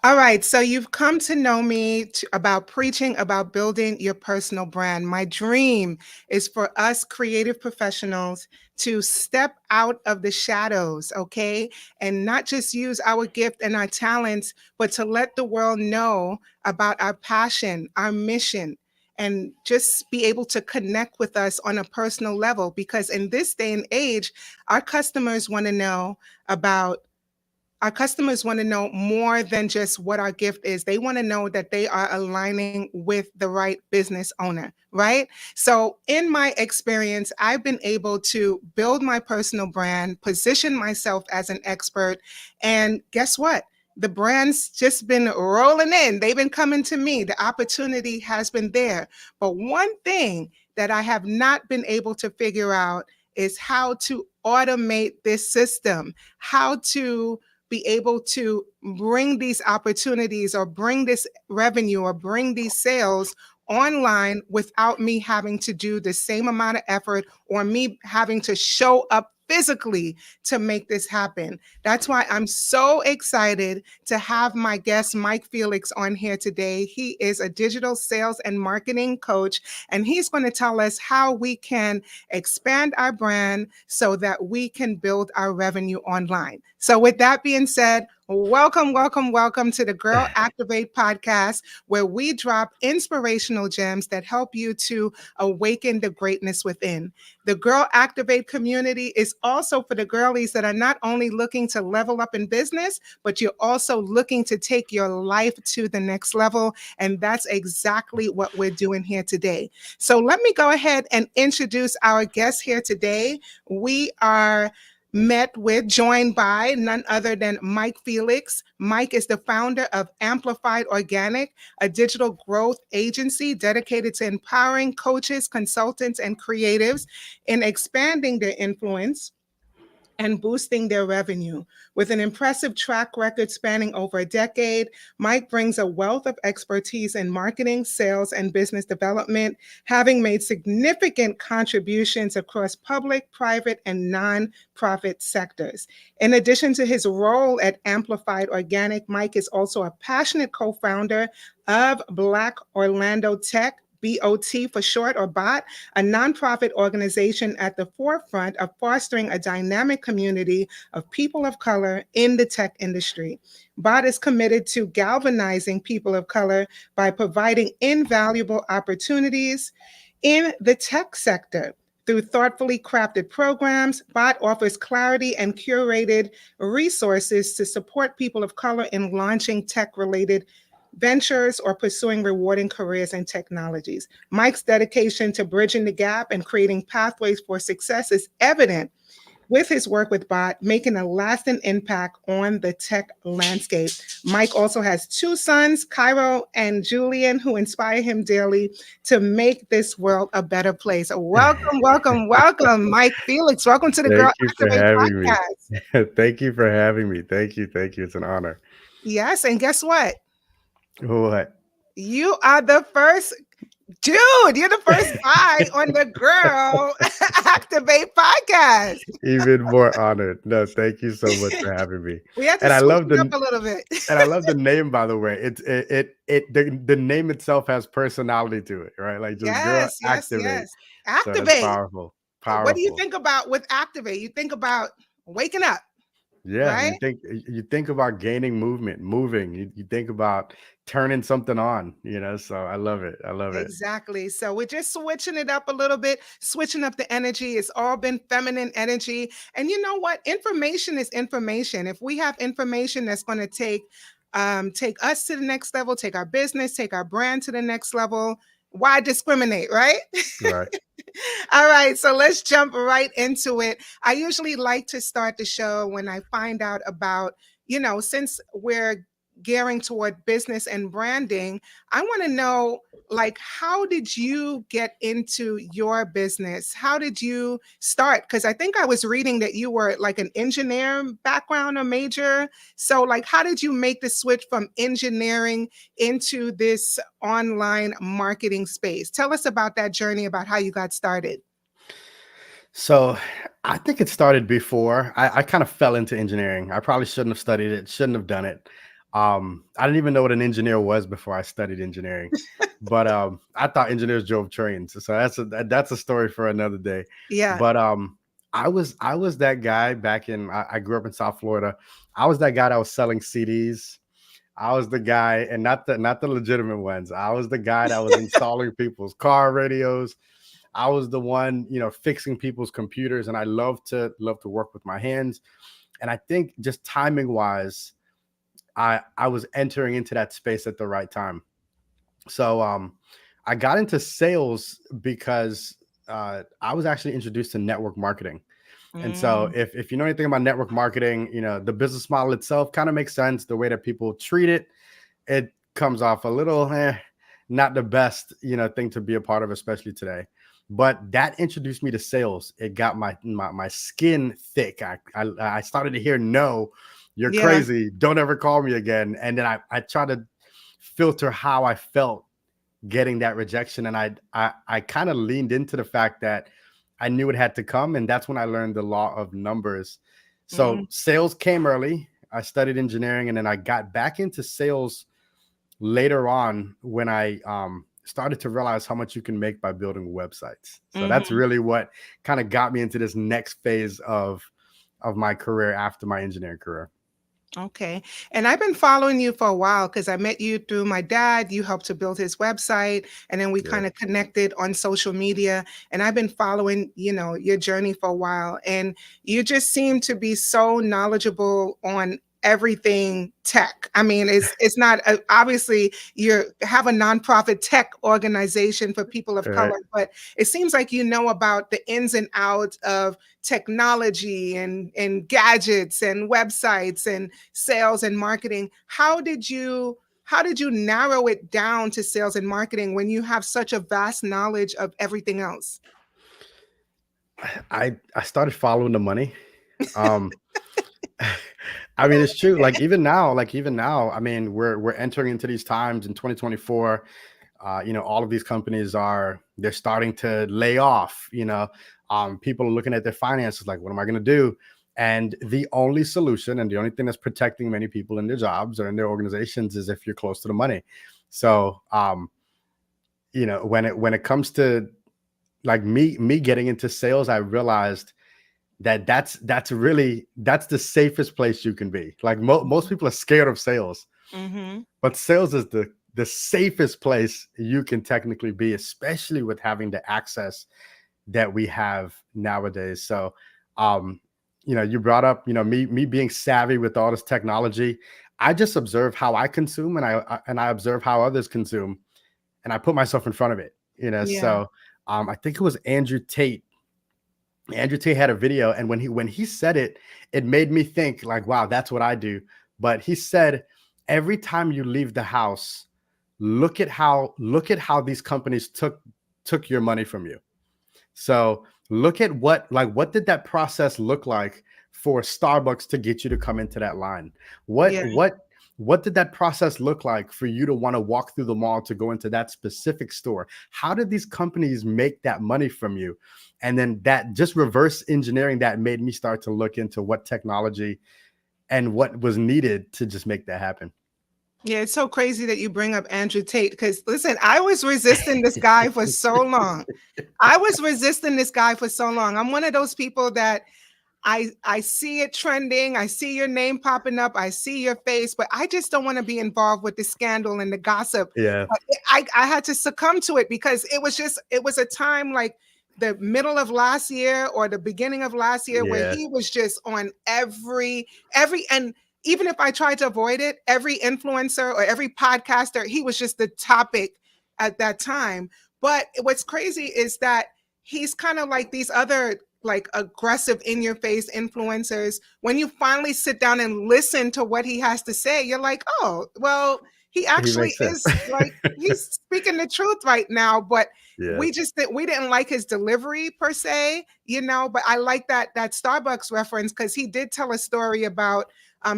All right, so you've come to know me about preaching about building your personal brand. My dream is for us creative professionals to step out of the shadows, okay? And not just use our gift and our talents, but to let the world know about our passion, our mission, and just be able to connect with us on a personal level. Because in this day and age, our customers want to know about our customers want to know more than just what our gift is. They want to know that they are aligning with the right business owner, right? So, in my experience, I've been able to build my personal brand, position myself as an expert, and guess what? The brand's just been rolling in. They've been coming to me. The opportunity has been there. But one thing that I have not been able to figure out is how to automate this system, how to be able to bring these opportunities or bring this revenue or bring these sales online without me having to do the same amount of effort or me having to show up physically to make this happen. That's why I'm so excited to have my guest Mike Felix on here today. He is a digital sales and marketing coach, and he's going to tell us how we can expand our brand so that we can build our revenue online. So, with that being said, welcome, welcome, welcome to the Girl Activate podcast, where we drop inspirational gems that help you to awaken the greatness within. The Girl Activate community is also for the girlies that are not only looking to level up in business, but you're also looking to take your life to the next level. And that's exactly what we're doing here today. So let me go ahead and introduce our guests here today. We are joined by none other than Mike Felix. Mike is the founder of Amplified Organic, a digital growth agency dedicated to empowering coaches, consultants, and creatives in expanding their influence and boosting their revenue. With an impressive track record spanning over a decade, Mike brings a wealth of expertise in marketing, sales, and business development, having made significant contributions across public, private, and nonprofit sectors. In addition to his role at Amplified Organic, Mike is also a passionate co founder of Black Orlando Tech. BOT for short, or BOT, a nonprofit organization at the forefront of fostering a dynamic community of people of color in the tech industry. BOT is committed to galvanizing people of color by providing invaluable opportunities in the tech sector. Through thoughtfully crafted programs, BOT offers clarity and curated resources to support people of color in launching tech related ventures or pursuing rewarding careers in technologies. Mike's dedication to bridging the gap and creating pathways for success is evident with his work with BOT, making a lasting impact on the tech landscape. Mike also has two sons, Cairo and Julian, who inspire him daily to make this world a better place. Welcome, welcome, welcome, Mike Felix. Welcome to the Girl Thank you for Activate having me. podcast. Thank you for having me. Thank you. Thank you. It's an honor. Yes, and guess what? What? You are the first Dude, you're the first guy on the Girl Activate podcast. Even more honored. No, thank you so much for having me. We had to And I switch love it up the a little bit. and I love the name, by the way. The name itself has personality to it, right? Like just girl Yes, yes, activate. yes. So that's Activate. powerful. What do you Powerful. think about with activate? You think about waking up, Yeah, right? you think about gaining movement, moving. You think about turning something on, so I love it. I love it. Exactly. So we're just switching it up a little bit, switching up the energy. It's all been feminine energy. And you know what? Information is information. If we have information that's going to take us to the next level, take our business, take our brand to the next level, why discriminate, right? Right. All right, so let's jump right into it. I usually like to start the show when I find out about, since we're gearing toward business and branding, I want to know, like, how did you get into your business? How did you start? Because I think I was reading that you were like an engineer background or major. So, like, how did you make the switch from engineering into this online marketing space? Tell us about that journey, about how you got started. So I think it started before. I kind of fell into engineering. I probably shouldn't have studied it, shouldn't have done it. I didn't even know what an engineer was before I studied engineering, but I thought engineers drove trains. So that's a story for another day. Yeah. But I was that guy back in. I grew up in South Florida. I was that guy that was selling CDs. I was the guy, and not the legitimate ones. I was the guy that was installing people's car radios. I was the one, fixing people's computers, and I love to work with my hands. And I think just timing wise, I was entering into that space at the right time. So I got into sales because I was actually introduced to network marketing. And so Mm, if you know anything about network marketing, the business model itself kind of makes sense. The way that people treat it comes off a little not the best, thing to be a part of, especially today. But that introduced me to sales. It got my skin thick. I started to hear no, you're yeah. crazy. Don't ever call me again. And then I tried to filter how I felt getting that rejection. And I kind of leaned into the fact that I knew it had to come. And that's when I learned the law of numbers. Mm, So sales came early. I studied engineering, and then I got back into sales later on when I started to realize how much you can make by building websites. So that's mhm. really what kind of got me into this next phase of my career after my engineering career. Okay. And I've been following you for a while because I met you through my dad. You helped to build his website, and then we Yeah. kind of connected on social media. And I've been following, your journey for a while. And you just seem to be so knowledgeable on everything tech. I mean, it's not obviously you have a nonprofit tech organization for people of All right. color, but it seems like you know about the ins and outs of technology and gadgets and websites and sales and marketing. How did you narrow it down to sales and marketing when you have such a vast knowledge of everything else? I started following the money. Um, I mean, it's true. Like even now, I mean, we're entering into these times in 2024. All of these companies they're starting to lay off. People are looking at their finances like, what am I going to do? And the only solution and the only thing that's protecting many people in their jobs or in their organizations is if you're close to the money. So, when it comes to like me getting into sales, I realized that's the safest place you can be. Like most Mhm. people are scared of sales, Mhm. but sales is the safest place you can technically be, especially with having the access that we have nowadays. So, um, you brought up, me being savvy with all this technology. I just observe how I consume, and I observe how others consume, and I put myself in front of it. Yeah. So I think it was Andrew Tate. Andrew Tate had a video, and when he said it, it made me think like, wow, that's what I do. But he said, every time you leave the house, look at how these companies took your money from you. So look at what did that process look like for Starbucks to get you to come into that line? What Yeah. what what did that process look like for you to want to walk through the mall to go into that specific store? How did these companies make that money from you? And then that just reverse engineering that made me start to look into what technology and what was needed to just make that happen. Yeah, it's so crazy that you bring up Andrew Tate because listen, I was resisting this guy for so long. I was resisting this guy for so long. I'm one of those people that I see it trending. I see your name popping up. I see your face, but I just don't want to be involved with the scandal and the gossip. Yeah, But I had to succumb to it because it was a time like the middle of last year or the beginning of last year where yeah. he was just on every and even if I tried to avoid it, every influencer or every podcaster, he was just the topic at that time. But what's crazy is that he's kind of like these other like aggressive in your face influencers. When you finally sit down and listen to what he has to say, you're like, oh, well, he He actually makes sense. is like he's speaking the truth right now, but Yeah. we didn't like his delivery per se, but I like that Starbucks reference because he did tell a story about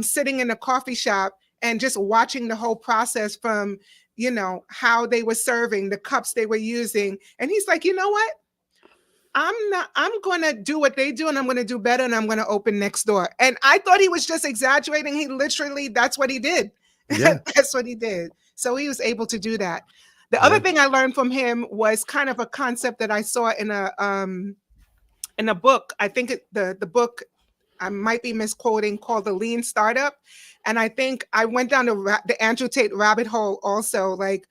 sitting in a coffee shop and just watching the whole process from how they were serving the cups they were using, and he's like, you know what, I'm gonna do what they do and I'm gonna do better and I'm gonna open next door. And I thought he was just exaggerating. He literally, that's what he did. Yeah. That's what he did. So he was able to do that. The other Yeah. thing I learned from him was kind of a concept that I saw in a book. I think the book, I might be misquoting, called The Lean Startup. And I think I went down the Andrew Tate rabbit hole also, like,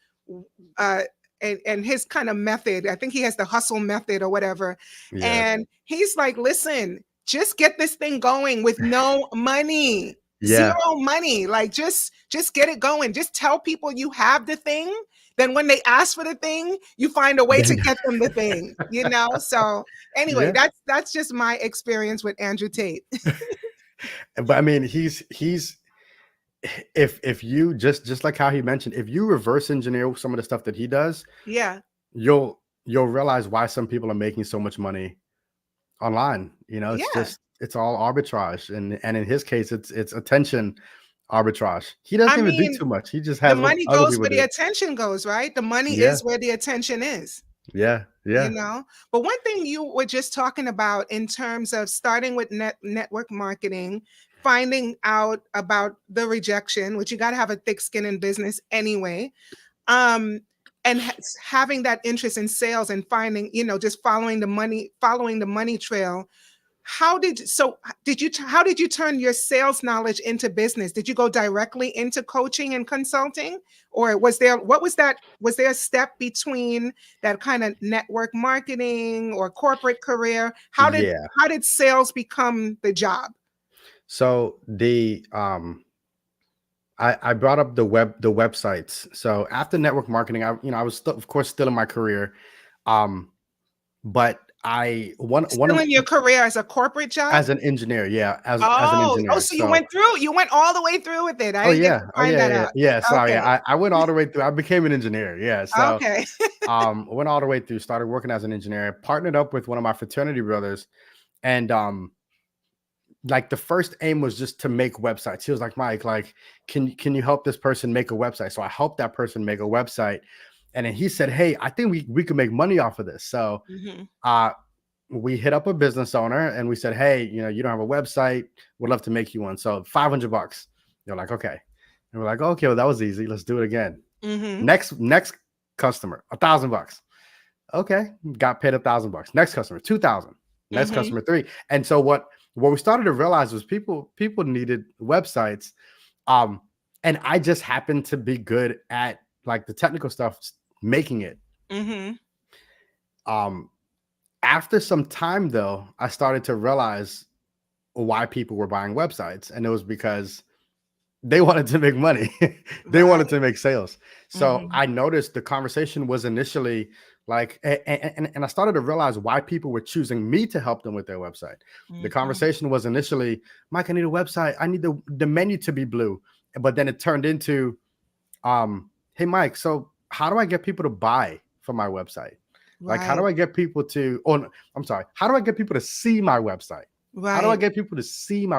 uh, and his kind of method. I think he has the hustle method or whatever. Yeah. And he's like, listen, just get this thing going with no money, zero Yeah. money. Like, just get it going. Just tell people you have the thing. Then when they ask for the thing, you find a way to Then get them the thing, you know? So anyway, yeah. that's just my experience with Andrew Tate. But I mean, he's if you just like how he mentioned, if you reverse engineer some of the stuff that he does, Yeah. you'll realize why some people are making so much money online. It's Yeah. just it's all arbitrage, and in his case, it's attention arbitrage. He doesn't I even do mean, too much. He just the has what money other goes people where the do. attention goes, right? The money Yeah, is where the attention is, yeah, you yeah, know? But one thing you were just talking about in terms of starting with network marketing, finding out about the rejection, which you got to have a thick skin in business anyway. Um, and having that interest in sales and finding, just following the money trail. How did you turn your sales knowledge into business? Did you go directly into coaching and consulting, or was there a step between that kind of network marketing or corporate career? yeah. How did sales become the job? So I brought up the websites. So after network marketing, I was still, of course, still in my career, um, but I one Still of in your career as a corporate job? as an engineer, yeah, as an Oh, engineer. so So you went all the way through with it. I oh didn't get yeah, to oh find yeah, that yeah, out. yeah. Sorry, Okay. I went all the way through. I became an engineer. Yeah, so Okay. went all the way through. Started working as an engineer. Partnered up with one of my fraternity brothers, and like the first aim was just to make websites. He was like, Mike, like, can you help this person make a website? So I helped that person make a website, and then he said, hey, I think we could make money off of this. So Mhm. uh we hit up a business owner and we said, hey, you don't have a website, would love to make you one. So $500. They're like, okay. And we're like, okay, well, that was easy. Let's do it again. Mhm. Next customer, $1,000. Okay, got paid $1,000. Next customer, 2,000. Next Mhm. customer, 3. And so what we started to realize was people needed websites. Um, and I just happened to be good at like the technical stuff, making it. Mhm. Um, After some time though, I started to realize why people were buying websites, and it was because they wanted to make money. They wanted Right. to make sales. So Mhm. I noticed the conversation was initially like, and I started to realize why people were choosing me to help them with their website. The Mhm. conversation was initially, Mike, I need a website. I need the menu to be blue. But then it turned into, hey, Mike, so how do I get people to buy from my website? Like, how do Right. I get people to, oh, no, I'm sorry, how do I get people to see my website? How do I Right. get people to see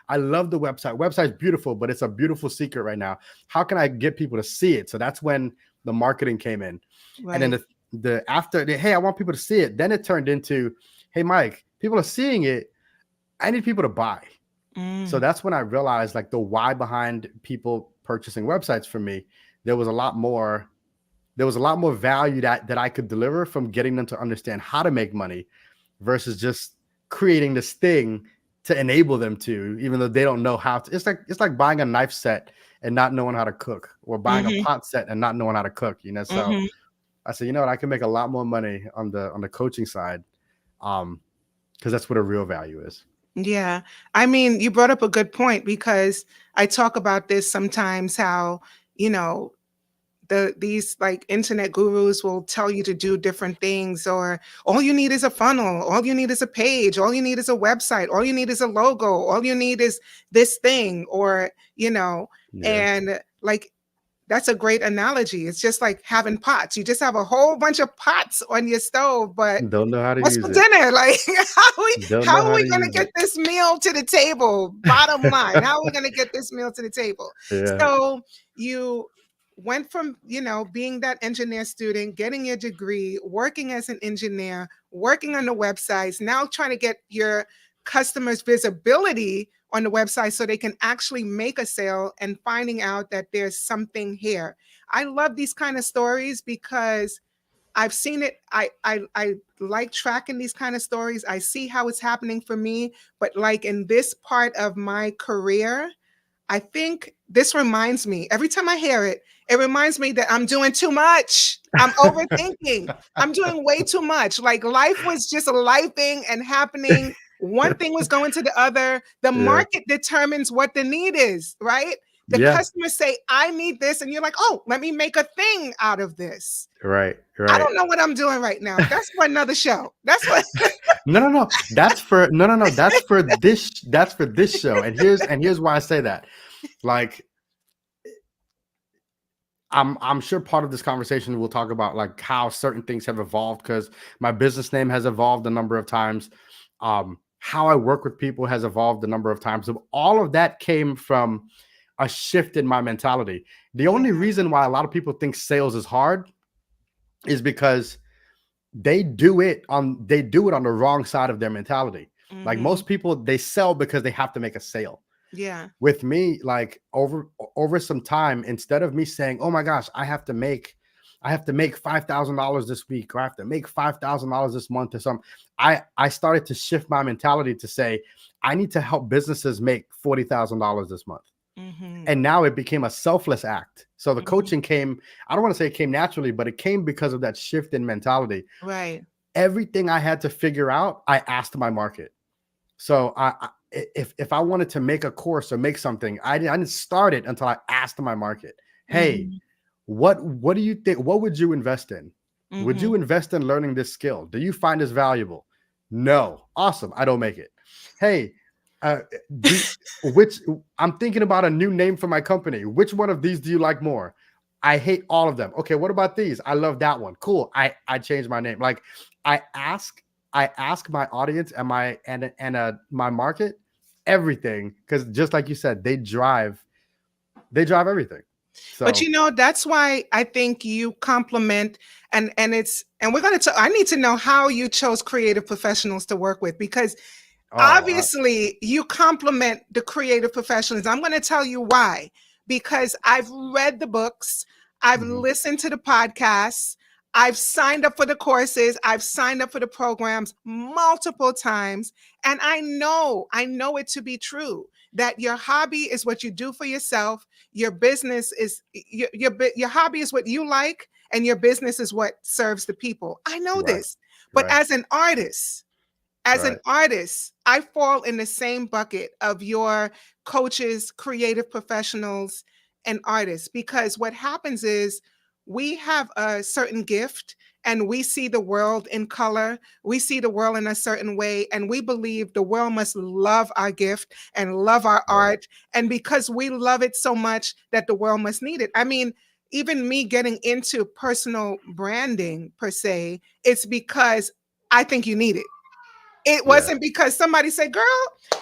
I love the website. Website's beautiful, but it's a beautiful secret right now. How can I get people to see it? So that's when the marketing came in. And then Right. hey, I want people to see it. Then it turned into, hey, Mike, people are seeing it. I need people to buy. So Mm. that's when I realized like the why behind people purchasing websites from me. There was a lot more, there was a lot more value that I could deliver from getting them to understand how to make money versus just creating this thing to enable them to, even though they don't know how to. It's like buying a knife set and not knowing how to cook, or buying a Mhm. pot set and not knowing how to cook. So Mhm. I said, you know what, I can make a lot more money on the coaching side, because that's what a real value is. Yeah. I mean, you brought up a good point because I talk about this sometimes how, you know, these like internet gurus will tell you to do different things, or all you need is a funnel, all you need is a page, all you need is a website, all you need is a logo, all you need is this thing, or Yeah, and like, that's a great analogy. It's just like having pots. You just have a whole bunch of pots on your stove, but don't know how to what's use for it. dinner? Like, Don't how know are how we to going to use get this meal to the table? Bottom line, how are we going to get this meal to the table? Yeah, So you went from, being that engineer student, getting your degree, working as an engineer, working on the websites, now trying to get your customers visibility on the website so they can actually make a sale and finding out that there's something here. I love these kind of stories because I've seen it. I like tracking these kind of stories. I see how it's happening for me, but like in this part of my career, I think this reminds me, every time I hear it, it reminds me that I'm doing too much. I'm overthinking. I'm doing way too much. Like life was just lifing and happening. One thing was going to the other. The Yeah. market determines what the need is, right? The Yeah. customers say, I need this. And you're like, oh, let me make a thing out of this. Right. I Right. don't know what I'm doing right now. That's for another show. That's what. No, no, no. That's for no, no, no. That's for this. That's for this show. And here's why I say that. Like, I'm sure part of this conversation we'll talk about like how certain things have evolved because my business name has evolved a number of times. How I work with people has evolved a number of times. So all of that came from a shift in my mentality. The Yeah. only reason why a lot of people think sales is hard is because they do it on the wrong side of their mentality. Like Hmm. most people, they sell because they have to make a sale. Yeah. With me, like over some time, instead of me saying, oh my gosh, I have to make $5,000 this week, or I have to make $5,000 this month or something, I started to shift my mentality to say I need to help businesses make $40,000 this month. Hmm. And now it became a selfless act. So the Hmm. coaching came, I don't want to say it came naturally, but it came because of that shift in mentality. Right. Everything I had to figure out, I asked my market. So if I wanted to make a course or make something, I didn't start it until I asked my market, hey, Hmm. what do you think? What would you invest in? Would Hmm. you invest in learning this skill? Do you find this valuable? No. Awesome. I don't make it. Hey, uh, do which I'm thinking about a new name for my company. Which one of these do you like more? I hate all of them. Okay, what about these? I love that one. Cool. I changed my name. Like I ask I ask my audience and my market everything because just like you said, they drive everything. But So that's why I think you compliment and we're going to I need to know how you chose creative professionals to work with because oh obviously you compliment the creative professionals. I'm going to tell you why. Because I've read the books, I've mhm, listened to the podcasts, I've signed up for the courses, I've signed up for the programs multiple times, and I know it to be true that your hobby is what you do for yourself, your business is your hobby is what you like, and your business is what serves the people. I know right, this. But right, as an right, artist, I fall in the same bucket of your coaches, creative professionals, and artists because what happens is we have a certain gift and we see the world in color. We see the world in a certain way, and we believe the world must love our gift and love our right. art. And because we love it so much, that the world must need it. I mean, even me getting into personal branding per se, it's because I think you need it. It Yeah, wasn't because somebody said, girl,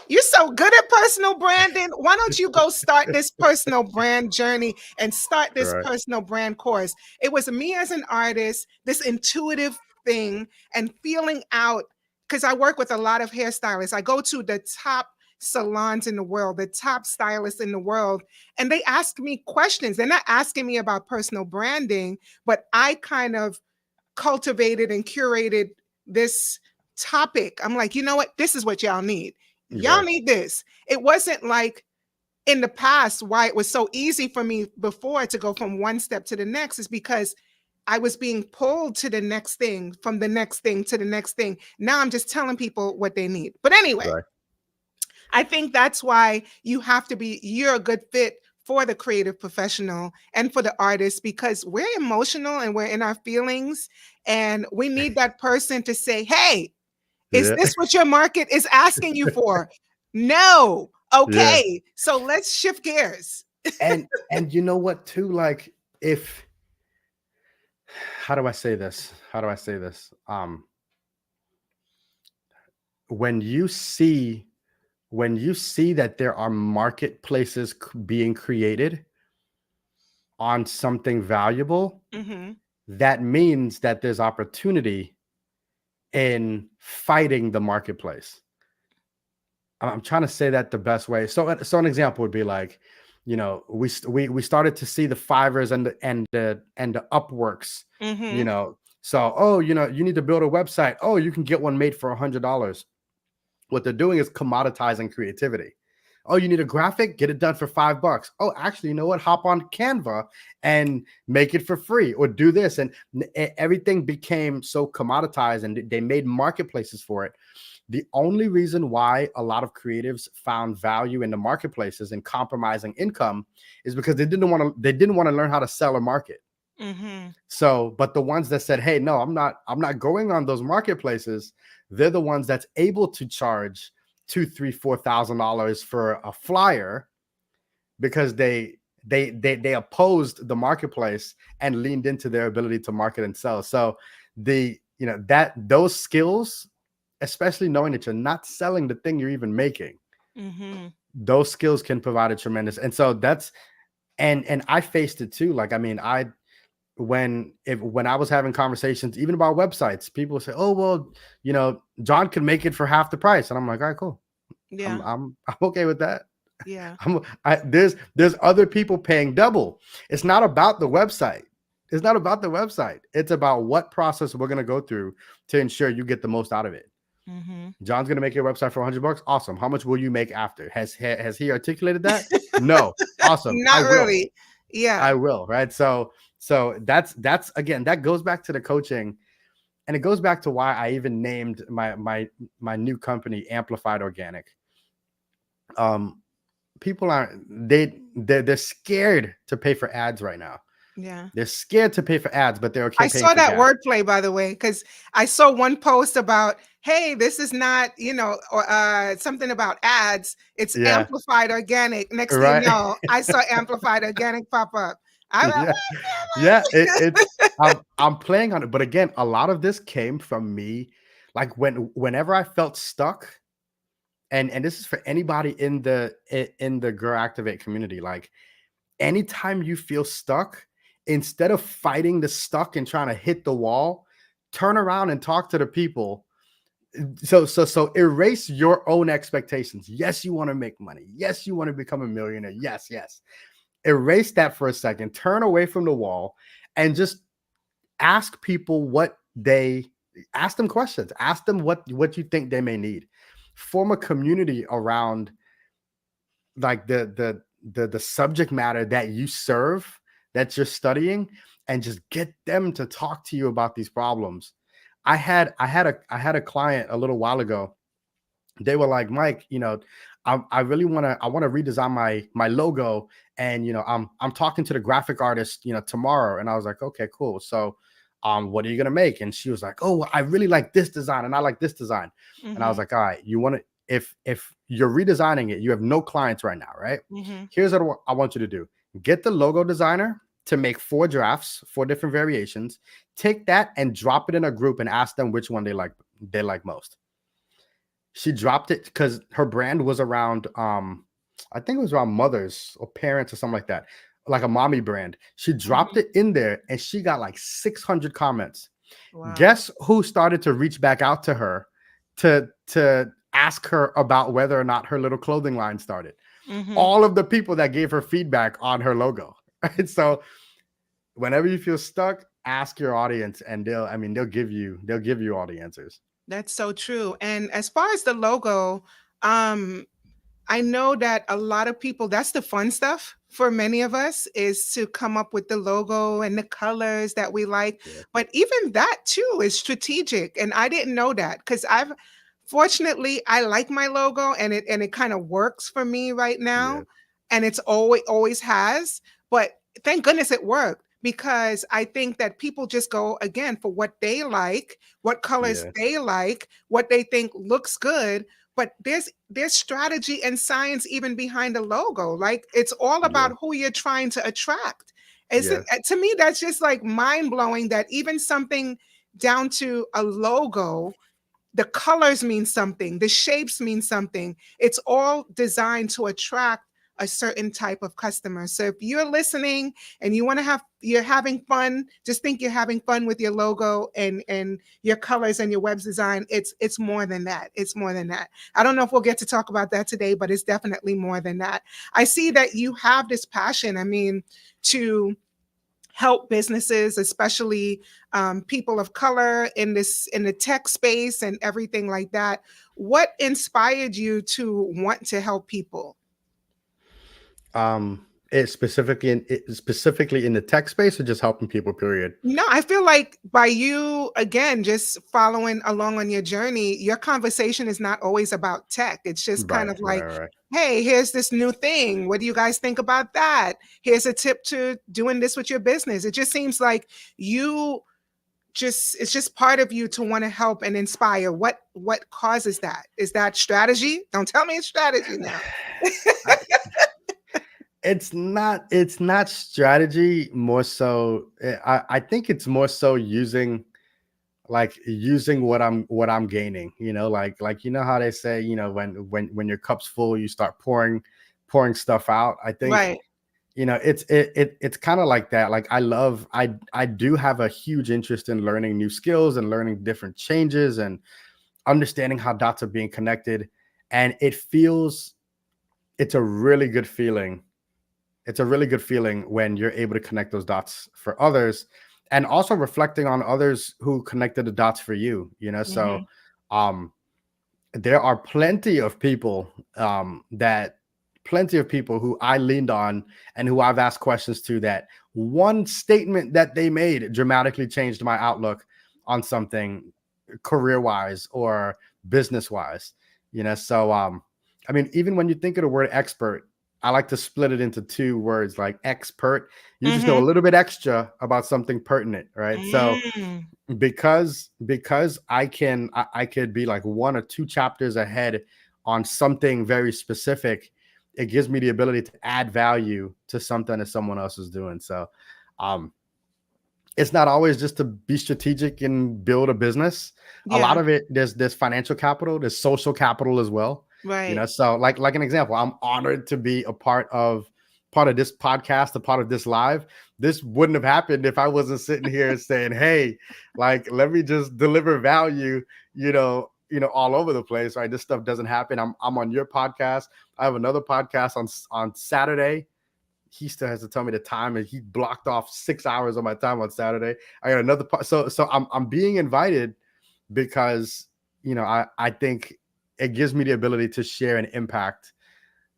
you're so good at personal branding. Why don't you go start this personal brand journey and start this right. personal brand course? It was me as an artist, this intuitive thing and feeling out because I work with a lot of hairstylists. I go to the top salons in the world, the top stylists in the world, and they ask me questions. They're not asking me about personal branding, but I kind of cultivated and curated this topic. I'm like, you know what? This is what y'all need. Y'all Right. need this. It wasn't like in the past why it was so easy for me before to go from one step to the next is because I was being pulled to the next thing, from the next thing to the next thing. Now I'm just telling people what they need. But anyway, Right. I think that's why you're a good fit for the creative professional and for the artist because we're emotional and we're in our feelings. And we need that person to say, hey, is Yeah. this what your market is asking you for? No. Yeah. Okay. So let's shift gears. And you know what too? Like if how do I say this? How do I say this? When you see that there are marketplaces being created on something valuable, Hmm. that means that there's opportunity in fighting the marketplace. I'm trying to say that the best way. So an example would be like, we started to see the Fivers and the Upworks, you Mm-hmm. know. So, oh, you need to build a website. Oh, you can get one made for $100. What they're doing is commoditizing creativity. Oh, you need a graphic? Get it done for $5. Oh, actually, you know what? Hop on Canva and make it for free, or do this. And everything became so commoditized, and they made marketplaces for it. The only reason why a lot of creatives found value in the marketplaces and compromising income is because they didn't want to learn how to sell or market. Mm-hmm. So, but the ones that said, "Hey, no, I'm not going on those marketplaces," they're the ones that's able to charge two, three, $4,000 for a flyer because they opposed the marketplace and leaned into their ability to market and sell. So that those skills, especially knowing that you're not selling the thing you're even making, Mm-hmm. those skills can provide a tremendous. And so that's and I faced it too. Like, I mean, when I was having conversations even about websites, people would say, "Oh, well, John can make it for half the price," and I'm like, "All right, cool. I'm Yeah. I'm I'm okay with that." Yeah. There's other people paying double. It's not about the website. It's not about the website. It's about what process we're gonna go through to ensure you get the most out of it. Mm-hmm. John's gonna make your website for $100. Awesome. How much will you make after? Has he articulated that? No. Awesome. I Not will. really. Yeah. I will. Right. So that's again, that goes back to the coaching, and it goes back to why I even named my new company Amplified Organic. Um, People aren't they're scared to pay for ads right now. Yeah. They're scared to pay for ads, but they're okay I paying saw for that gas. wordplay, by the way, because I saw one post about, hey, this is not, or something about ads. It's Yeah. amplified organic. Next thing you Right. know, I saw amplified organic pop up. I'm Yeah. Yeah. I'm playing on it. But again, a lot of this came from me. Like, whenever I felt stuck, and this is for anybody in the Girl Activate community. Like, anytime you feel stuck, instead of fighting the stuck and trying to hit the wall, turn around and talk to the people. So erase your own expectations. Yes, you want to make money. Yes, you want to become a millionaire. Yes, yes. Erase that for a second. Turn away from the wall and just ask people what they ask them questions. Ask them what you think they may need. Form a community around, like, the subject matter that you serve, that you're studying, and just get them to talk to you about these problems. I had a client a little while ago. They were like, "Mike, I really want to redesign my logo, and I'm talking to the graphic artist, tomorrow." And I was like, "Okay, cool. So, what are you gonna make?" And she was like, "Oh, well, I really like this design, and I like this design." And I was Mm-hmm. like, "All right, you want to if you're redesigning it, you have no clients right now, right? Mm-hmm. Here's what I want you to do: get the logo designer to make 4 drafts, 4 different variations. Take that and drop it in a group and ask them which one they like most." She dropped it because her brand was around, I think it was around mothers or parents or something like that, like a mommy brand. She dropped Mm-hmm. it in there and she got like 600 comments. Wow. Guess who started to reach back out to her to ask her about whether or not her little clothing line started? Mm-hmm. All of the people that gave her feedback on her logo. Right? So whenever you feel stuck, ask your audience, and they'll give you all the answers. That's so true. And as far as the logo, um, I know that a lot of people, that's the fun stuff for many of us, is to come up with the logo and the colors that we like. Yeah. But even that too is strategic. And I didn't know that because fortunately I like my logo and it kind of works for me right Yeah. now. And it's always has. But thank goodness it worked because I think that people just go again for what they like, what colors Yeah. they like, what they think looks good, but there's strategy and science even behind the logo. Like it's all Yeah. about who you're trying to attract. Is it Yeah. to me that's just like mind blowing that even something down to a logo, the colors mean something, the shapes mean something. It's all designed to attract a certain type of customer. So if you're listening and you want to you're having fun, just think you're having fun with your logo and your colors and your web design. It's more than that. It's more than that. I don't know if we'll get to talk about that today, but it's definitely more than that. I see that you have this passion, I mean, to help businesses, especially people of color in the tech space and everything like that. What inspired you to want to help people? Specifically in the tech space, or just helping people, period? No, I feel like by you, again, just following along on your journey, your conversation is not always about tech. It's just kind Right, of right, like, right. hey, here's this new thing. What do you guys think about that? Here's a tip to doing this with your business. It just seems like you it's just part of you to want to help and inspire. What causes that? Is that strategy? Don't tell me it's strategy now. I, it's not strategy, more so. I think it's more so using what I'm gaining, like how they say, when your cup's full, you start pouring stuff out. I think, Right. it's kind of like that. Like, I do have a huge interest in learning new skills and learning different changes and understanding how dots are being connected. And it's a really good feeling. It's a really good feeling when you're able to connect those dots for others, and also reflecting on others who connected the dots for you, so Hmm. um there are plenty of people who I leaned on and who I've asked questions to, that one statement that they made dramatically changed my outlook on something, career wise or business wise. So I mean, even when you think of the word expert, I like to split it into two words, like expert. You just know a Hmm. little bit extra about something pertinent, right? So Mm. because I could be like one or two chapters ahead on something very specific, it gives me the ability to add value to something that someone else is doing. So um it's not always just to be strategic and build a business. A lot Yeah. of it, there's financial capital, there's social capital as well. Right. So like an example, I'm honored to be a part of this podcast, a part of this live. This wouldn't have happened if I wasn't sitting here saying, hey, like, let me just deliver value, all over the place, right? This stuff doesn't happen. I'm on your podcast. I have another podcast on Saturday. He still has to tell me the time, and he blocked off 6 hours of my time on Saturday. I got another part. So I'm being invited because, I think it gives me the ability to share and impact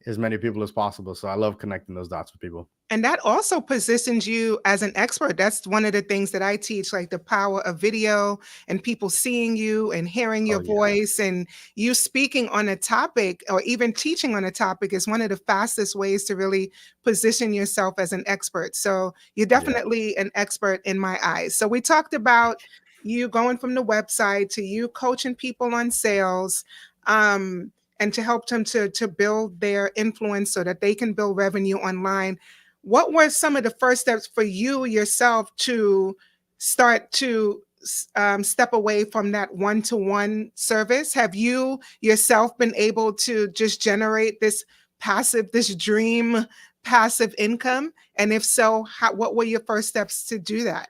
as many people as possible. So I love connecting those dots with people. And that also positions you as an expert. That's one of the things that I teach, like the power of video and people seeing you and hearing Oh your yeah. voice, and you speaking on a topic or even teaching on a topic is one of the fastest ways to really position yourself as an expert. So you're Yeah. definitely an expert in my eyes. So we talked about you going from the website to you coaching people on sales. And to help them to build their influence so that they can build revenue online. What were some of the first steps for you yourself to start to step away from that one-to-one service? Have you yourself been able to just generate this dream passive income? And if so, what were your first steps to do that?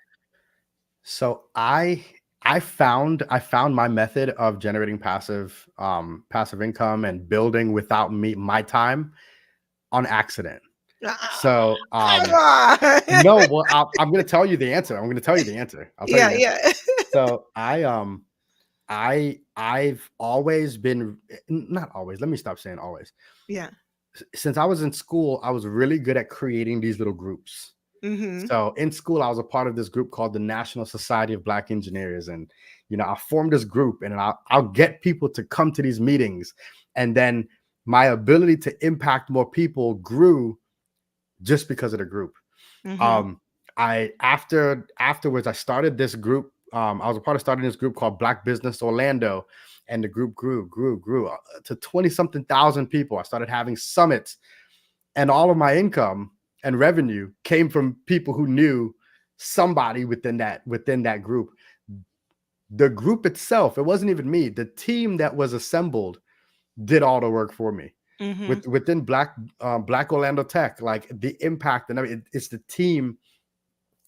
So I found my method of generating passive income and building without my time on accident. Ah, So come on. no, well, I'm going to tell you the answer. I'm going to tell you the answer. I'll tell you Yeah, the answer. yeah. So I've always been, not always. Let me stop saying always. Yeah. Since I was in school, I was really good at creating these little groups. Mm-hmm. So in school, I was a part of this group called the National Society of Black Engineers, and I formed this group, and I'll get people to come to these meetings, and then my ability to impact more people grew just because of the group. Mm-hmm. Um, I afterwards I started this group. I was a part of starting this group called Black Business Orlando, and the group grew to 20 something thousand people. I started having summits, and all of my income and revenue came from people who knew somebody within that group. The group itself, it wasn't even me. The team that was assembled did all the work for me. Mm-hmm. within Black Orlando Tech, like the impact and everything, it's the team.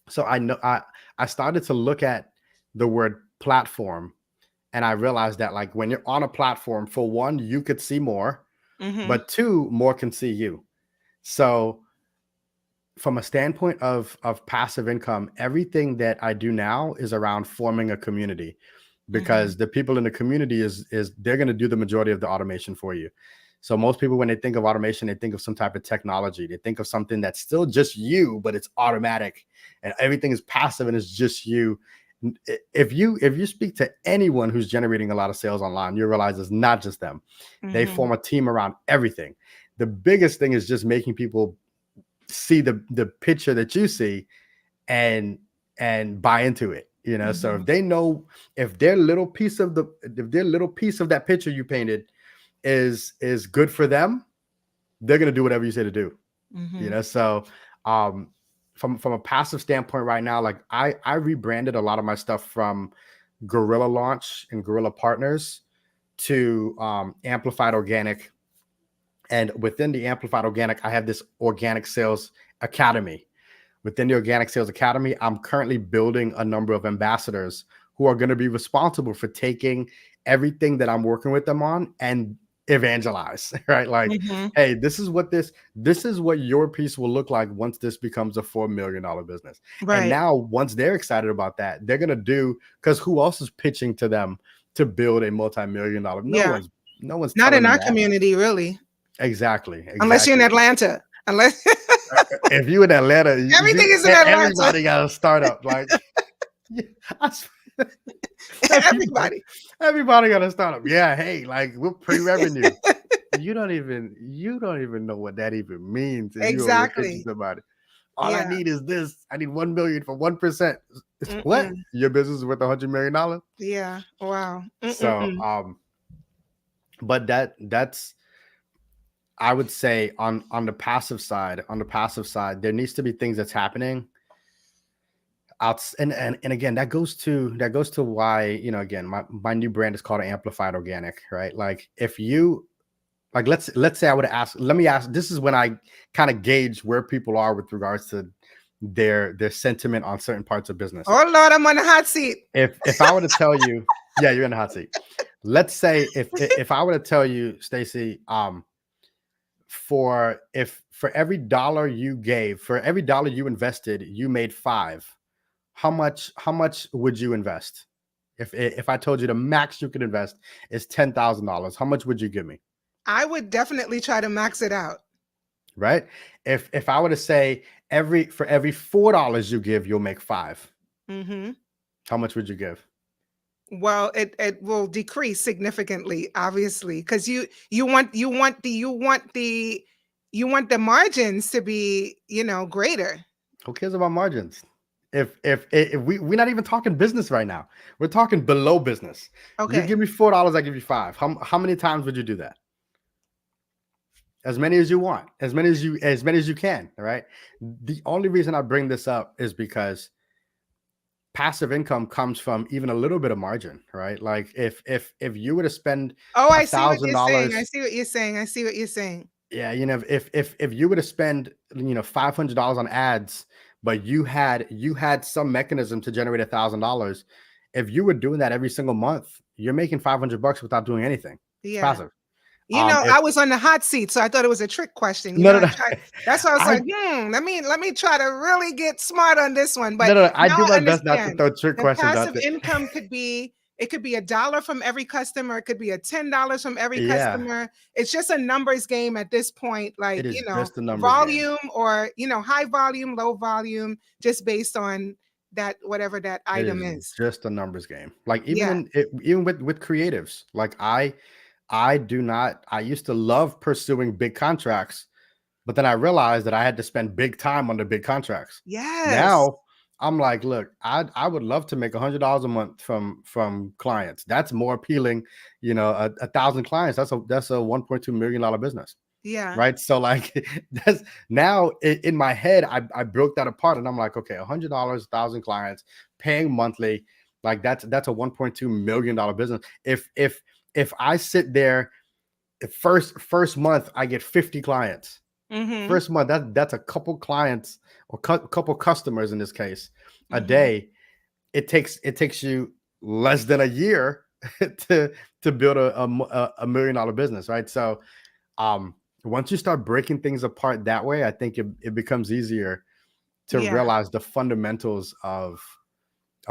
So I started to look at the word platform, and I realized that like when you're on a platform, for one, you could see more, Mm-hmm. but two, more can see you. So from a standpoint of passive income, everything that I do now is around forming a community, Mm-hmm. because the people in the community is they're going to do the majority of the automation for you. So most people, when they think of automation, they think of some type of technology. They think of something that's still just you, but it's automatic and everything is passive and it's just you. If you speak to anyone who's generating a lot of sales online, you realize it's not just them. They Mm-hmm. form a team around everything. The biggest thing is just making people see the picture that you see and buy into it. So Mm-hmm. if they know, if their little piece of that picture you painted is good for them, they're going to do whatever you say to do. Mm-hmm. So um from a passive standpoint right now, like I rebranded a lot of my stuff from Guerrilla Launch and Guerrilla Partners to Amplified Organic. And within the Amplified Organic, I have this Organic Sales Academy. Within the Organic Sales Academy, I'm currently building a number of ambassadors who are going to be responsible for taking everything that I'm working with them on and evangelize, right? Like, Mm-hmm. hey, this is what your piece will look like once this becomes a $4 million business. And Right. now once they're excited about that, they're going to do, because who else is pitching to them to build a multi-million-dollar? Yeah. No one's Not telling in them our that. community, really. Exactly. Unless you're in Exactly. Atlanta. Unless If you in Atlanta, everything is in Atlanta. everybody got a startup. Like, yeah, everybody, Everybody. everybody got a startup. Yeah, hey, like we're pre-revenue. You don't even know what that even means, and you over here pitching Exactly. somebody. All I Yeah. need is this. I need 1 million for 1%. What? Mm-mm. Your business is worth $100 million? Yeah. Wow. So, Mm-mm-mm. but that's I would say on the passive side, there needs to be things that's happening out. And again, that goes to why, again, my new brand is called Amplified Organic, right? Like if you like, let's say I would ask, let me ask, this is when I kind of gauge where people are with regards to their sentiment on certain parts of business. Oh Lord, I'm on the hot seat. If I were to tell you, yeah, you're in the hot seat. Let's say if I were to tell you, Stacy, for every dollar you gave, for every dollar you invested, you made five. How much would you invest? If I told you the max you could invest is $10,000, how much would you give me? I would definitely try to max it out. Right? If I were to say for every $4 you give, you'll make five. Mm-hmm. How much would you give? Well, it will decrease significantly, obviously, because you want the margins to be, greater. Who cares about margins? If we're not even talking business right now, we're talking below business. You Okay. give me $4, I give you five. How many times would you do that? As many as you want, as many as you can. All right. The only reason I bring this up is because passive income comes from even a little bit of margin, right? Like if you were to spend Oh, a I see what thousand you're saying. I dollars, see what you're saying. I see what you're saying. yeah, if you were to spend $500 on ads, but you had some mechanism to generate $1,000, if you were doing that every single month, you're making $500 without doing anything. It's Yeah. passive. I If was on the hot seat, so I thought it was a trick question. no, no, I no, tried. That's why I was I like, let me try to really get smart on this one. no, But no, no, I now do I my best not to understand. throw trick The questions out passive there. income it could be $1 from every customer. It could be a $10 from every Yeah, customer. It's just a numbers game at this point, it like, is just a numbers game. volume or, high volume, low volume, just based on that, whatever that It item is is. just a numbers game. Like Yeah. even with creatives, like I do not. I used to love pursuing big contracts, but then I realized that I had to spend big time on the big contracts. Yes. Now I'm like, look, I would love to make $100 a month from clients. That's more appealing. A thousand clients. That's a $1.2 million business, Yeah. right? So like that's now in my head, I broke that apart, and I'm like, okay, $100, 1,000 clients, paying monthly, like that's a $1.2 million business. If I sit there First month I get 50 clients. Mhm. First month, that's a couple clients or couple customers in this case a Mhm. day. It takes you less than a year to build a $1 million business, right? So um once you start breaking things apart that way, I think it becomes easier to Yeah. realize the fundamentals of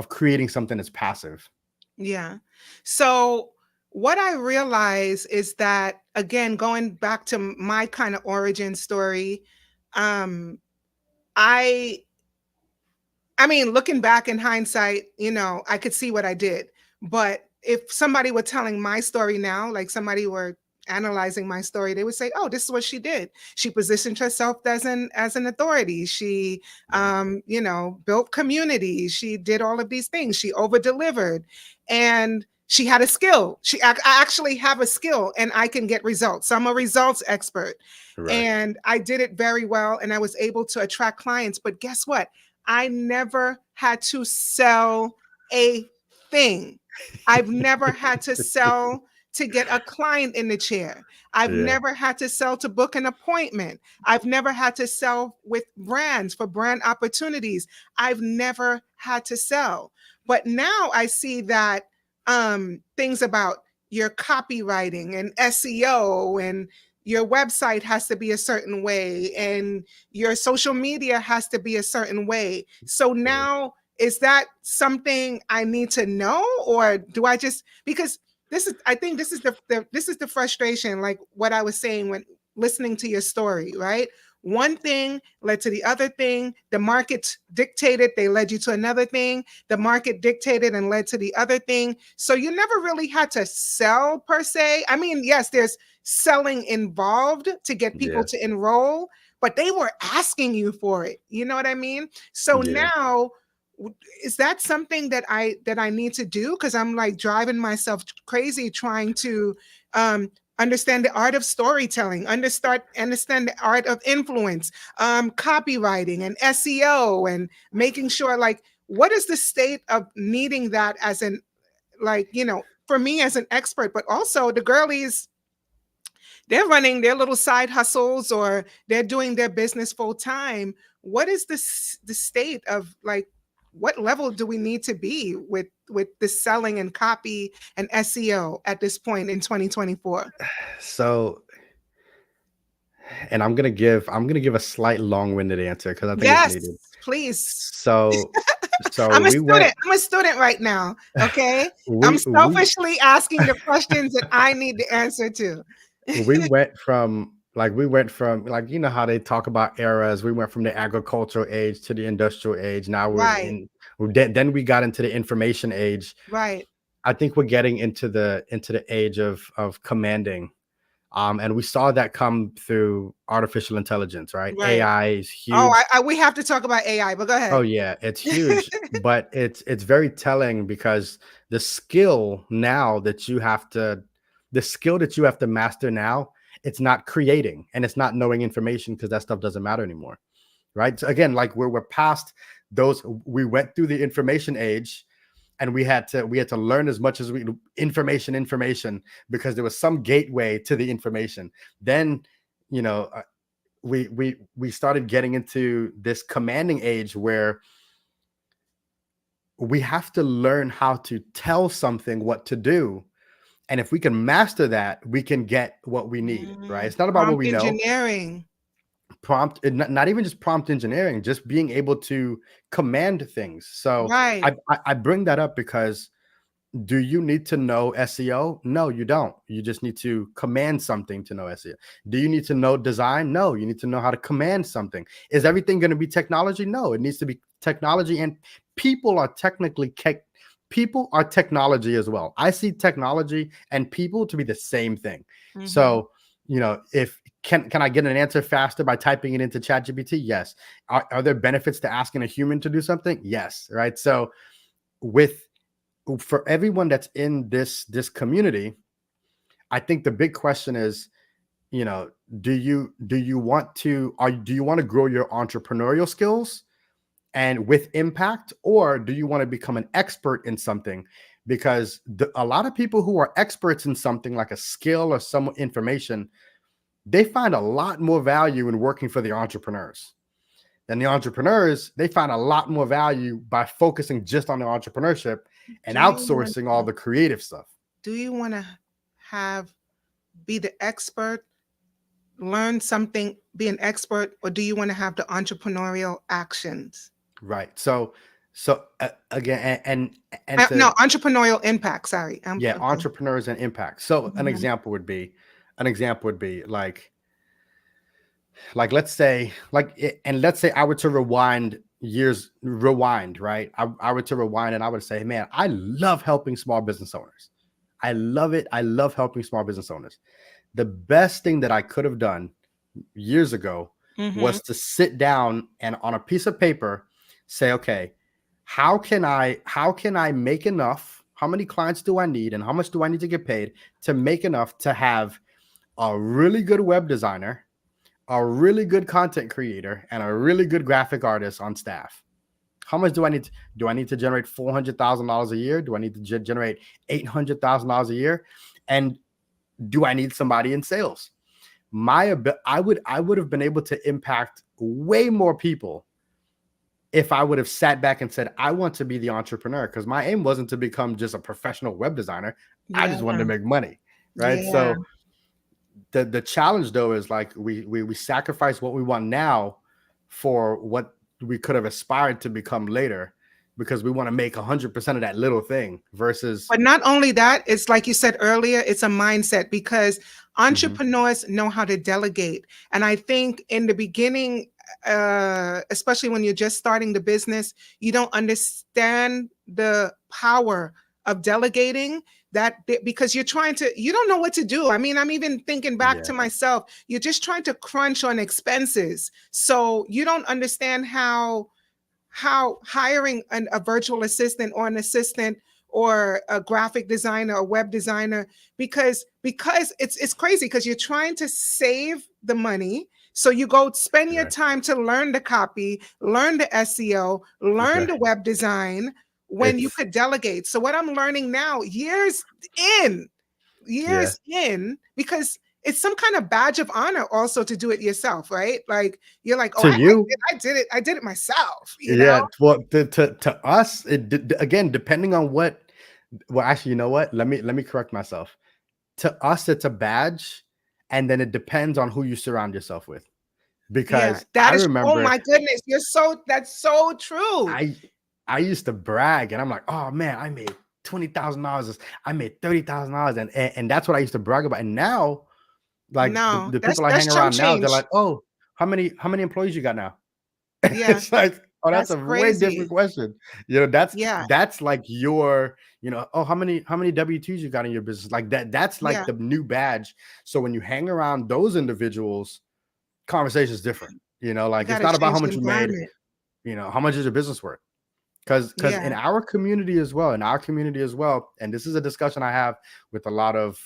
creating something that's passive. Yeah. So what I realize is that, again, going back to my kind of origin story, um I I mean, looking back in hindsight, I could see what I did. But if somebody were telling my story now, like somebody were analyzing my story, they would say, "Oh, this is what she did. She positioned herself as an authority. She, Yeah. built community. She did all of these things. She over delivered, and she had a skill. I actually have a skill, and I can get results. I'm a results expert, Right. and I did it very well, and I was able to attract clients. But guess what? I never had to sell a thing. I've never had to sell to get a client in the chair. I've Yeah. never had to sell to book an appointment. I've never had to sell with brands for brand opportunities. I've never had to sell. But now I see that things about your copywriting and SEO, and your website has to be a certain way, and your social media has to be a certain way. So Yeah. now, is that something I need to know, or do I just, because I think this is the frustration, like what I was saying when listening to your story, right? One thing led to the other thing. The market dictated, they led you to another thing. The market dictated and led to the other thing. So you never really had to sell per se. I mean, yes, there's selling involved to get people Yeah. to enroll, but they were asking you for it. You know what I mean? So Yeah. now, is that something that I need to do? Because I'm like driving myself crazy trying to understand the art of storytelling, understand the art of influence, copywriting and SEO, and making sure, like, what is the state of needing that as an, like, for me as an expert, but also the girlies, they're running their little side hustles, or they're doing their business full time. What is the state of, like, what level do we need to be with the selling and copy and SEO at this point in 2024? So, and I'm gonna give a slight long-winded answer because I think it's Yes, needed. please. So so I'm a we went student. I'm a student right now. Okay. I'm we selfishly asking the questions that I need the answer to. we went from like, you know how they talk about eras. We went from the agricultural age to the industrial age. Now Right. then we got into the information age. Right. I think we're getting into the age of commanding. And we saw that come through artificial intelligence, right? Right. AI is Oh, huge. we have to talk about AI, but go Oh ahead. yeah, it's huge, but it's very telling because the skill now that you have to the skill that you have to master now, it's not creating and it's not knowing information because that stuff doesn't matter anymore. Right? So again, like we're past those. We went through the information age and we had to learn as much as we information because there was some gateway to the information. Then, you know, we started getting into this commanding age where we have to learn how to tell something what to do. And if we can master that, we can get what we need, right? It's not about what Prompt we know. engineering. Not even just prompt engineering, just being able to command things. So Right. I bring that up because do you need to know SEO? No, you don't. You just need to command something to know SEO. Do you need to know design? No, you need to know how to command something. Is everything going to be technology? No, it needs to be technology, and people are people are technology as well. I see technology and people to be the same thing. Mhm. So, if can I get an answer faster by typing it into ChatGPT? Yes. Are there benefits to asking a human to do something? Yes. Right. So with for everyone that's in this community, I think the big question is, you know, do you want to do you want to grow your entrepreneurial skills and with impact, or do you want to become an expert in something? because a lot of people who are experts in something like a skill or some information, they find a lot more value in working for the entrepreneurs. Then the entrepreneurs, they find a lot more value by focusing just on the entrepreneurship and Do you want outsourcing all the creative stuff. do you want to have be the expert, learn something, be an expert, or do you want to have the entrepreneurial actions? Right. So again, and No, to, entrepreneurial impact. Sorry. yeah, Okay. entrepreneurs and impact. So Mhm. an example would be like let's say and let's say I were to rewind, right? I were to rewind and I would say, man, I love helping small business owners. I love it. I love helping small business owners. The best thing that I could have done years ago Mhm. was to sit down and on a piece of paper say, okay, how can I make enough? How many clients do I need and how much do I need to get paid to make enough to have a really good web designer, a really good content creator, and a really good graphic artist on staff? How much do I need? Do I need to generate $400,000 a year? Do I need to generate $800,000 a year? And do I need somebody in sales? I would have been able to impact way more people if I would have sat back and said, I want to be the entrepreneur, because my aim wasn't to become just a professional web designer. I Yeah. just wanted to make money. Right. Yeah. So the challenge though is like we sacrifice what we want now for what we could have aspired to become later, because we want to make 100% of that little thing versus But not only that, it's like you said earlier, it's a mindset because Mhm. entrepreneurs know how to delegate. And I think in the beginning, especially when you're just starting the business, you don't understand the power of delegating because you don't know what to do. I mean, I'm even thinking back Yeah. to myself, you're just trying to crunch on expenses. So you don't understand how hiring a virtual assistant or an assistant or a graphic designer or web designer, because it's crazy because you're trying to save the money, so you go spend your Exactly. time to learn the copy, learn the SEO, learn the Exactly. web design when you It's could delegate. So what I'm learning now, in yeah. years in, because it's some kind of badge of honor also to do it yourself, right? Like you're like, oh, To you, I did it myself, you know? yeah. Well, to us, again, depending on what. Well, actually, you know what? Let me correct myself. To us, it's a badge, and then it depends on who you surround yourself with. Yeah, Because I that is, oh remember my goodness, that's so true. I I used to brag, and I'm like, oh man, I made $20,000. I made $30,000, and that's what I used to brag about. And now, like No, the that's people I that's hang chump around now, they're change. like, oh, how many employees you got now? Yeah, It's like, oh, that's that's a way different crazy. question. That's Yeah, that's like your, oh, how many W-2s you got in your business? Like that's like yeah, the new badge. So when you hang around those individuals, conversation is different. you Like it's gotta not about how change the much you made, environment. how much is your business worth? Because Yeah, in our community as well, and this is a discussion I have with a lot of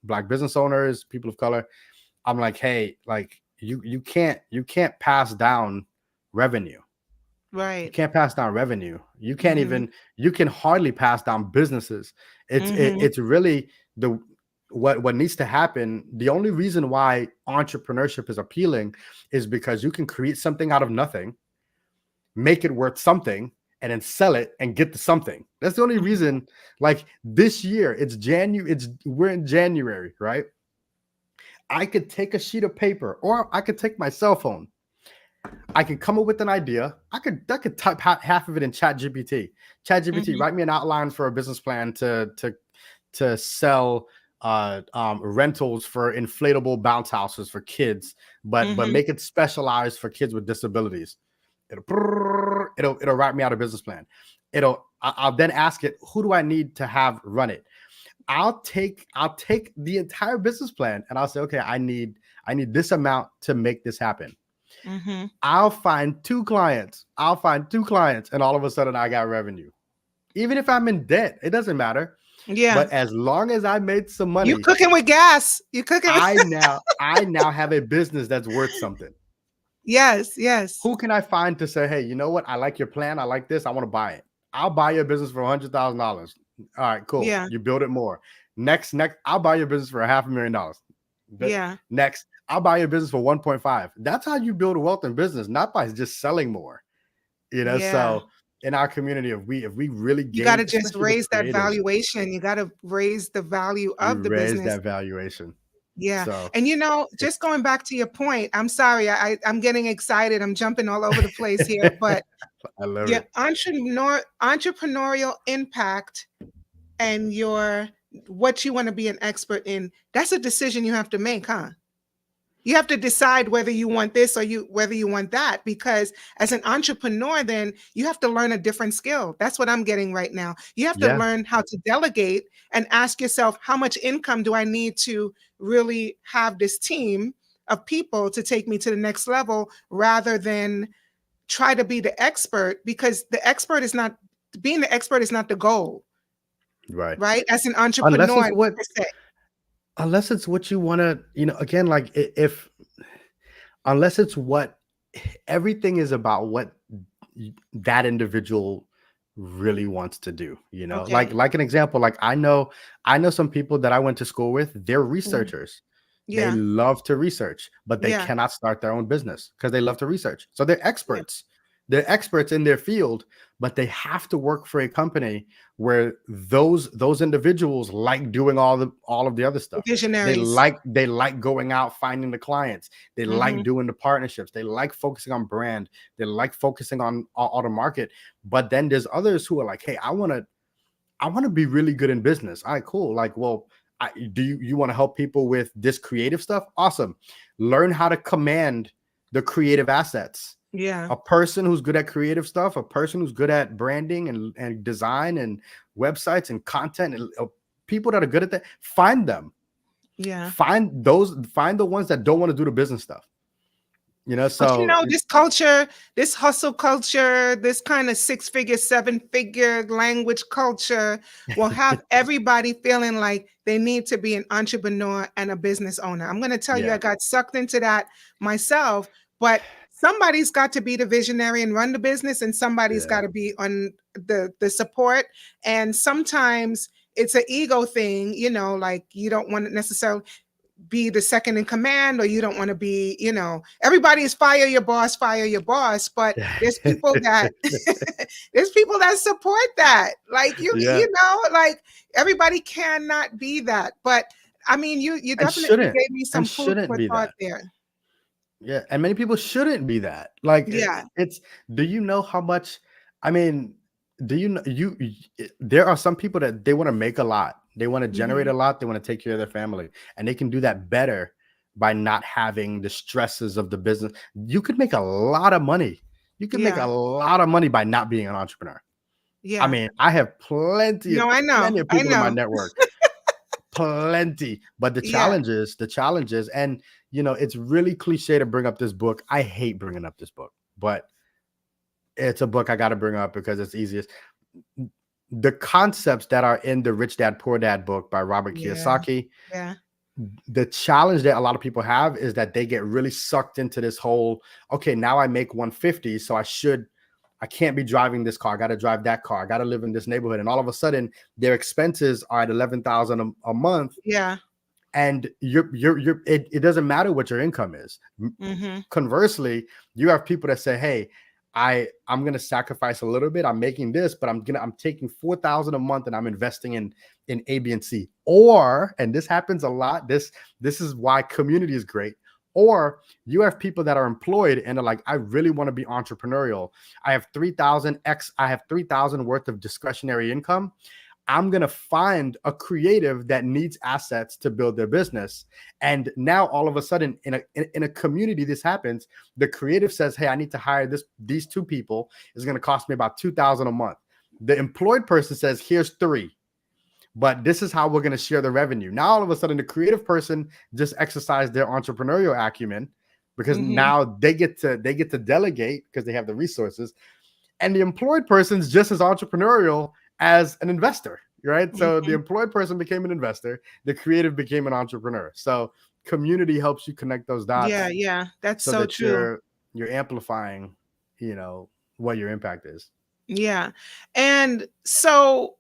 black business owners, people of color. I'm like, hey, like you can't pass down revenue. You right. can't pass down revenue. You can't Mhm, even you can hardly pass down businesses. mhm, It's really the what needs to happen. The only reason why entrepreneurship is appealing is because you can create something out of nothing, make it worth something, and then sell it and get to something. That's the only mhm, reason. Like this year, we're in January, right? I could take a sheet of paper or I could take my cell phone. I can come up with an idea. I could type half of it in Chat GPT. Chat GPT, mhm, write me an outline for a business plan to sell rentals for inflatable bounce houses for kids, but mhm, make it specialized for kids with disabilities. It'll write me out a business plan. I'll then ask it, who do I need to have run it? I'll take the entire business plan and I'll say, okay, I need this amount to make this happen. mhm. I'll find two clients, and all of a sudden I got revenue. Even if I'm in debt, it doesn't matter. Yeah, But as long as I made some you money, cooking with gas. You cooking with I now have a business that's worth something. yes, yes. Who can I find to say, hey, you know what? I like your plan. I like this. I want to buy it. I'll buy your business for $100,000. All right, cool. Yeah. You build it more. Next, I'll buy your business for $500,000. Yeah. Next, I'll buy your business for 1.5. That's how you build wealth in business, not by just selling more. Yeah. So in our community, if we really You got gain, to just especially with raise that creatives, valuation. You got to raise the value we of the raise business. that valuation. Yeah. So And just it's going back to your point, I'm sorry, I'm getting excited. I'm jumping all over the place here, but I love your it. entrepreneurial impact and your what you want to be an expert in, that's a decision you have to make, huh? You have to decide whether you want this or whether you want that, because as an entrepreneur, then you have to learn a different skill. That's what I'm getting right now. You have to Yeah, learn how to delegate and ask yourself, how much income do I need to really have this team of people to take me to the next level, rather than try to be the expert, because being the expert is not the goal, right. right? As an Unless entrepreneur, it's not what per se. unless it's what you want to, again, like if unless it's what everything is about what that individual really wants to do, like Okay. an example, like I know some people that I went to school with, they're Mm. researchers. They Yeah. love to research, but they Yeah. cannot start their own business because they love to research. So they're Yeah. experts. They're experts in their field, but they have to work for a company where those individuals like doing all of the other The stuff. they visionaries. like they like going out finding the clients. They like Hmm. doing the partnerships. They like focusing on brand. They like focusing on all the market. But then there's others who are like, hey, I want to be really good in business. All right, cool. Like, well, do you want to help people with this creative stuff? Awesome. Learn how to command the creative assets. Yeah. A person who's good at creative stuff, a person who's good at branding and design and websites and content, and people that are good at that, find them. Yeah. Find the ones that don't want to do the business stuff. But So this culture, this hustle culture, this kind of 6-figure, 7-figure language culture will have everybody feeling like they need to be an entrepreneur and a business owner. I'm going to tell you, I yeah, got sucked into that myself, but somebody's got to be the visionary and run the business, and somebody's got yeah, to be on the support. And sometimes it's an ego thing, like you don't want to necessarily be the second in command, or you don't want to be, everybody is fire your boss, but there's people that there's people that support that. Like yeah, like everybody cannot be that. But I mean, you and definitely shouldn't gave me and some food shouldn't for be thought that. there. Yeah, and many people shouldn't be that. Like Yeah. it's. Do you know how much? I mean, do you know there are some people that they want to make a lot. They want to generate Hmm. a lot. They want to take care of their family, and they can do that better by not having the stresses of the business. You could make a lot of money. You could make Yeah. a lot of money by not being an entrepreneur. I Yeah. mean, I have plenty of No, I know. plenty of I people in my know. network, plenty. But Yeah. the challenges, and it's really cliche to bring up this book. I hate bringing up this book, but it's a book I got to bring up because it's easiest. The concepts that are in the Rich Dad Poor Dad book by Robert Yeah. Kiyosaki, Yeah. the challenge that a lot of people have is that they get really sucked into this whole, okay, now I make 150, so I can't be driving this car. I got to drive that car. I got to live in this neighborhood. And all of a sudden, their expenses are at 11,000 a month, Yeah. and it doesn't matter what your income is. Hmm. Conversely, you have people that say, hey, I'm going to sacrifice a little bit. I'm making this, but I'm taking 4,000 a month and I'm investing in A, B, and C. Or, and this happens a lot, this is why community is great. Or you have people that are employed and are like, I really want to be entrepreneurial. I have 3,000 worth of discretionary income. I'm going to find a creative that needs assets to build their business. And now all of a sudden in a community, this happens. The creative says, hey, I need to hire these two people. It's going to cost me about 2,000 a month. The employed person says, here's 3, but this is how we're going to share the revenue. Now, all of a sudden, the creative person just exercised their entrepreneurial acumen because Hmm. now they get to delegate because they have the resources. And the employed person's just as entrepreneurial as an investor, right? So the Hmm. employed person became an investor, the creative became an entrepreneur. So community helps you connect those Yeah. dots Yeah. That's so so that true. you're amplifying, what your impact is. Yeah. And so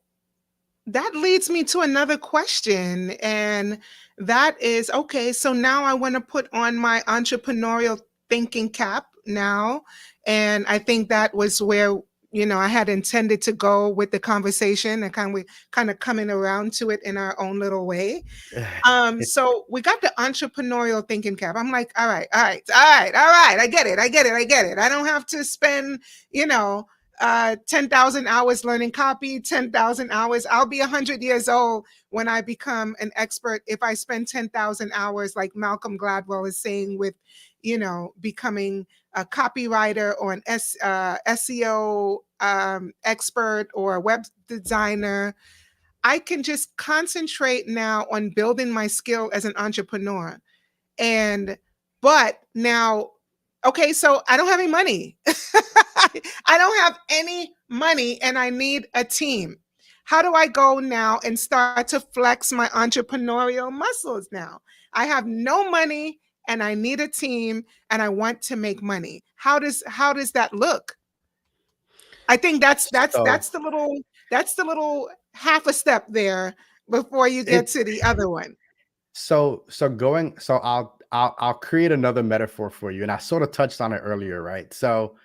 that leads me to another question. And that is, okay, so now I want to put on my entrepreneurial thinking cap now. And I think that was where, I had intended to go with the conversation, and kind of coming around to it in our own little way. So we got the entrepreneurial thinking cap. I'm like, all right, all right, all right, all right. I get it. I get it. I get it. I don't have to spend, 10,000 hours learning copy, 10,000 hours. I'll be 100 years old when I become an expert. If I spend 10,000 hours, like Malcolm Gladwell is saying, with, becoming a copywriter or an SEO expert or a web designer, I can just concentrate now on building my skill as an entrepreneur. And, but now, okay, so I don't have any money. I don't have any money and I need a team. How do I go now and start to flex my entrepreneurial muscles now? I have no money and I need a team and I want to make money. How does that look? I think So that's the little half a step there before you get it to the other one. so I'll create another metaphor for you, and I sort of touched on it earlier, right? So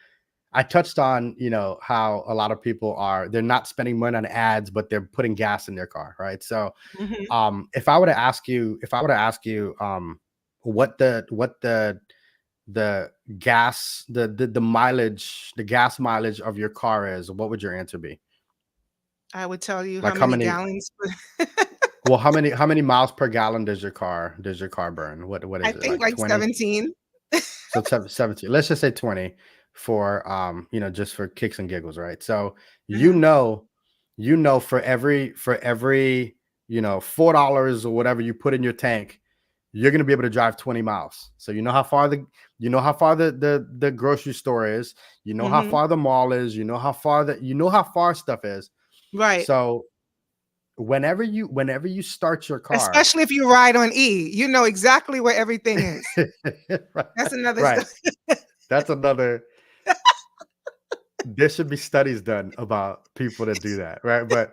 I touched on, how a lot of people they're not spending money on ads, but they're putting gas in their car, right? So Mhm. if I were to ask you, what the gas the mileage the gas mileage of your car is, what would your answer be? I would tell you how Like how many many gallons. well, how many miles per gallon does your car burn? What I is it, think like like 20? 17. So 17. Let's just say 20 for just for kicks and giggles, right? So you Uh-huh. know, for every $4 or whatever you put in your tank, you're gonna be able to drive 20 miles. So you know how far the grocery store is, you know how Mhm. far the mall is, you know how far stuff is. Right. So whenever you start your car, Especially if you ride on E, you know exactly where everything is. right, That's another right. story. That's another. There should be studies done about people that do that, right?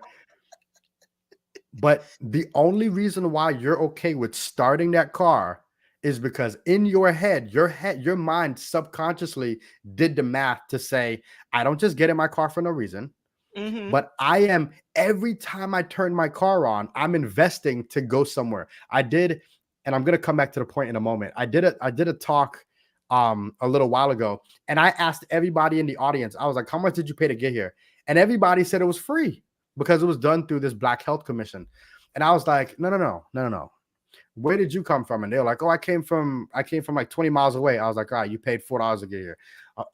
But the only reason why you're okay with starting that car is because in your mind subconsciously did the math to say, I don't just get in my car for no reason, Mhm. but every time I turn my car on, I'm investing to go somewhere. And I'm gonna come back to the point in a moment. I did a talk a little while ago, and I asked everybody in the audience, I was like, how much did you pay to get here? And everybody said it was free because it was done through this Black Health Commission. And I was like, no, no, no, no, no, no. Where did you come from? And they were like, oh, I came from like 20 miles away. I was like, all right, you paid $4 to get here.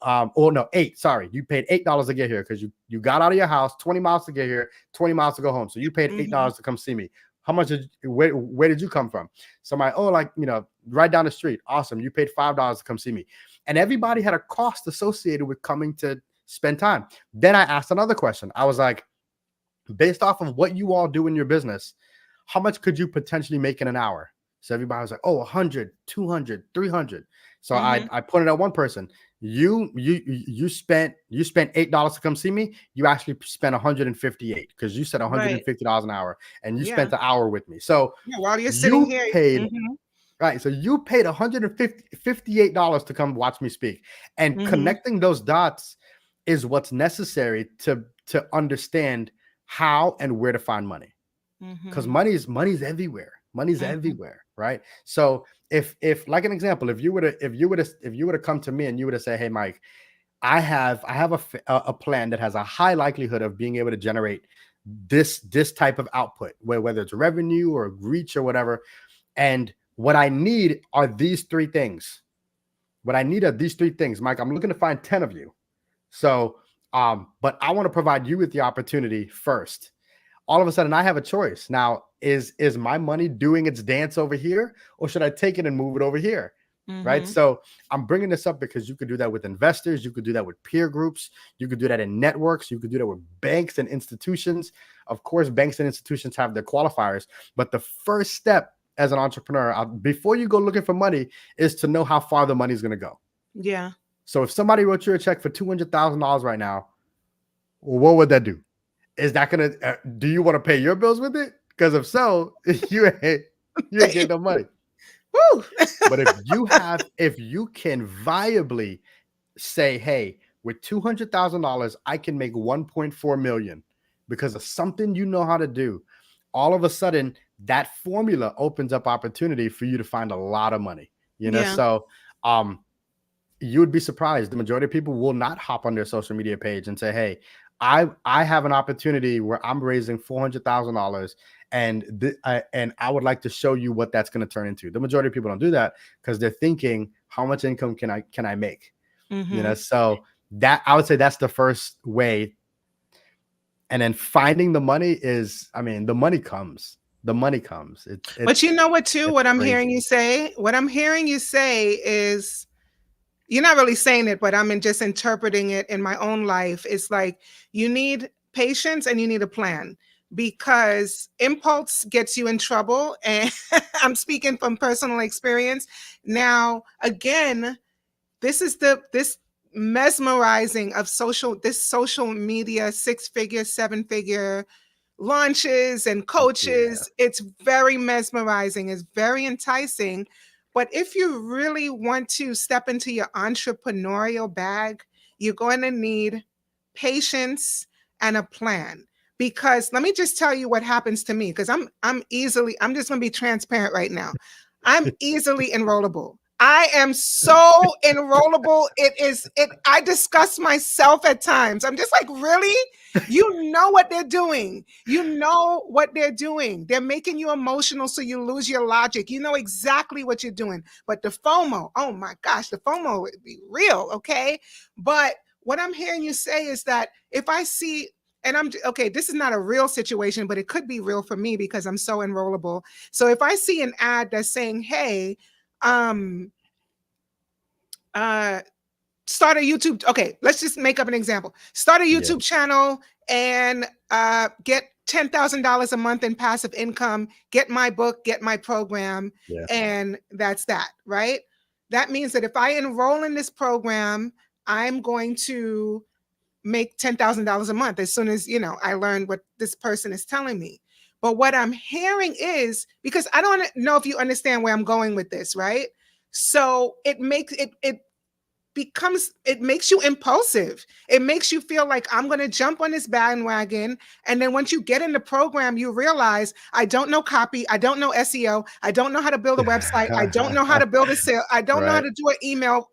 Oh no, eight. Sorry, you paid $8 to get here because you got out of your house, 20 miles to get here, 20 miles to go home. So you paid Mhm. $8 to come see me. How much where did you come from? So my like, right down the street. Awesome. You paid $5 to come see me. And everybody had a cost associated with coming to spend time. Then I asked another question. I was like, based off of what you all do in your business, how much could you potentially make in an hour? So everybody was like, oh, 100, 200, 300. So I Mhm. I pointed at one person. You spent $8 to come see me. You actually spent 158 because you said Right. $150 an hour, and you Yeah. spent an hour with me. So Yeah, while you're sitting you here. paid Mhm. right. So you paid $158 to come watch me speak, and Mhm. connecting those dots is what's necessary to understand how and where to find money, because Mhm. money's everywhere. Money's Mhm. everywhere, right? So if like an example, if you were to come to me and you were to say, hey Mike, I have a plan that has a high likelihood of being able to generate this type of output, whether it's revenue or reach or whatever, and what I need are these three things. What I need are these three things, Mike. I'm looking to find 10 of you. So but I want to provide you with the opportunity first. All of a sudden I have a choice. Now, is my money doing its dance over here, or should I take it and move it over here? Right? Mhm. So I'm bringing this up because you could do that with investors, you could do that with peer groups, you could do that in networks, you could do that with banks and institutions. Of course, banks and institutions have their qualifiers, but the first step as an entrepreneur, before you go looking for money, is to know how far the money is going to go. Yeah. So if somebody wrote you a check for $200,000 right now, what would that do? is that gonna? Do you want to pay your bills with it? Because if so, you ain't getting no money. Woo! But if you can viably say, hey, with $200,000, I can make 1.4 million because of something you know how to do. All of a sudden, that formula opens up opportunity for you to find a lot of money. Yeah. So um, you would be surprised. The majority of people will not hop on their social media page and say, hey, I have an opportunity where I'm raising $400,000 and I would like to show you what that's going to turn into. The majority of people don't do that because they're thinking, how much income can I make? Hmm. So that, I would say, that's the first way. And then finding the money is, I mean, the money comes. But you know what, too? It's What I'm hearing crazy. you say? What I'm hearing you say is, you're not really saying it, but I'm just interpreting it in my own life. It's like you need patience and you need a plan, because impulse gets you in trouble. And I'm speaking from personal experience. Now, again, this mesmerizing of social media, 6-figure, 7-figure launches and Yeah. coaches. It's very mesmerizing, it's very enticing. But if you really want to step into your entrepreneurial bag, you're going to need patience and a plan. Because let me just tell you what happens to me, because I'm just going to be transparent right now. I'm easily enrollable. I am so enrollable. I disgust myself at times. I'm just like, really? You know what they're doing. You know what they're doing. They're making you emotional so you lose your logic. You know exactly what you're doing. But the FOMO, oh my gosh, the FOMO would be real, okay? But what I'm hearing you say is that if I see, and I'm okay, this is not a real situation, but it could be real for me because I'm so enrollable. So if I see an ad that's saying, hey, um, uh, start a YouTube. Okay, let's just make up an example. Start a Yeah. YouTube channel and get $10,000 a month in passive income. Get my book, get my program, Yeah. and that's that, right? That means that if I enroll in this program, I'm going to make $10,000 a month as soon as, I learn what this person is telling me. But what I'm hearing is, because I don't know if you understand where I'm going with this, right? So it makes you impulsive. It makes you feel like, I'm going to jump on this bandwagon. And then once you get in the program, you realize, I don't know copy. I don't know SEO. I don't know how to build a website. I don't know how to build a sale. I don't know how Right. to do an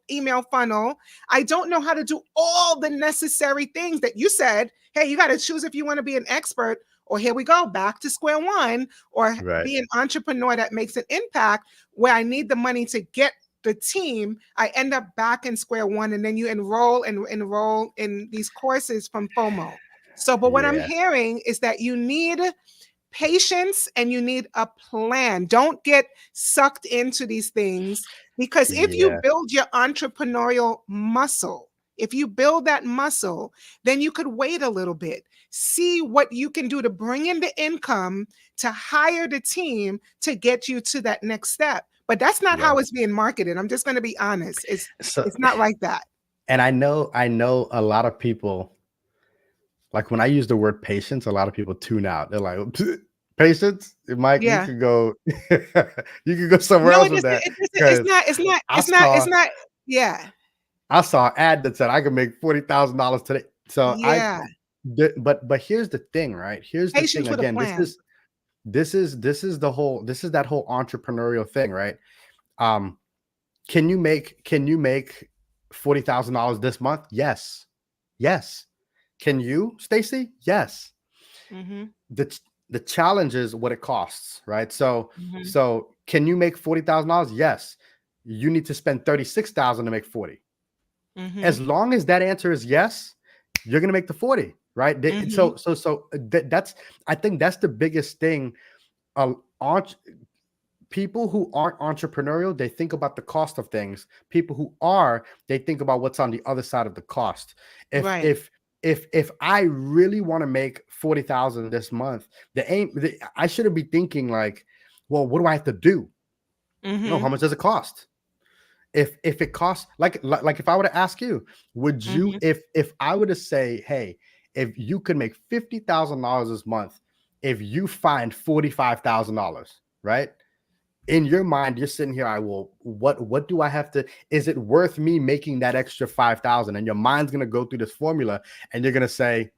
email funnel. I don't know how to do all the necessary things that you said. Hey, you got to choose if you want to be an expert, or here we go back to square one, or Right. be an entrepreneur that makes an impact, where I need the money to get the team. I end up back in square one, and then you enroll in these courses from FOMO. So, but what I'm Yeah. hearing is that you need patience and you need a plan. Don't get sucked into these things, because if you Yeah. build your entrepreneurial muscle, if you build that muscle, then you could wait a little bit, see what you can do to bring in the income to hire the team to get you to that next step. But that's not Right. how it's being marketed. I'm just going to be honest. So, It's not like that. and I know a lot of people, like when I use the word patience, a lot of people tune out. They're like, patience, Mike, you Yeah. could go, you could go somewhere No, else it with isn't. that. It isn't. It's Because not. It's not. I It's not. It's saw, not. Yeah. I saw an ad that said I could make $40,000 today. So Yeah. but here's the thing, right? Here's the thing. Patience with a Again, plan. this is that whole entrepreneurial thing, right? Um, can you make $40,000 this month? Yes. Yes. Can you, Stacy? Yes. Mhm. The challenge is what it costs, right? So Mhm. so can you make $40,000? Yes. You need to spend 36,000 to make 40. Mhm. As long as that answer is yes, you're gonna make the 40, right? Mhm. That's, I think that's the biggest thing. Uh, People who aren't entrepreneurial, they think about the cost of things. People who are, they think about what's on the other side of the cost. If Right. if if I really want to make 40,000 this month, I shouldn't be thinking like, well, what do I have to do? No, how Mhm. much does it cost? If it costs, like if I were to ask you, would you, Mhm. if I were to say, hey, if you could make $50,000 this month, if you find $45,000, right? In your mind, you're sitting here, I will, what do I have to, is it worth me making that extra 5,000? And your mind's going to go through this formula and you're going to say,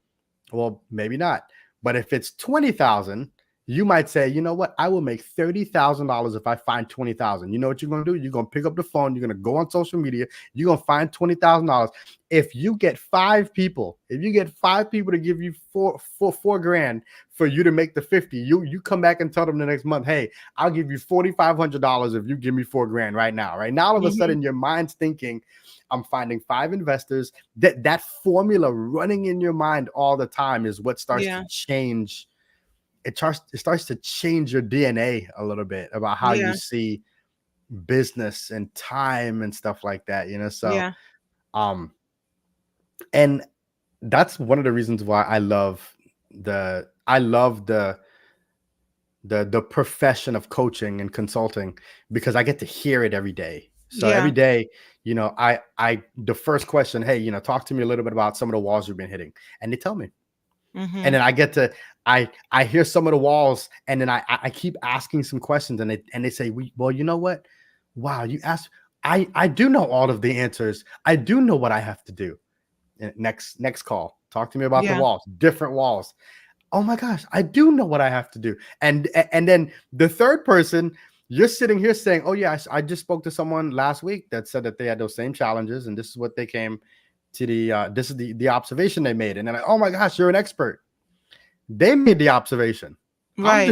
well, maybe not. But if it's 20,000, you might say, you know what? I will make $30,000 if I find 20,000. You know what you're going to do? You're going to pick up the phone. You're going to go on social media. You're going to find $20,000. If you get five people to give you four grand for you to make the 50, you come back and tell them the next month, hey, I'll give you $4,500 if you give me 4 grand right now. Right now, all of a sudden, your mind's thinking, I'm finding 5 investors. That formula running in your mind all the time is what starts to change. It starts to change your DNA a little bit about how you see business and time and stuff like that, you know? So, and that's one of the reasons why I love the profession of coaching and consulting, because I get to hear it every day. So every day, you know, the first question, hey, you know, talk to me a little bit about some of the walls you've been hitting, and they tell me. And then I get to, I hear some of the walls, and then I keep asking some questions, and they say, well, you know what? Wow, you asked, I do know all of the answers. I do know what I have to do. And next call, talk to me about the walls, different walls. Oh my gosh, I do know what I have to do. And then the third person, you're sitting here saying, oh yeah, I just spoke to someone last week that said that they had those same challenges, and this is what they came to this is the observation they made. And then, oh my gosh, you're an expert. They made the observation. I'm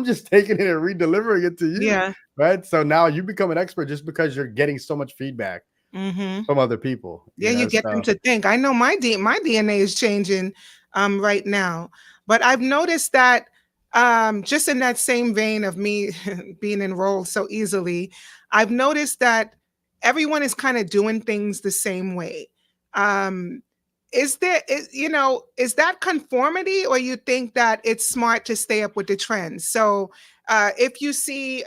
just taking it and redelivering it to you. Right. So now you become an expert just because you're getting so much feedback from other people. You get them to think. I know my DNA is changing right now, but I've noticed that just in that same vein of me being enrolled so easily, I've noticed that everyone is kind of doing things the same way. Is that conformity, or you think that it's smart to stay up with the trends? So if you see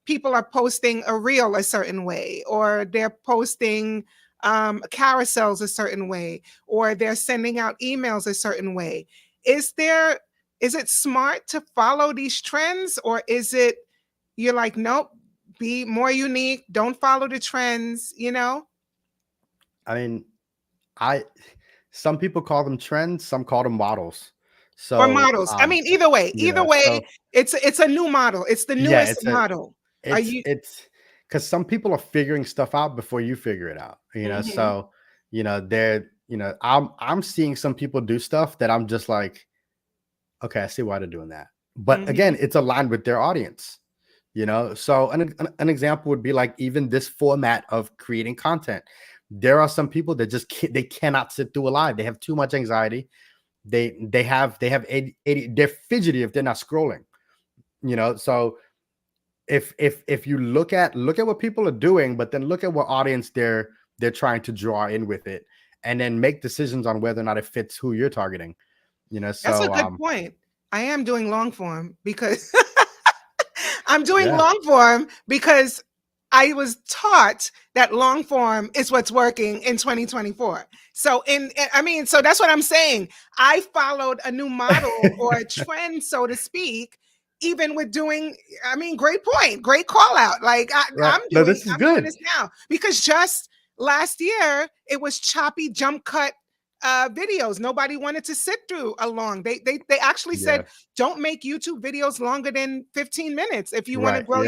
people are posting a reel a certain way, or they're posting carousels a certain way, or they're sending out emails a certain way, is it smart to follow these trends, or is it you're like, nope, be more unique, don't follow the trends, you know? I mean, some people call them trends, some call them models. Or So models. I mean, either way, so it's a new model. It's the newest model. It's because some people are figuring stuff out before you figure it out, you know. So, you know, I'm seeing some people do stuff that I'm just like, okay, I see why they're doing that. But again, it's aligned with their audience, you know. So an example would be like even this format of creating content. There are some people that just they cannot sit through a live. They have too much anxiety. They have 80, they're fidgety if they're not scrolling, you know. So if you look at what people are doing, but then look at what audience they're trying to draw in with it, and then make decisions on whether or not it fits who you're targeting, you know. So that's a good point. I am doing long form because I'm doing long form because I was taught that long form is what's working in 2024. So so that's what I'm saying. I followed a new model or a trend, so to speak, even with doing, great point, great call out. Like I'm doing this now because just last year it was choppy jump cut videos. Nobody wanted to sit through a long. They actually said, don't make YouTube videos longer than 15 minutes if you want to grow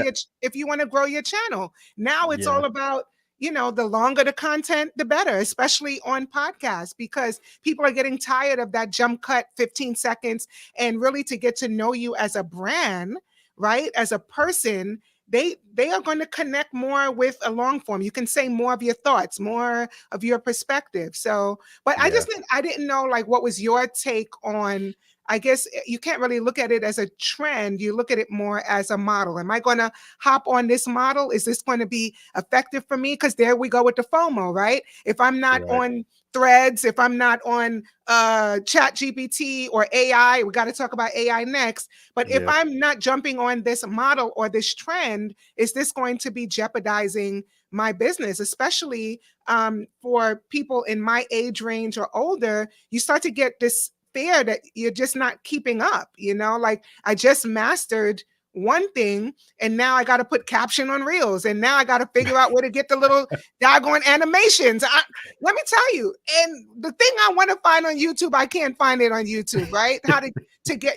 your channel. Now it's all about, the longer the content, the better, especially on podcasts, because people are getting tired of that jump cut 15 seconds. And really, to get to know you as a brand, right, as a person, they are going to connect more with a long form. You can say more of your thoughts, more of your perspective. So, but I didn't know, like, what was your take on, I guess you can't really look at it as a trend. You look at it more as a model. Am I going to hop on this model? Is this going to be effective for me? Because there we go with the FOMO, right? If I'm not on Threads, if I'm not on Chat GPT or AI, we got to talk about AI next. But if I'm not jumping on this model or this trend, is this going to be jeopardizing my business, especially for people in my age range or older, you start to get this fear that you're just not keeping up. Like I just mastered one thing, and now I got to put caption on reels, and now I got to figure out where to get the little doggone animations. Let me tell you, and the thing I want to find on YouTube, I can't find it on YouTube, right? How to get,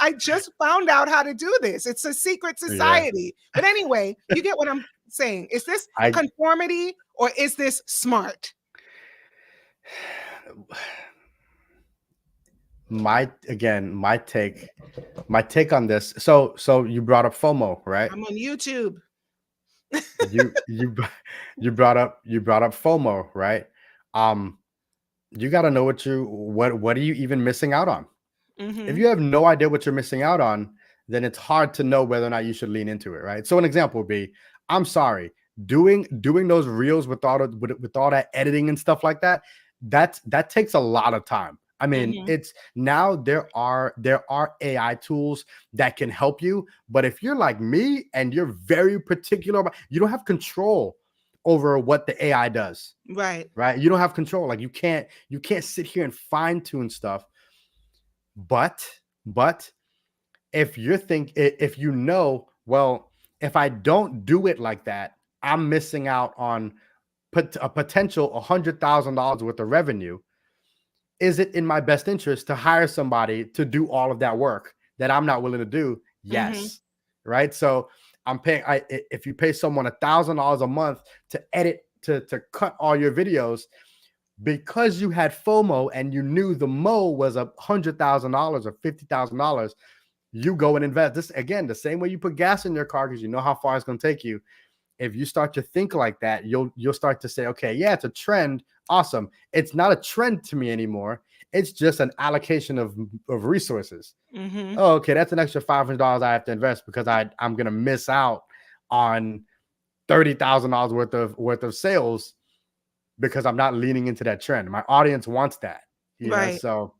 I just found out how to do this. It's a secret Yeah. society. But anyway, you get what I'm saying. Is this I conformity or is this smart? my take on this. So you brought up FOMO, right? I'm on YouTube. You you brought up FOMO, right? Um, you got to know what are you even missing out on? If Mm-hmm. you have no idea what you're missing out on, then it's hard to know whether or not you should lean into it, right? So an example would be, I'm sorry, doing those reels with all that editing and stuff like that, that takes a lot of time. I mean, Mm-hmm. it's now there are AI tools that can help you, but if you're like me and you're very particular about, you don't have control over what the AI does, Right. right? You don't have control. Like you can't sit here and fine tune stuff. But if you know, well, if I don't do it like that, I'm missing out on a potential $100,000 worth of revenue. Is it in my best interest to hire somebody to do all of that work that I'm not willing to do? Mm-hmm. Yes. Right. So I'm paying, if you pay someone $1,000 a month to edit, to cut all your videos, because you had FOMO and you knew the mo was $100,000 or $50,000, you go and invest. This again, the same way you put gas in your car because you know how far it's going to take you. If you start to think like that, you'll start to say, okay, yeah, it's a trend. Awesome. It's not a trend to me anymore. It's just an allocation of resources. Mm-hmm. Oh, okay, that's an extra $500 I have to invest because I'm gonna miss out on $30,000 worth of sales because I'm not leaning into that trend. My audience wants that, Right. So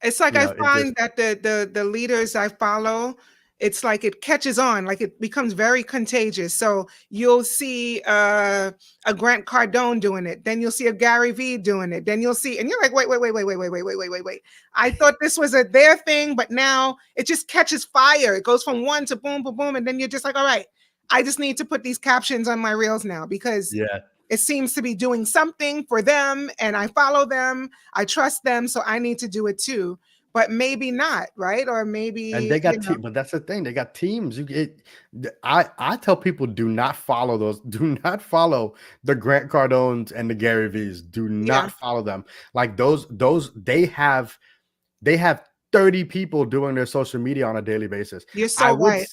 It's like I it just find that the leaders I follow, it's like it catches on, like it becomes very contagious. So you'll see a Grant Cardone doing it, then you'll see a Gary Vee doing it, then you'll see, and you're like, wait, wait, wait, wait, wait, wait, wait, wait, wait, wait, wait. I thought this was their thing, but now it just catches fire. It goes from one to boom, boom, boom, and then you're just like, all right, I just need to put these captions on my reels now because yeah. it seems to be doing something for them, and I follow them, I trust them, so I need to do it too. But maybe not, right? Or And maybe, they got but that's the thing. They got teams. I tell people, do not follow those. Do not follow the Grant Cardones and the Gary V's. Do yeah, not follow them. Like those they have 30 people doing their social media on a daily basis. you're I so would right.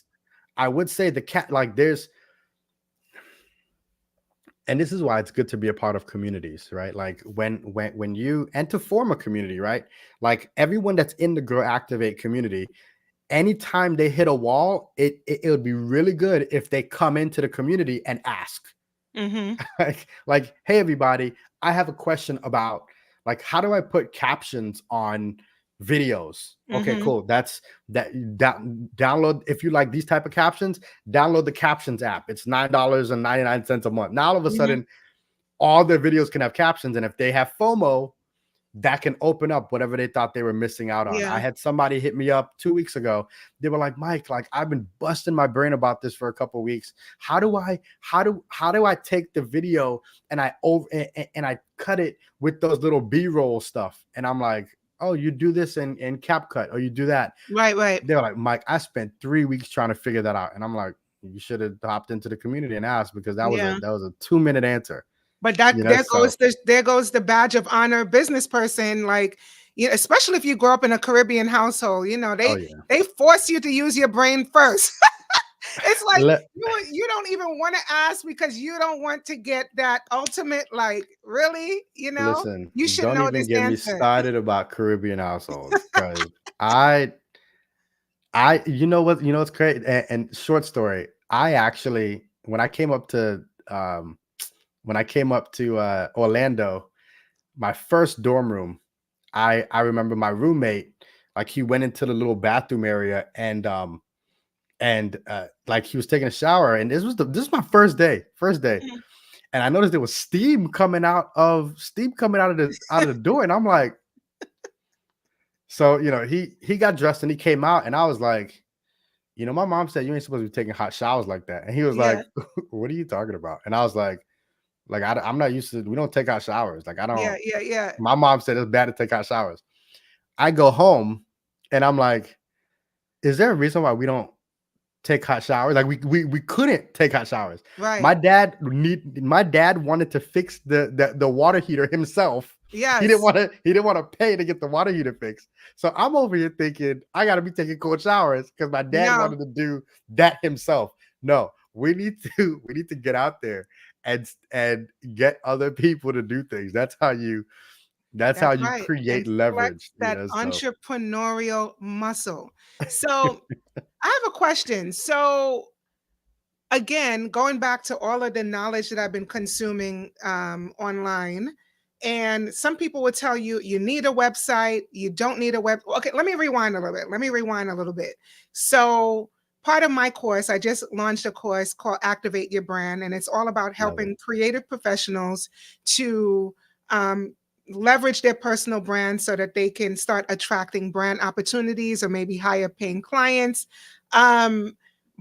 I would say the cat like there's and this is why it's good to be a part of communities, right? Like when you and to form a community, right? Like everyone that's in the Grow Activate community, anytime they hit a wall, it would be really good if they come into the community and ask, Mm-hmm. like, hey everybody, I have a question about, like, how do I put captions on videos? Okay, Mm-hmm. cool. Download, if you like these type of captions, download the captions app. It's $9.99 a month. Now all of a Mm-hmm. sudden all their videos can have captions, and if they have FOMO, that can open up whatever they thought they were missing out on. I Yeah. had somebody hit me up 2 weeks ago. They were like, Mike, like I've been busting my brain about this for a couple of weeks. How do I take the video and I cut it with those little B-roll stuff? And I'm like, oh, you do this in CapCut, or you do that. Right, right. They're like, Mike, I spent 3 weeks trying to figure that out. And I'm like, you should have hopped into the community and asked, because that was a Yeah. 2-minute answer. But that So there goes the badge of honor business person. Like, especially if you grow up in a Caribbean household, oh they yeah. they force you to use your brain first. It's like Let, you don't even want to ask because you don't want to get that ultimate, like, really, Listen, you should don't know even this get me answer. started about Caribbean households, because I what's great, and short story. I actually, when I came up to Orlando, my first dorm room, I remember my roommate, like he went into the little bathroom area, and like he was taking a shower, and this is my first day. Mhm. and I noticed there was steam coming out of the door, and I'm like, so he got dressed and he came out, and I was like, my mom said you ain't supposed to be taking hot showers like that, and he was Yeah, like, what are you talking about? And I was like I'm not used to. We don't take hot showers. Like I yeah, don't. yeah, yeah. My mom said it's bad to take hot showers. I go home and I'm like, is there a reason why we don't take hot showers? Like we couldn't take hot showers. Right. My dad wanted to fix the water heater himself. Yes. He didn't want to pay to get the water heater fixed. So I'm over here thinking I gotta be taking cold showers because my dad No, wanted to do that himself. No, we need to get out there and get other people to do things. That's how that's you right. And create flex leverage, that so entrepreneurial muscle. So I have a question. So again, going back to all of the knowledge that I've been consuming online, and some people would tell you you need a website, you don't need a web. Okay, let me rewind a little bit. So, part of my course, I just launched a course called Activate Your Brand, and it's all about love it. helping creative professionals to um, leverage their personal brand so that they can start attracting brand opportunities or maybe higher paying clients.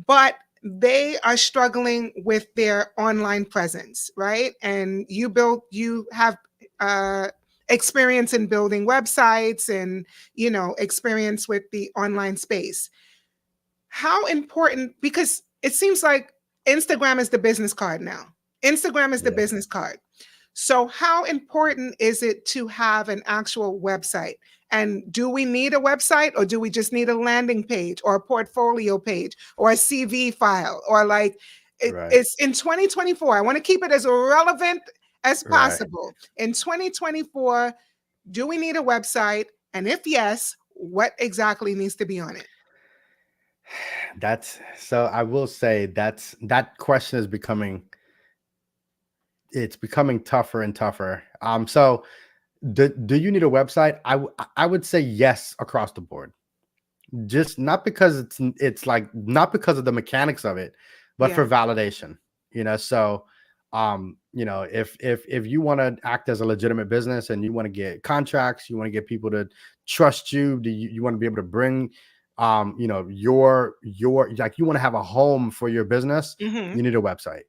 But they are struggling with their online presence, right? And you have uh, experience in building websites and experience with the online space. How important, because it seems like Instagram is the business card now. Instagram is the Yeah. business card. So, how important is it to have an actual website? And do we need a website, or do we just need a landing page or a portfolio page or a CV file? Or like Right. it's in 2024. I want to keep it as relevant as Right. possible. In 2024, do we need a website? And if yes, what exactly needs to be on it? That's so I will say that question is becoming tougher and tougher. So do you need a website? I would say yes across the board. Just not because it's like not because of the mechanics of it, but Yeah. for validation. So if you want to act as a legitimate business and you want to get contracts, you want to get people to trust you, you want to be able to bring your like you want to have a home for your business, Hmm. you need a website.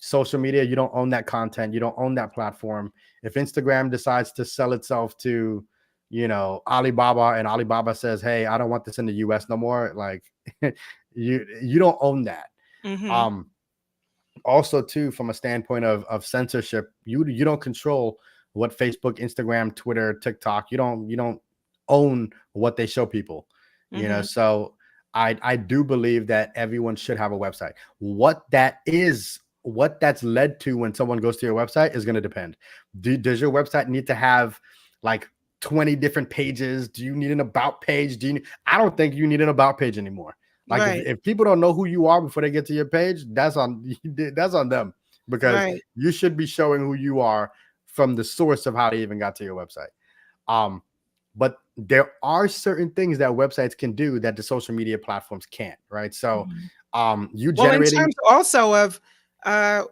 Social media, you don't own that content, you don't own that platform. If Instagram decides to sell itself to Alibaba, and Alibaba says, hey, I don't want this in the US no more, like you don't own that. Hmm. um Also too, from a standpoint of censorship, you don't control what Facebook, Instagram, Twitter, TikTok, you don't own what they show people. Hmm. So I do believe that everyone should have a website. What that's led to when someone goes to your website is going to depend. Does your website need to have like 20 different pages? Do you need an about page? I don't think you need an about page anymore. Like if, Right. if people don't know who you are before they get to your page, that's on them, because Right. you should be showing who you are from the source of how they even got to your website. Um, but there are certain things that websites can do that the social media platforms can't, right? So Mhm. you Well, in generating terms also of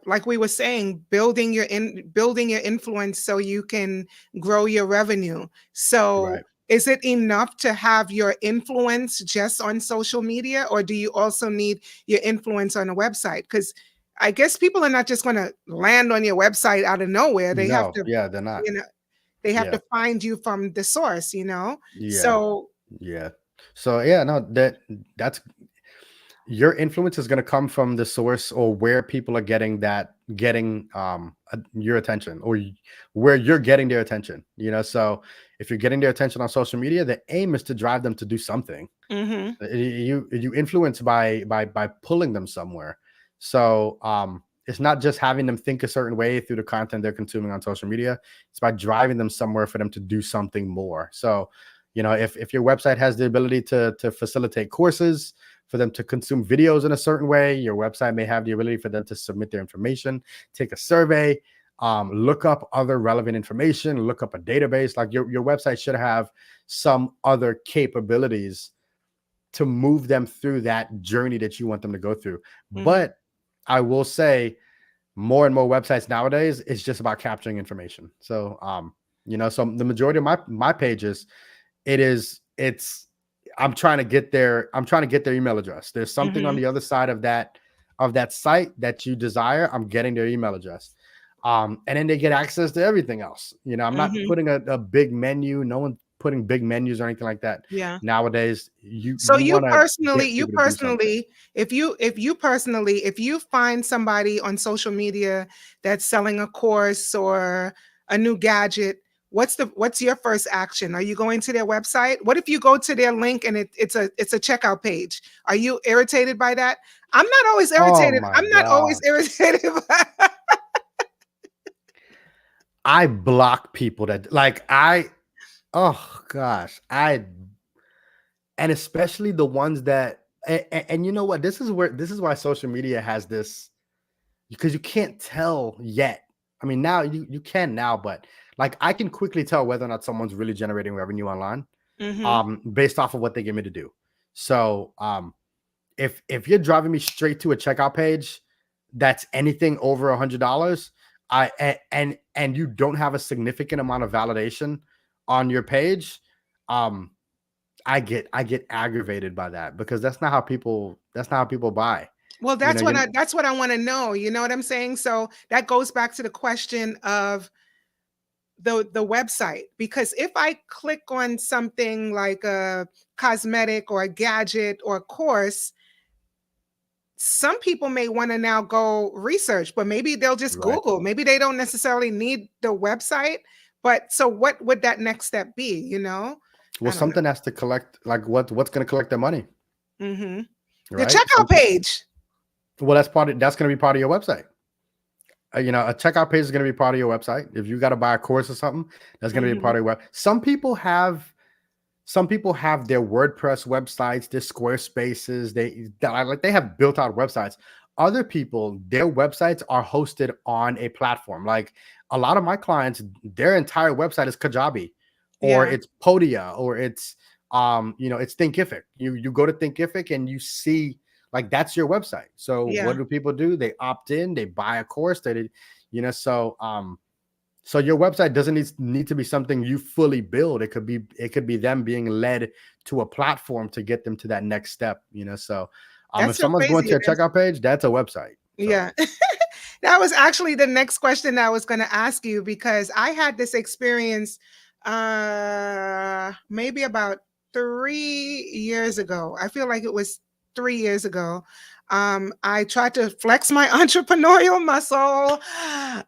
like we were saying, building your influence so you can grow your revenue. So right. is it enough to have your influence just on social media, or do you also need your influence on a website? Because I guess people are not just going to land on your website out of nowhere. They have No, to, yeah, they're not. you know, they have Yeah, to find you from the source. yeah, So yeah. So yeah, no, that's your influence is going to come from the source or where people are getting your attention, or where you're getting their attention. So if you're getting their attention on social media, the aim is to drive them to do something. mhm, You influence by pulling them somewhere. So it's not just having them think a certain way through the content they're consuming on social media. It's by driving them somewhere for them to do something more. So if your website has the ability to facilitate courses, for them to consume videos in a certain way, your website may have the ability for them to submit their information, take a survey, look up other relevant information, look up a database. Like your website should have some other capabilities to move them through that journey that you want them to go through. mhm. But I will say, more and more websites nowadays, it's just about capturing information. So so the majority of my pages, it's I'm trying to get their email address. There's something on Mhm. the other side of that site that you desire. I'm getting their email address. And then they get access to everything else. I'm not Mhm. putting a big menu. No one putting big menus or anything like that. Yeah. Nowadays, you So you want to get you people to do something. personally, if you find somebody on social media that's selling a course or a new gadget, what's your first action? Are you going to their website? What if you go to their link and it's a checkout page? Are you irritated by that? I'm not always Oh irritated. my I'm not always gosh. irritated by I block people that oh gosh, and especially the ones that, and you know what? This is why social media has this, because you can't tell yet. I mean, now you can now, but like I can quickly tell whether or not someone's really generating revenue online, Mhm. based off of what they get me to do. So, if you're driving me straight to a checkout page that's anything over $100, and you don't have a significant amount of validation on your page, um, I get aggravated by that, because that's not how people buy. Well, You know, you that's what I want to know. You know what I'm saying? So that goes back to the question of the website, because if I click on something like a cosmetic or a gadget or a course, some people may want to now go research, but maybe they'll just right. Google. Maybe they don't necessarily need the website. But so what would that next step be? Well, I don't something has to collect, like what's going to collect their money, know. The right? checkout page. Well, that's going to be part of your website. A checkout page is going to be part of your website. If you got to buy a course or something, that's going to be a Hmm. part of your web. Some people have their WordPress websites, their Squarespaces. They have built out websites. Other people, their websites are hosted on a platform. Like a lot of my clients, their entire website is Kajabi, or Yeah, it's Podia, or it's Thinkific. You go to Thinkific and you see, like, that's your website. So what yeah. do people do? They opt in, they buy a course, so your website doesn't need to be something you fully build. It could be them being led to a platform to get them to that next step. So if That's so someone's going crazy. to a checkout page, that's a website. So Yeah. That was actually the next question that I was going to ask you, because I had this experience maybe about 3 years ago. I feel like it was 3 years ago. I tried to flex my entrepreneurial muscle.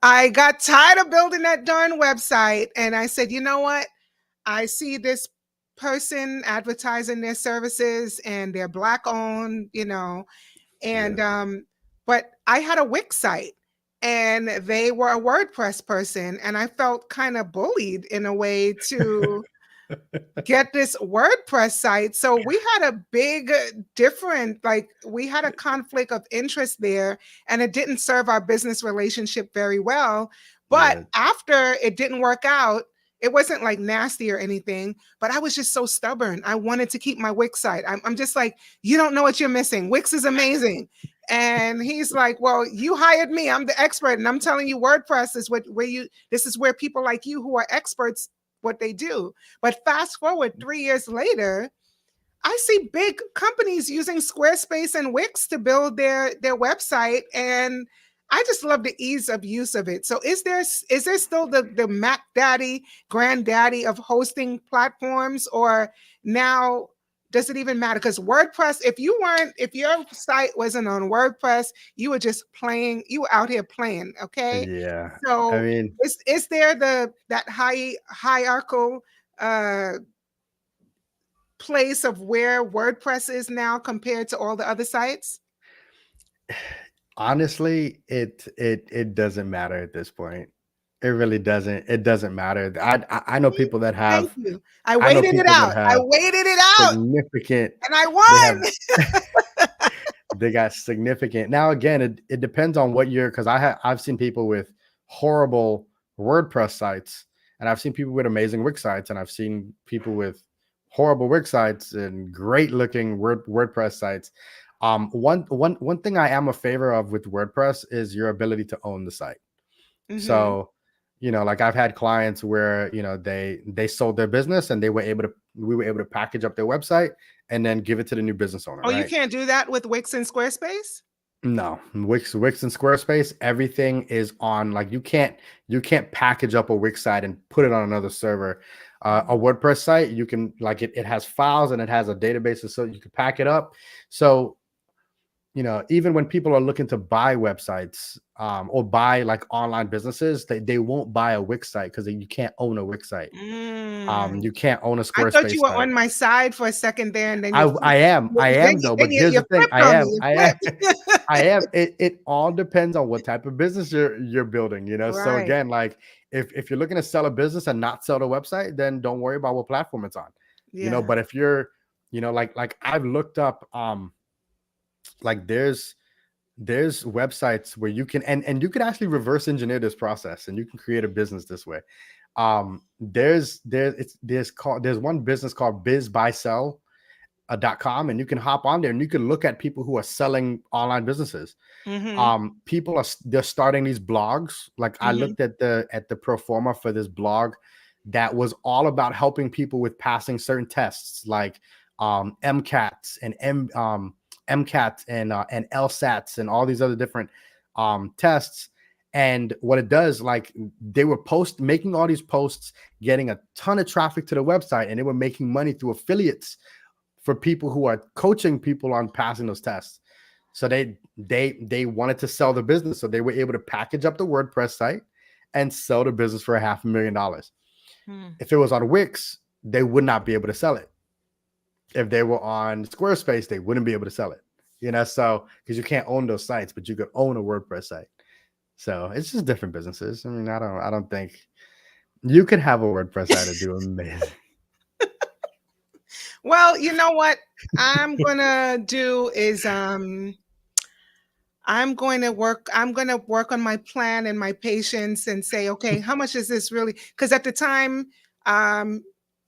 I got tired of building that darn website. And I said, you know what? I see this person advertising their services and they're Black owned, and yeah. but I had a Wix site and they were a WordPress person, and I felt kind of bullied in a way to get this WordPress site. So we had a big different, like we had a conflict of interest there, and it didn't serve our business relationship very well. But Yeah. after it didn't work out, it wasn't like nasty or anything, but I was just so stubborn. I wanted to keep my Wix site. I'm just like, you don't know what you're missing. Wix is amazing. And he's like, well, you hired me. I'm the expert. And I'm telling you, WordPress is this is where people like you who are experts, what they do. But fast forward 3 years later, I see big companies using Squarespace and Wix to build their website, and I just love the ease of use of it. So is there still the Mac Daddy, granddaddy of hosting platforms, or now does it even matter? Because WordPress, if your site wasn't on WordPress, you were just playing, you were out here playing, okay? Yeah. I So mean, is there that hierarchical uh place of where WordPress is now compared to all the other sites? honestly, it doesn't matter at this point. It really doesn't. It doesn't matter. I know See? people that Thank have. you. I I know waited it people that out. I have waited it out significant. and I They have won. they got significant. Now again, it depends on what you're, because I've seen people with horrible WordPress sites, and I've seen people with amazing Wix sites, and I've seen people with horrible Wix sites and great looking WordPress sites. One thing I am a favor of with WordPress is your ability to own the site. Mm-hmm. So, like I've had clients where, they sold their business and we were able to package up their website and then give it to the new business owner, Oh, you right? can't do that with Wix and Squarespace? No, Wix and Squarespace, everything is on, like you can't package up a Wix site and put it on another server. A WordPress site, you can, like, it has files and it has a database, so you can pack it up. So, even when people are looking to buy websites, or buy like online businesses, they won't buy a Wix site because you can't own a Wix site. Mm. You can't own a I thought you Squarespace were site. on my side for a second there, and then I you I flipped. am I Then am you, though, then but you, here's you the thing. flipped on me. You flipped. I am. It all depends on what type of business you're building. So Right. again, like, if you're looking to sell a business and not sell the website, then don't worry about what platform it's on. Yeah. But if you're, like I've looked up, like there's websites where you can, and you can actually reverse engineer this process and you can create a business this way. There's one business called bizbuysell.com, and you can hop on there and you can look at people who are selling online businesses. Mm-hmm. They're starting these blogs. Like, I Mm-hmm. looked at the pro forma for this blog that was all about helping people with passing certain tests, like MCATs and MCATs and LSATs and all these other different tests. And what it does, like, they were making all these posts, getting a ton of traffic to the website, and they were making money through affiliates for people who are coaching people on passing those tests. So they wanted to sell the business, so they were able to package up the WordPress site and sell the business for $500,000. Hmm. If it was on Wix, they would not be able to sell it. If they were on Squarespace, they wouldn't be able to sell it. So because you can't own those sites, but you could own a WordPress site. So it's just different businesses. I mean, I don't think you could have a WordPress site and do amazing. Well, you know what I'm gonna do is I'm going to work on my plan and my patience and say, okay, how much is this really? Because at the time, um,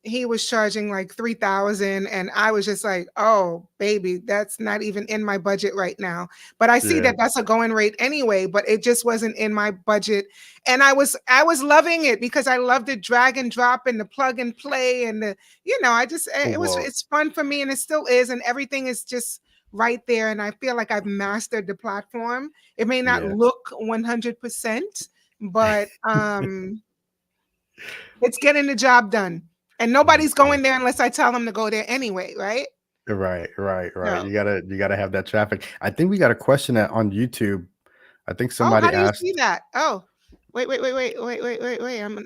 he was charging like 3,000 and I was just like, oh, baby, that's not even in my budget right now. But I see Yeah. that that's a going rate anyway, but it just wasn't in my budget. And I was loving it because I loved the drag and drop and the plug and play and Well, it's fun for me and it still is and everything is just right there. And I feel like I've mastered the platform. It may not yeah. look 100%, but it's getting the job done. And nobody's Okay. going there unless I tell them to go there anyway, right? Right. So, You gotta have that traffic. I think we got a question on YouTube. I think oh, how somebody do you see asked. that? Oh, wait.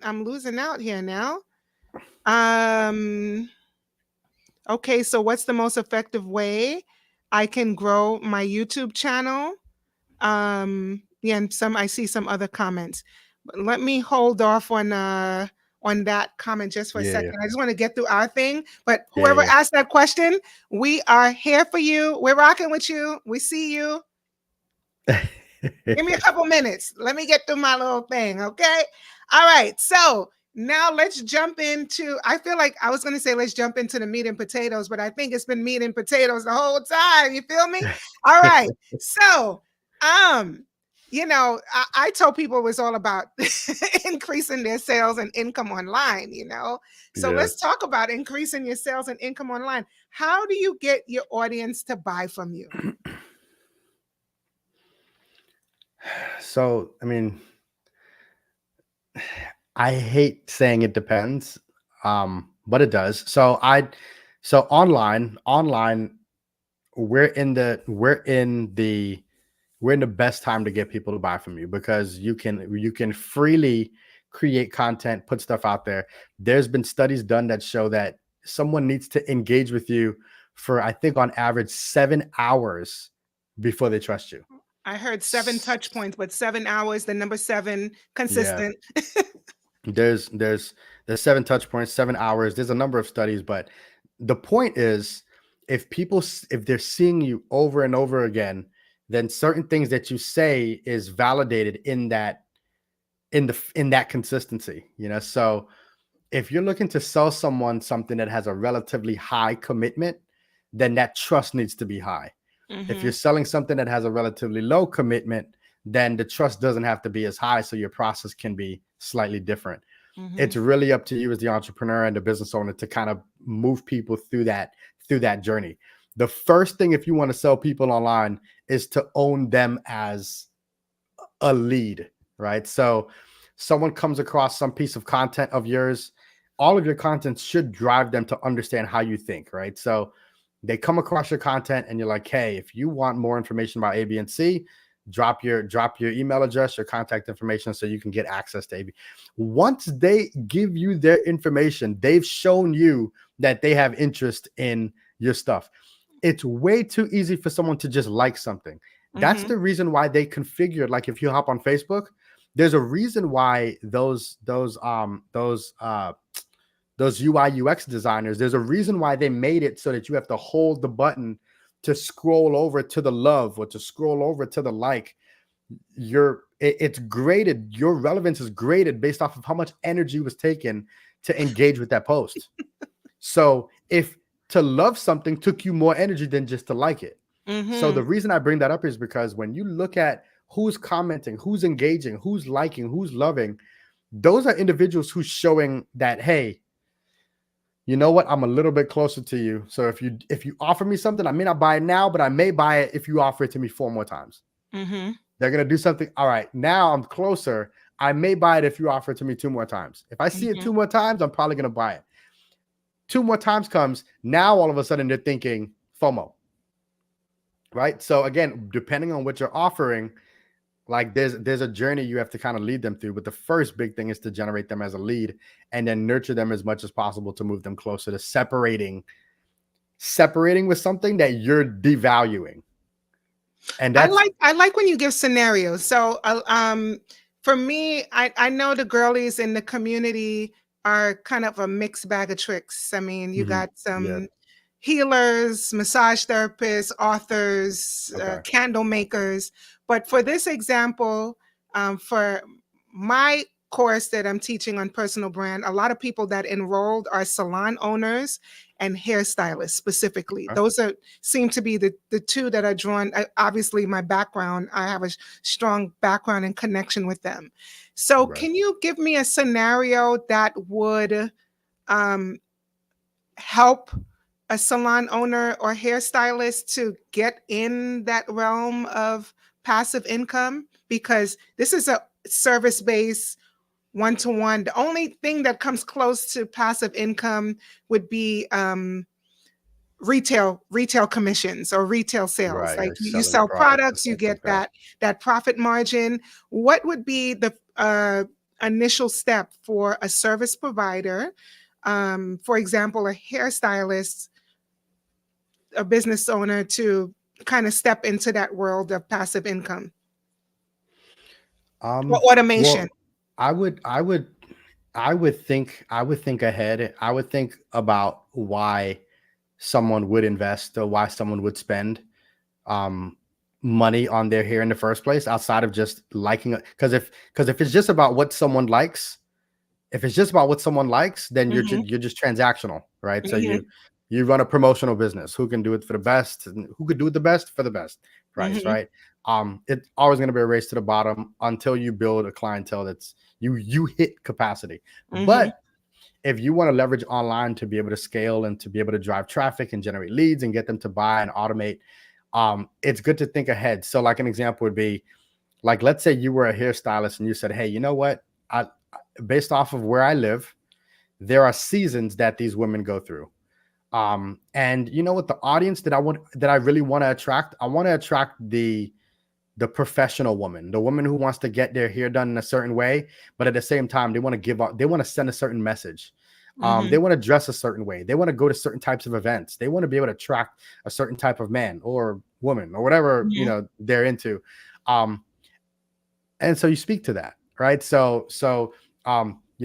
I'm losing out here now. Um, okay, so what's the most effective way I can grow my YouTube channel? Yeah, and I see some other comments. But let me hold off on that comment just for a Yeah, second. I just want to get through our thing. But whoever yeah, asked that question, we are here for you. We're rocking with you. We see you. yeah. Give me a couple minutes. Let me get through my little thing, okay? All right. So now let's jump into. I feel like I was going to say let's jump into the meat and potatoes, but I think it's been meat and potatoes the whole time. You feel me? All right. So, um, I told people it was all about increasing their sales and income online. So Yeah. let's talk about increasing your sales and income online. How do you get your audience to buy from you? So, I mean, I hate saying it depends, but it does. So online, we're in the best time to get people to buy from you because you can freely create content, put stuff out there. There's been studies done that show that someone needs to engage with you for, I think, on average 7 hours before they trust you. I heard 7 S- touch points, but 7 hours, the number 7, Yeah, consistent. there's 7 touch points, 7 hours. There's a number of studies, but the point is, if they're seeing you over and over again, then certain things that you say is validated in that consistency. So if you're looking to sell someone something that has a relatively high commitment, then that trust needs to be high. If you're Mhm. selling something that has a relatively low commitment, then the trust doesn't have to be as high, so your process can be slightly different. It's Mhm. really up to you as the entrepreneur and the business owner to kind of move people through that journey. The first thing, if you want to sell people online, is to own them as a lead, right? So someone comes across some piece of content of yours, all of your content should drive them to understand how you think, right? So they come across your content and you're like, hey, if you want more information about A, B, and C, drop your email address, your contact information, so you can get access to AB. Once they give you their information, they've shown you that they have interest in your stuff. It's way too easy for someone to just like something. That's Mhm. the reason why they configured, like if you hop on Facebook, there's a reason why those UI UX designers, there's a reason why they made it so that you have to hold the button to scroll over to the love or to scroll over to the like. It's graded, your relevance is graded based off of how much energy was taken to engage with that post. So if to love something took you more energy than just to like it. So the Mhm. reason I bring that up is because when you look at who's commenting, who's engaging, who's liking, who's loving, those are individuals who's showing that, hey, you know what, I'm a little bit closer to you. So if you offer me something, I may not buy it now, but I may buy it if you offer it to me 4 more times. Mhm. They're going to do something. All right, now I'm closer. I may buy it if you offer it to me 2 more times. If I see it Mhm. 2 more times, I'm probably going to buy it. 2 more times comes, now all of a sudden they're thinking FOMO, right? So again, depending on what you're offering, like there's a journey you have to kind of lead them through. But the first big thing is to generate them as a lead and then nurture them as much as possible to move them closer to separating with something that you're devaluing. And that's I like when you give scenarios. So, for me, I know the girlies in the community are kind of a mixed bag of tricks. I mean, you mhm, got yeah, some healers, massage therapists, authors, okay, candle makers. But for this example, for my course that I'm teaching on personal brand, a lot of people that enrolled are salon owners and hairstylists specifically. okay, Those are seem to be the two that are drawn. Obviously, my background, I have a strong background and connection with them. So, right. can you give me a scenario that would um, help a salon owner or hairstylist to get in that realm of passive income? Because this is a service based one to one. The only thing that comes close to passive income would be retail commissions or retail sales. Right, Like like you selling sell products and products, you stuff get like that. that profit margin. What would be the initial step for a service provider, for example, a hairstylist, a business owner, to kind of step into that world of passive income or automation? Well, I would I would I would think ahead. I would think about why someone would invest or why someone would spend um money on their hair in the first place outside of just liking it. Because if it's just about what someone likes, if it's just about what someone likes, then Hmm. you're just transactional, right? So Hmm. you run a promotional business. Who can do it for the best? And who could do it the best for the best price, Hmm. right? It's always going to be a race to the bottom until you build a clientele that's you hit capacity. Hmm. But if you want to leverage online to be able to scale and to be able to drive traffic and generate leads and get them to buy and automate, it's good to think ahead. So, like an example would be, like, let's say you were a hairstylist and you said, "Hey, you know what? I, based off of where I live, there are seasons that these women go through. And you know what? The audience that I really want to attract, I want to attract the professional woman, the woman who wants to get their hair done in a certain way, but at the same time, they want to give up, they want to send a certain message. They Hmm. want to dress a certain way. They want to go to certain types of events. They want to be able to attract a certain type of man or woman or whatever, Hmm. they're into. Um, and so you speak to that, right?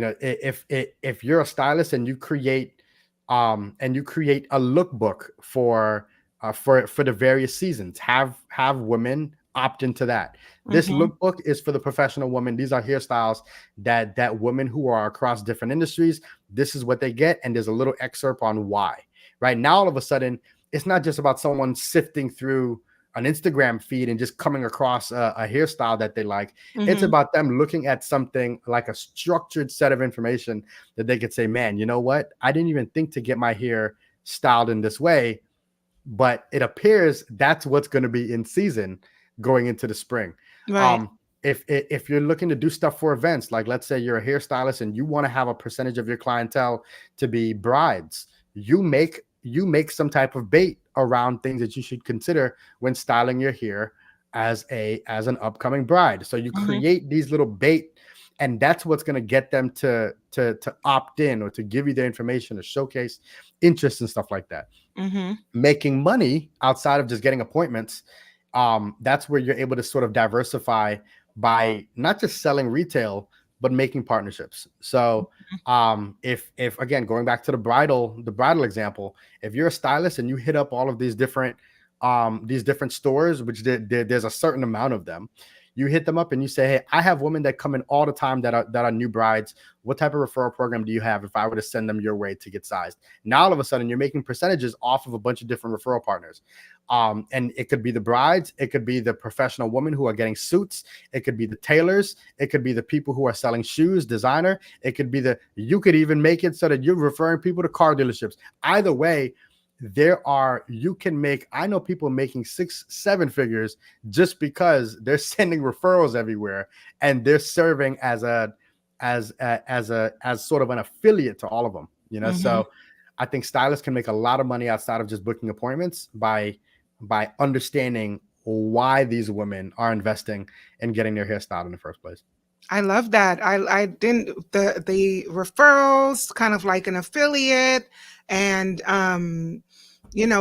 If you're a stylist and you create a lookbook for the various seasons, have women opt into that. This Hmm. lookbook is for the professional woman. These are hairstyles that women who are across different industries, this is what they get, and there's a little excerpt on why. Right now, all of a sudden, it's not just about someone sifting through. an Instagram feed and just coming across a hairstyle that they like. It's Mhm. about them looking at something like a structured set of information that they could say, man, you know what? I didn't even think to get my hair styled in this way, but it appears that's what's going to be in season going into the spring. Right. Um, if you're looking to do stuff for events, like let's say you're a hairstylist and you want to have a percentage of your clientele to be brides, you make some type of bait around things that you should consider when styling your hair as an upcoming bride. So you Mhm. create these little bait, and that's what's going to get them to opt in or to give you their information or showcase interest and stuff like that. Mhm. Making money outside of just getting appointments, that's where you're able to sort of diversify by not just selling retail but making partnerships. So if again, going back to the bridal example, if you're a stylist and you hit up all of these different stores, which there's a certain amount of them, you hit them up and you say, hey, I have women that come in all the time that are new brides. What type of referral program do you have if I were to send them your way to get sized? Now all of a sudden you're making percentages off of a bunch of different referral partners. And it could be the brides, it could be the professional women who are getting suits, it could be the tailors, it could be the people who are selling shoes, designer, it could be you could even make it so that you're referring people to car dealerships. Either way, you can make, I know people making 6-7 figures just because they're sending referrals everywhere, and they're serving as sort of an affiliate to all of them, Mhm. so I think stylists can make a lot of money outside of just booking appointments by understanding why these women are investing in getting their hair styled in the first place. I love that. I didn't the referrals, kind of like an affiliate, and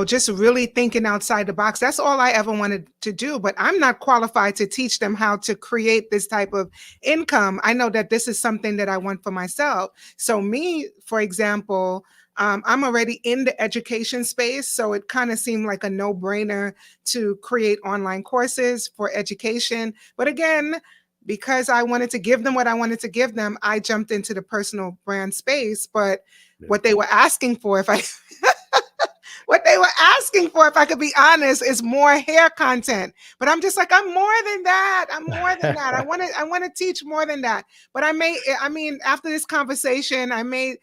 just really thinking outside the box. That's all I ever wanted to do, but I'm not qualified to teach them how to create this type of income. I know that this is something that I want for myself. So me, for example, I'm already in the education space, so it kind of seemed like a no-brainer to create online courses for education. But again, because I wanted to give them what I wanted to give them, I jumped into the personal brand space. But Yeah. what they were asking for, if I what they were asking for, if I could be honest, is more hair content. But I'm just like, I'm more than that. I'm more than that. I want to teach more than that. But I mean, after this conversation, I may,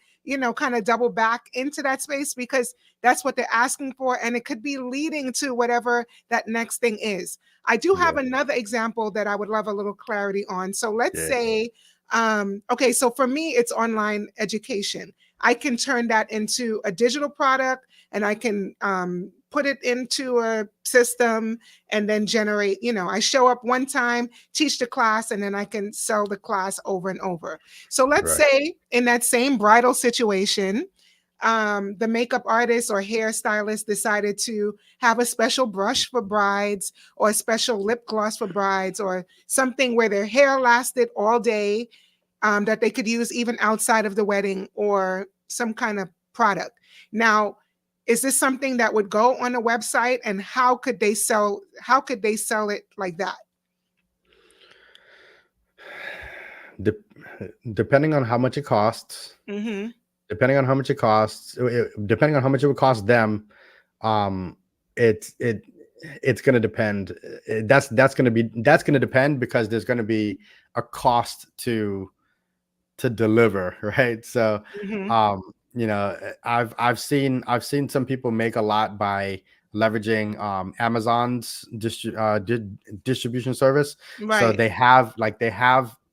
kind of double back into that space because that's what they're asking for. And it could be leading to whatever that next thing is. I do have Yeah. another example that I would love a little clarity on. So let's Yeah. say, okay, so for me, it's online education. I can turn that into a digital product, and I can put it into a system and then generate, I show up one time, teach the class, and then I can sell the class over and over. So let's Right. say in that same bridal situation, the makeup artist or hairstylist decided to have a special brush for brides or a special lip gloss for brides or something where their hair lasted all day, that they could use even outside of the wedding, or some kind of product. Now, is this something that would go on a website, and how could they sell it like that? De- Depending on how much it costs, Mm-hmm. depending on how much it would cost them, um, it's going to depend. That's going to depend because there's going to be a cost to deliver, right? So, Mm-hmm. um, I've seen some people make a lot by leveraging Amazon's distribution service. So Right. they have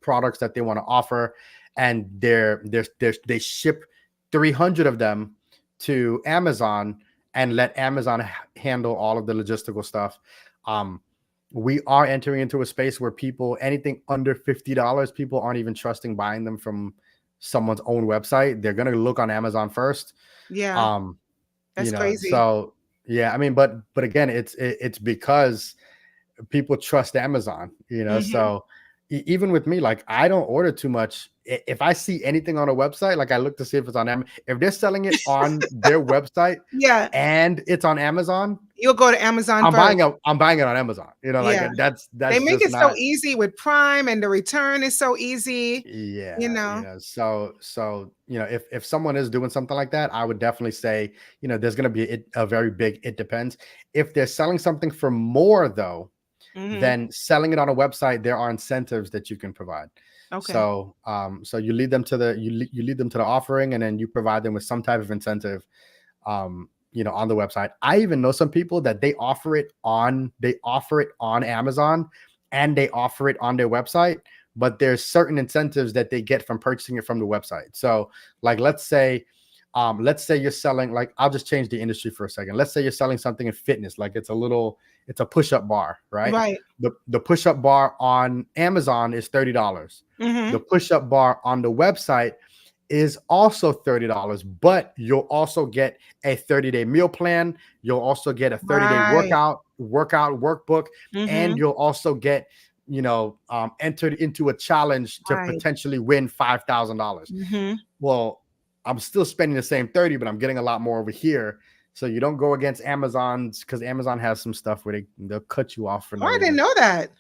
products that they want to offer, and they ship 300 of them to Amazon and let Amazon handle all of the logistical stuff. Um, we are entering into a space where anything under $50, people aren't even trusting buying them from someone's own website. They're going to look on Amazon first. Yeah, um that's crazy. so yeah, I mean, but again, it's because people trust Amazon, Mm-hmm. so even with me, like, I don't order too much. If I see anything on a website, like, I look to see if it's on Amazon. If they're selling it on their website Yeah, and it's on Amazon, you'll go to Amazon I'm first. buying it. I'm buying it on Amazon. Like, Yeah, they that's make just it so not. easy with Prime, and the return is so easy. Yeah, You know. so if someone is doing something like that, I would definitely say, there's going to be a very big, it depends. If they're selling something for more though, Mm-hmm. then selling it on a website, there are incentives that you can provide. Okay. So you lead them to you lead them to the offering, and then you provide them with some type of incentive, on the website. I even know some people that they offer it on Amazon, and they offer it on their website, but there's certain incentives that they get from purchasing it from the website. So like let's say you're selling, like, I'll just change the industry for a second. Let's say you're selling something in fitness, like it's a push-up bar, right? Right. The push-up bar on Amazon is $30. Mm-hmm. The push-up bar on the website is also $30, but you'll also get a 30-day meal plan. You'll also get a 30-day Right. workout workbook, and Mm-hmm. you'll also get, entered into a challenge to Right. potentially win $5,000. Mm-hmm. Well, I'm still spending the same 30, but I'm getting a lot more over here. So you don't go against Amazon's, because Amazon has some stuff where they'll cut you off for Oh, no I didn't reason. know that.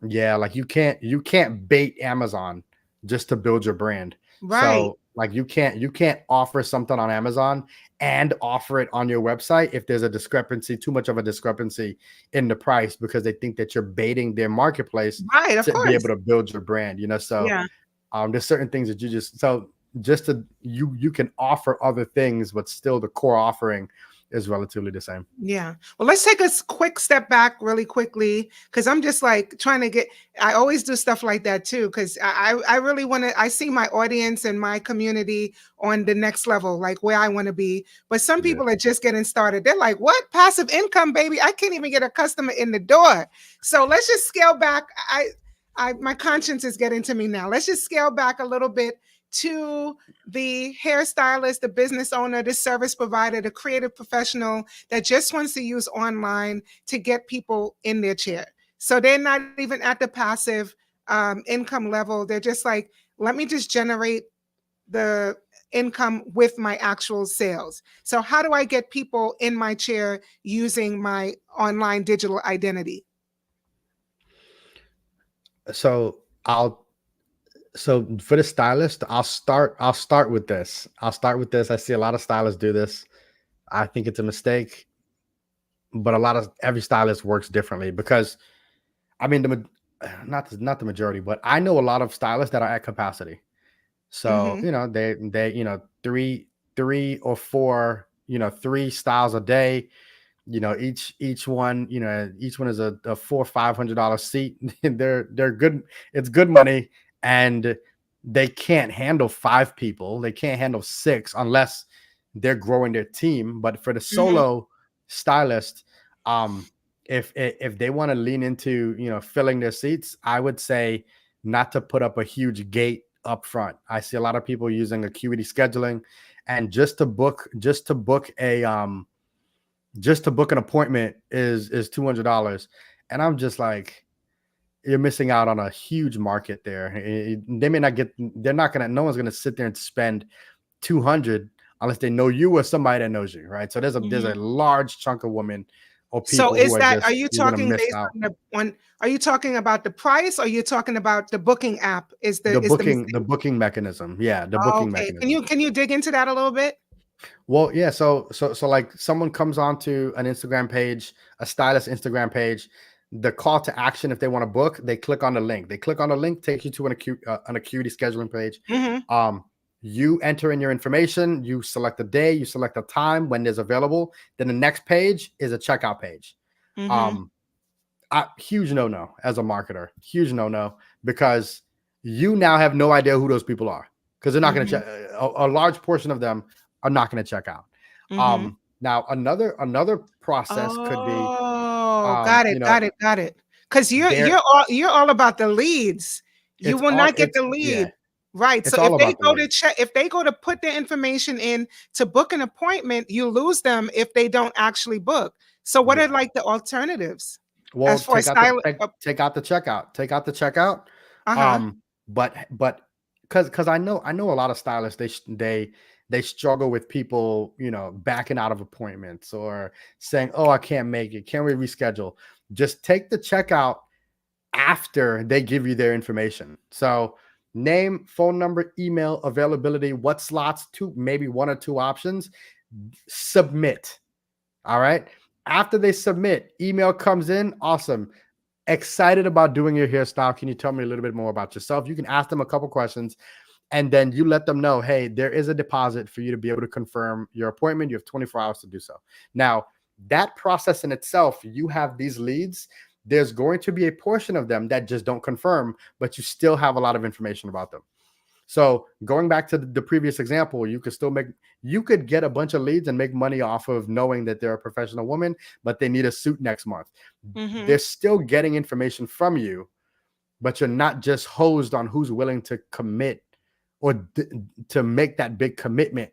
Yeah, like you can't bait Amazon just to build your brand. Right. So like you can't offer something on Amazon and offer it on your website if there's a discrepancy, too much of a discrepancy in the price, because they think that you're baiting their marketplace Right. Of to be able course. to build your brand. So Yeah. there's certain things that just to you can offer other things, but still the core offering is relatively the same. Yeah. Well, let's take a quick step back really quickly, because I'm just like trying to get, I always do stuff like that too, because I really want to, I see my audience and my community on the next level, like where I want to be. But some Yeah. people are just getting started. They're like, what? Passive income, baby? I can't even get a customer in the door. So let's just scale back. My conscience is getting to me now. Let's just scale back a little bit to the hairstylist, the business owner, the service provider, the creative professional that just wants to use online to get people in their chair. So they're not even at the passive income level. They're just like, let me just generate the income with my actual sales. So how do I get people in my chair using my online digital identity? So I'll so for the stylist, I'll start with this. I see a lot of stylists do this. I think it's a mistake, but every stylist works differently, because I mean not the majority, but I know a lot of stylists that are at capacity. So, Mm-hmm. they three or four, three styles a day. Each one is a $400-500 seat. They're good. It's good money, and they can't handle five people. They can't handle six unless they're growing their team. But for the Mm-hmm. solo stylist, um, if they want to lean into filling their seats, I would say not to put up a huge gate up front. I see a lot of people using acuity scheduling, and just to book an appointment is $200, and I'm just like, you're missing out on a huge market there. They may not get. They're not gonna. No one's gonna sit there and spend 200 unless they know you or somebody that knows you, right? So there's a Mm-hmm. large chunk of women or So people who is are that, are just you who are gonna talking miss based out. on are you talking about the price, or are you talking about the booking app The is the booking the mistake? booking mechanism, yeah, the Oh, booking okay. mechanism. Can you dig into that a little bit? Well, yeah. So like someone comes onto an Instagram page, a stylist Instagram page. The call to action, if they want to book, they click on the link. They click on the link, takes you to an acuity scheduling page. Mhm. Um, you enter in your information. You select a day. You select a time when there's available. Then the next page is a checkout page. Mhm. Um, Huge no no as a marketer. Huge no no, because you now have no idea who those people are, because they're not going to Mhm. check. A large portion of them are not going to check out. Mhm. Now another process could be, Oh, got it, you know, got it, got it. Because there you're all about the leads. You will not get the yeah, lead. Right. So it's all if they about the go to lead. check, if they go to put their information in to book an appointment, you lose them if they don't actually book. So what are Yeah. like the alternatives Well, as for a style? take out the checkout. Take out the checkout. Uh-huh. But because I know a lot of stylists, they struggle with people, backing out of appointments or saying, "Oh, I can't make it. Can we reschedule?" Just take the checkout after they give you their information. So name, phone number, email, availability, what slots, two, maybe one or two options, submit. All right. After they submit, email comes in. Awesome. Excited about doing your hairstyle. Can you tell me a little bit more about yourself? You can ask them a couple questions, and then you let them know, hey, there is a deposit for you to be able to confirm your appointment. You have 24 hours to do so. Now, that process in itself, you have these leads. There's going to be a portion of them that just don't confirm, but you still have a lot of information about them. So going back to the previous example, you could get a bunch of leads and make money off of knowing that they're a professional woman, but they need a suit next month. Mm-hmm. They're still getting information from you, but you're not just hosed on who's willing to commit or to make that big commitment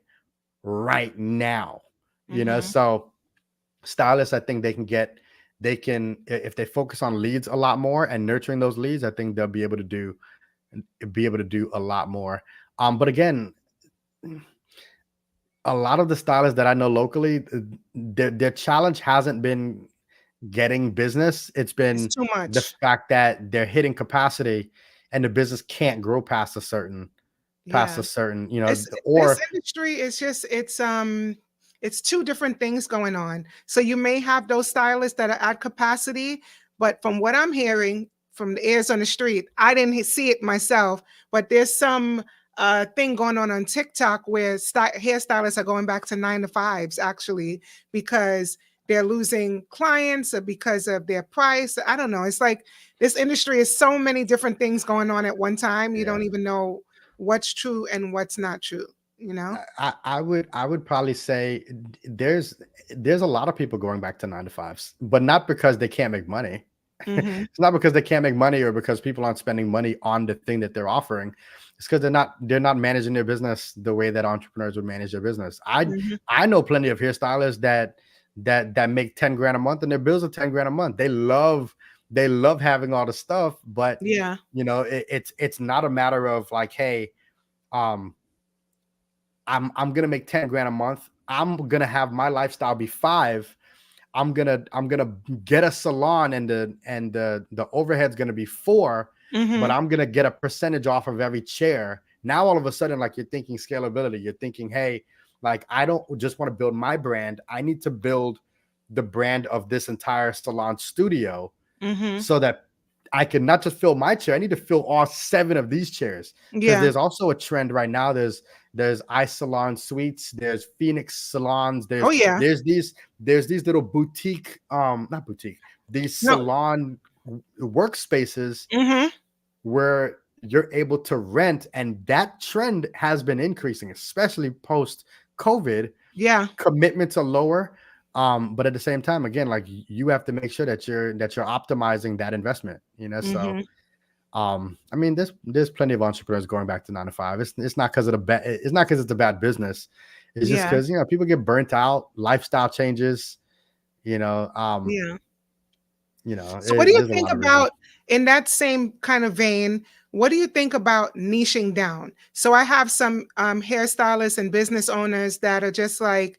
right now. Mm-hmm. So stylists, I think if they focus on leads a lot more and nurturing those leads, I think they'll be able to do a lot more. But again, a lot of the stylists that I know locally, their challenge hasn't been getting business. It's It's been too the much. fact that they're hitting capacity and the business can't grow past Yeah. a certain, This or industry is just it's two different things going on. So you may have those stylists that are at capacity, but from what I'm hearing from the ears on the street, I didn't see it myself, but there's some thing going on TikTok where hairstylists are going back to 9 to 5s actually because they're losing clients or because of their price. I don't know. It's like this industry is so many different things going on at one time. You yeah. don't even know what's true and what's not true, you know? I would probably say there's a lot of people going back to 9 to 5s, but not because they can't make money. Mhm. It's not because they can't make money or because people aren't spending money on the thing that they're offering. It's because they're not managing their business the way that entrepreneurs would manage their business. I Mhm. I know plenty of hairstylists that make 10 grand a month and their bills are 10 grand a month. They love having all the stuff, but Yeah. it's not a matter of like, hey, um, I'm gonna make 10 grand a month. I'm gonna have my lifestyle be five. I'm gonna get a salon and the overhead's gonna be four, but Mhm. I'm gonna get a percentage off of every chair. Now all of a sudden, like, you're thinking scalability. You're thinking, hey, like, I don't just want to build my brand. I need to build the brand of this entire salon studio Mhm. so that I can not just fill my chair. I need to fill all seven of these chairs, because Yeah. there's also a trend right now. There's iSalon suites, there's Phoenix salons, Oh, yeah. there's these little boutique, not boutique, these No. salon workspaces Mhm. where you're able to rent, and that trend has been increasing, especially post COVID. Yeah. Commitments are lower, but at the same time, again, like, you have to make sure that you're optimizing that investment, so Mhm. I mean, there's plenty of entrepreneurs going back to 9 to 5. It's not because of the bad. It's not because it's a bad business. It's just Yeah. because people get burnt out, lifestyle changes. You know, um, Yeah. you know, So what do it, you there's a think lot of reasons. about in that same kind of vein, what do you think about niching down? So I have some hairstylists and business owners that are just like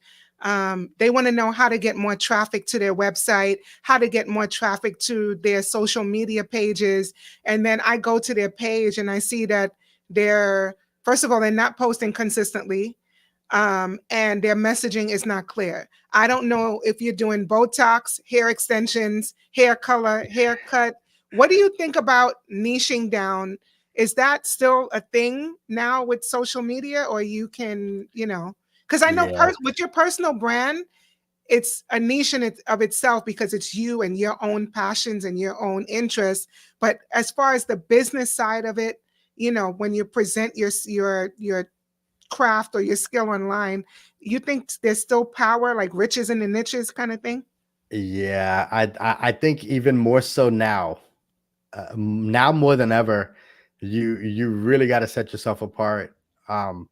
they want to know how to get more traffic to their website, how to get more traffic to their social media pages. And then I go to their page and I see that they're, first of all, they're not posting consistently, and their messaging is not clear. I don't know if you're doing Botox, hair extensions, hair color, haircut. What do you think about niching down? Is that still a thing now with social media, or you can, because I know Yeah, with your personal brand, it's a niche in of itself because it's you and your own passions and your own interests. But as far as the business side of it, when you present your craft or your skill online, you think there's still power, like riches in the niches kind of thing? yeah. I think even more so now, now more than ever, you really got to set yourself apart. Um,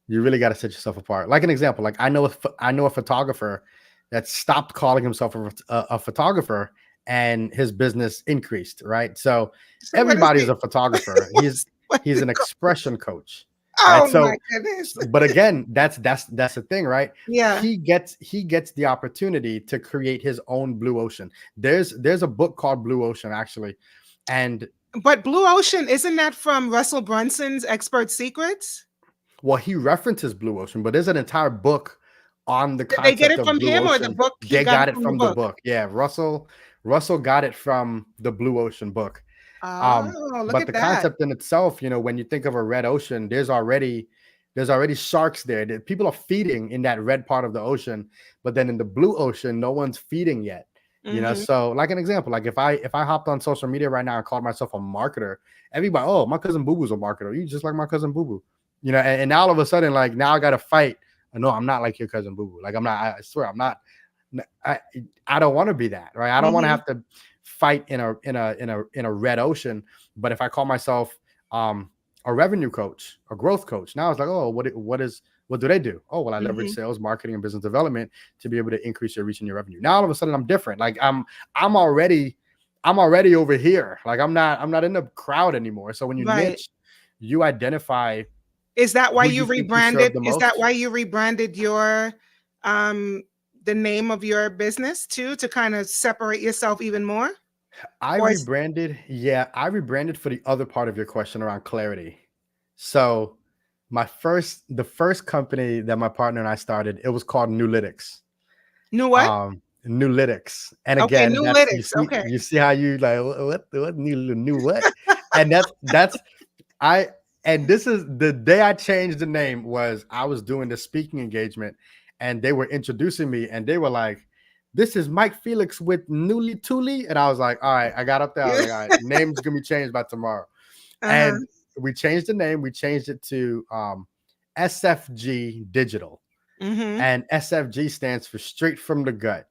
You really got to set yourself apart. Like an example, like, I know a photographer that stopped calling himself a photographer, and his business increased. Right, so So what is everybody's it? a photographer. What is He's it an called? expression coach. Right, Oh my so goodness. but again, that's the thing, right? Yeah. He gets the opportunity to create his own blue ocean. There's a book called Blue Ocean, actually, and But Blue Ocean, isn't that from Russell Brunson's Expert Secrets? Well, he references Blue Ocean, but there's an entire book on the Did they get concept it of from Blue him or the Ocean. book? He They got got it it from the from the book. book. Yeah, Russell got it from the Blue Ocean book. Um, Oh, look but at the that. concept in itself, when you think of a red ocean, there's already sharks there. People are feeding in that red part of the ocean, but then in the blue ocean, no one's feeding yet. Hmm. So like an example, like if I hopped on social media right now and called myself a marketer, everybody, oh, my cousin Boo Boo's a marketer. You just like my cousin Boo Boo. And all of a sudden, like now I gotta fight. No, I'm not like your cousin Boo Boo. Like I'm not, I swear I'm not. I I don't want to be that, right? I don't want to Hmm. have to fight in a red ocean. But if I call myself um a revenue coach, a growth coach, now it's like, oh, what do they do? Oh, well, I leverage Hmm. sales, marketing, and business development to be able to increase your reach and your revenue. Now all of a sudden I'm different. Like I'm already over here. Like I'm not in the crowd anymore. So when you Right. niche, you identify Is that why who you you think you serve rebranded? the Is that most. why you rebranded your um the name of your business too, to kind of separate yourself even more? I Or rebranded. Yeah, I rebranded for the other part of your question around clarity. So the first company that my partner and I started, it was called Newlytics. new what? Newlytics. And Okay, again, new that's you lytics. see Okay. you see how you like what new what? And that's I and this is the day I changed the name. Was I was doing the speaking engagement and they were introducing me and they were like, this is Mike Felix with Newly Tooly. And I was like, all right, I got up there. I was like, all right, name's gonna be changed by tomorrow. Uh-huh. And we changed the name. We changed it to SFG Digital. Mhm. And SFG stands for straight from the gut.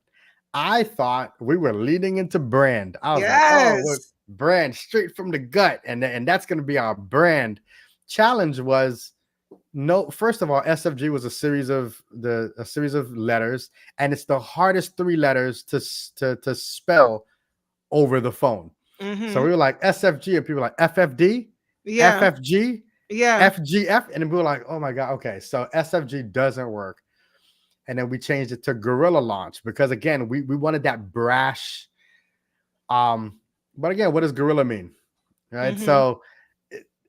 I thought we were leading into brand. I was like, oh, we're Yes. brand straight from the gut. And that's going to be our brand. Challenge was no, first of all, SFG was a series of letters, and it's the hardest three letters to spell over the phone. So Mhm. we were like SFG, and people were like FFD, Yeah. FFG, Yeah. FGF, and then we were like, oh my God, okay, so SFG doesn't work. And then we changed it to Gorilla Launch because again, we wanted that brash. But again, what does gorilla mean? Right. Mhm. So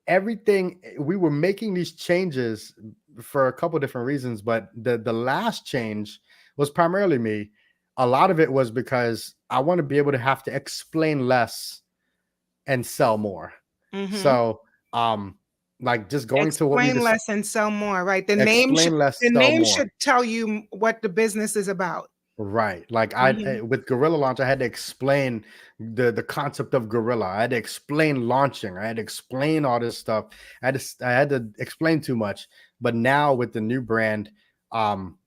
everything we were making these changes for a couple different reasons, but the last change was primarily me. A lot of it was because I want to be able to have to explain less and sell more. Mhm. So like just going to what we Explain just less and sell more, right? The name should explain less, the sell name more. should tell you what the business is about. Right. Like Mhm. with Gorilla Launch, I had to explain the concept of Gorilla. I had to explain launching. I had to explain all this stuff. I had to explain too much. But now with the new brand, um,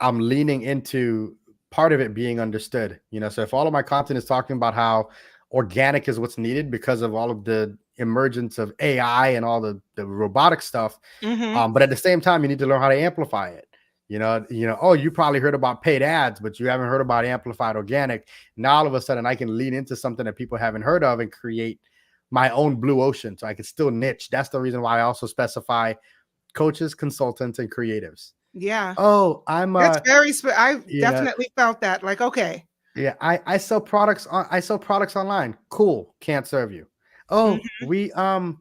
I'm leaning into part of it being understood. So if all of my content is talking about how organic is what's needed because of all of the emergence of AI and all the robotic stuff, Mhm. but at the same time, you need to learn how to amplify it. Oh, you probably heard about paid ads, but you haven't heard about amplified organic. Now all of a sudden I can lean into something that people haven't heard of and create my own blue ocean so I can still niche. That's the reason why I also specify coaches, consultants, and creatives. Yeah. Oh, I'm That's very I you know, definitely felt that. Like, okay. yeah, I sell products online. Cool, can't serve you. Oh, Mhm.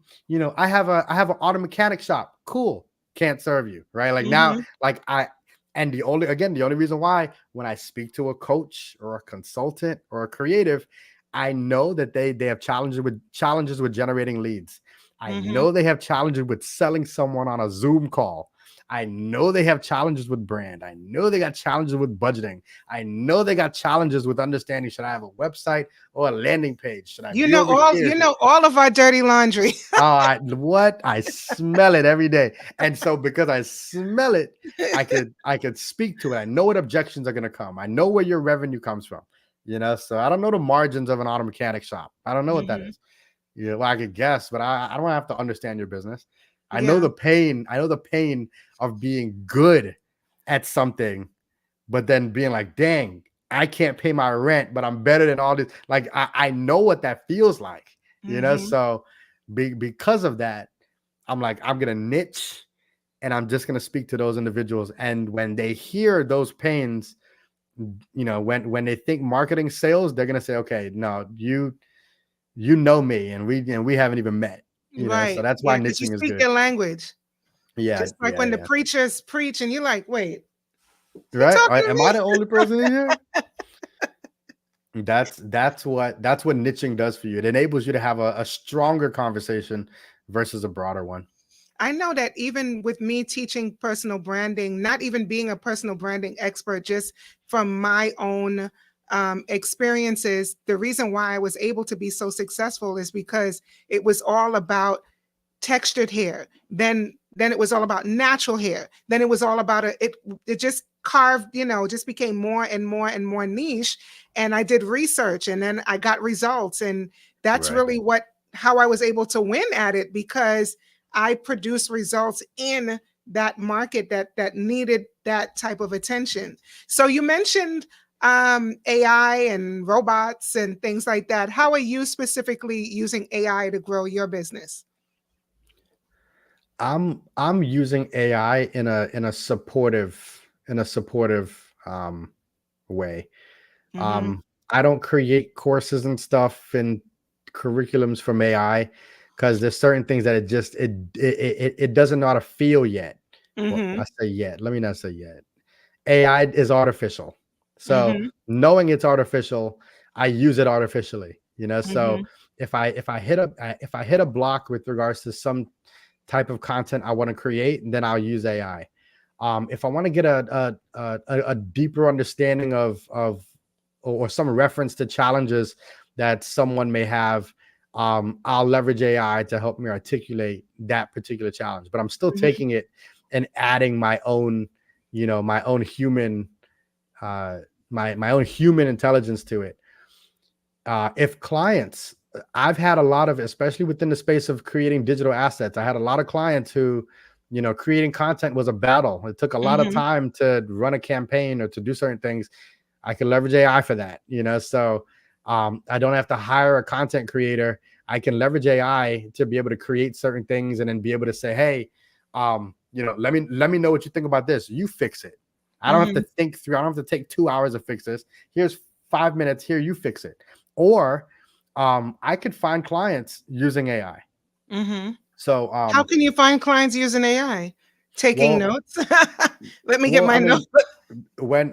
I have an auto mechanic shop. Cool, can't serve you. Right? Like now, Mhm. like and the only reason why when I speak to a coach or a consultant or a creative, I know that they have challenges with generating leads. I Mhm. know they have challenges with selling someone on a Zoom call. I know they have challenges with brand. I know they got challenges with budgeting. I know they got challenges with understanding, should I have a website or a landing page? Should I You be know over all here? you know all of our dirty laundry. Oh, I smell it every day. And so because I smell it, I could speak to it. I know what objections are going to come. I know where your revenue comes from. So I don't know the margins of an auto mechanic shop. I don't know what that Mhm. is. Well, I could guess, but I don't have to understand your business. I know Yeah. the pain. I know the pain of being good at something, but then being like, dang, I can't pay my rent, but I'm better than all this. Like, I know what that feels like, Mhm. So because of that, I'm like, I'm gonna niche and I'm just gonna speak to those individuals. And when they hear those pains, when they think marketing sales, they're gonna say, okay, no, you know me, and we haven't even met, so Right. that's why Yeah, because you niching is speak good. their language. Yeah, Just like yeah, when the yeah. preachers preach and you're like, wait, he Right? talking to Am I the only person in here? That's what niching does for you. It enables you to have a stronger conversation versus a broader one. I know that even with me teaching personal branding, not even being a personal branding expert, just from my own experiences, the reason why I was able to be so successful is because it was all about textured hair. Then it was all about natural hair. Then it was all about it just carved, just became more and more and more niche. And I did research and then I got results. And that's Right. really what how I was able to win at it because I produced results in that market that needed that type of attention. So you mentioned AI and robots and things like that. How are you specifically using AI to grow your business? I'm using AI in a supportive way. Mm-hmm. Um, I don't create courses and stuff and curriculums from AI because there's certain things that it doesn't know how to feel yet. Well, Mm-hmm. I say yet. Let me not say yet. AI is artificial. So Mm-hmm. knowing it's artificial, I use it artificially. Mm-hmm. So if I hit a block with regards to some type of content I want to create, then I'll use AI. If I want to get a deeper understanding of or some reference to challenges that someone may have, I'll leverage AI to help me articulate that particular challenge. But I'm still Mm-hmm. taking it and adding my own human uh, my own human intelligence to it. If clients, I've had a lot of, especially within the space of creating digital assets, I had a lot of clients who, creating content was a battle. It took a lot of Mm-hmm. time to run a campaign or to do certain things. I can leverage AI for that. So I don't have to hire a content creator. I can leverage AI to be able to create certain things and then be able to say, hey, let me know what you think about this. You fix it. I don't have to Mm-hmm. think through. I don't have to take 2 hours to fix this. Here's 5 minutes. Here, you fix it. Or I could find clients using AI. Mm-hmm. So, How can you find clients using AI? Taking well, notes? Let me get well, my I notes. mean,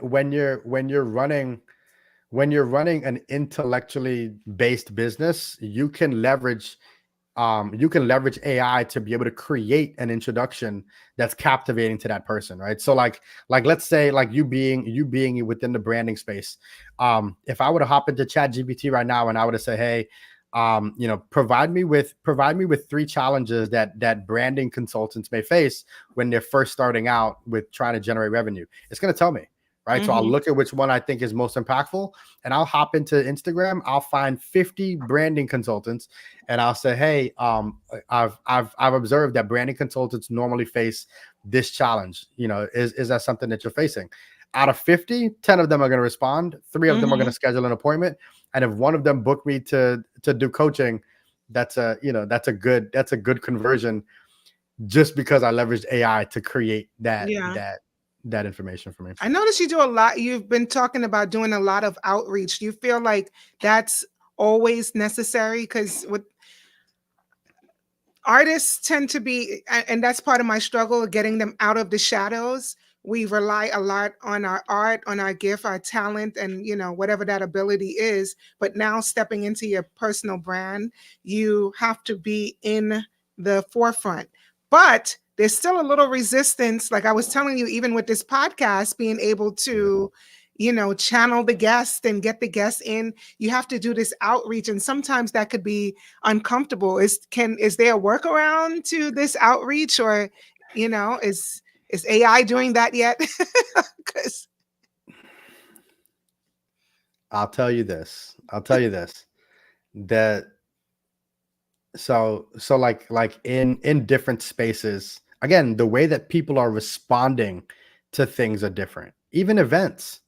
when you're running an intellectually based business, you can leverage AI to be able to create an introduction that's captivating to that person, right? So like let's say like you being within the branding space. If I were to hop into Chat GPT right now and I were to say, hey, provide me with 3 challenges that branding consultants may face when they're first starting out with trying to generate revenue, it's going to tell me, right? So I'll Mm-hmm. look at which one I think is most impactful, and I'll hop into Instagram. I'll find 50 branding consultants and I'll say, hey, I've observed that branding consultants normally face this challenge. Is that something that you're facing? Out of 50, 10 of them are going to respond. 3 of them are going Mm-hmm. to schedule an appointment. And if one of them book me to do coaching, that's a good conversion just because I leveraged AI to create that Yeah. that that information for me. I notice you do a lot. You've been talking about doing a lot of outreach. Do you feel like that's always necessary? Because with artists tend to be, and that's part of my struggle, getting them out of the shadows. We rely a lot on our art, on our gift, our talent, and whatever that ability is. But now stepping into your personal brand, you have to be in the forefront. But there's still a little resistance. Like I was telling you, even with this podcast, being able Yeah. to channel the guest and get the guest in, you have to do this outreach, and sometimes that could be uncomfortable. Is there a workaround to this outreach, or is AI doing that yet? 'Cause- I'll tell you this that so in different spaces, again, the way that people are responding to things are different, even events.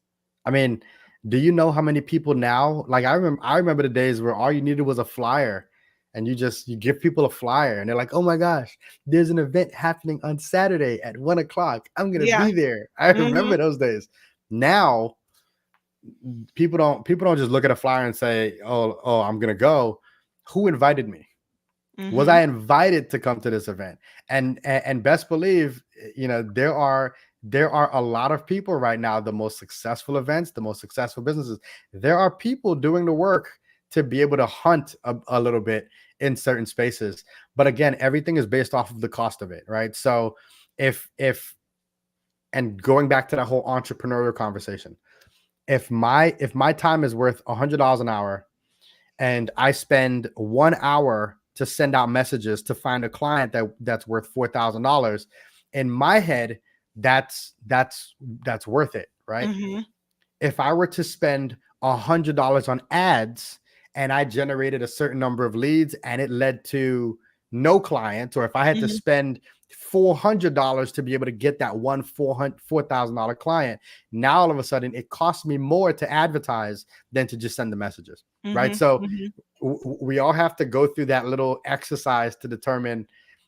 I mean, do you know how many people now, like I remember the days where all you needed was a flyer, and you give people a flyer and they're like, oh my gosh, there's an event happening on Saturday at 1 o'clock, I'm gonna yeah. be there. I Hmm. remember those days. Now people don't just look at a flyer and say, oh, I'm gonna go. who invited me? Was Mm-hmm. I invited to come to this event? And best believe, there are a lot of people right now, the most successful events, the most successful businesses, there are people doing the work to be able to hunt a little bit in certain spaces. But again, everything is based off of the cost of it, right? So if and going back to that whole entrepreneurial conversation, if my time is worth $100 an hour and I spend 1 hour to send out messages to find a client that's worth $4,000, in my head, that's worth it, right? Mm-hmm. If I were to spend $100 on ads and I generated a certain number of leads and it led to no clients, or if I had to Mm-hmm. spend $400 to be able to get that one $4,000 client, now all of a sudden it costs me more to advertise than to just send the messages, right? Mm-hmm. So Mm-hmm. we all have to go through that little exercise to determine,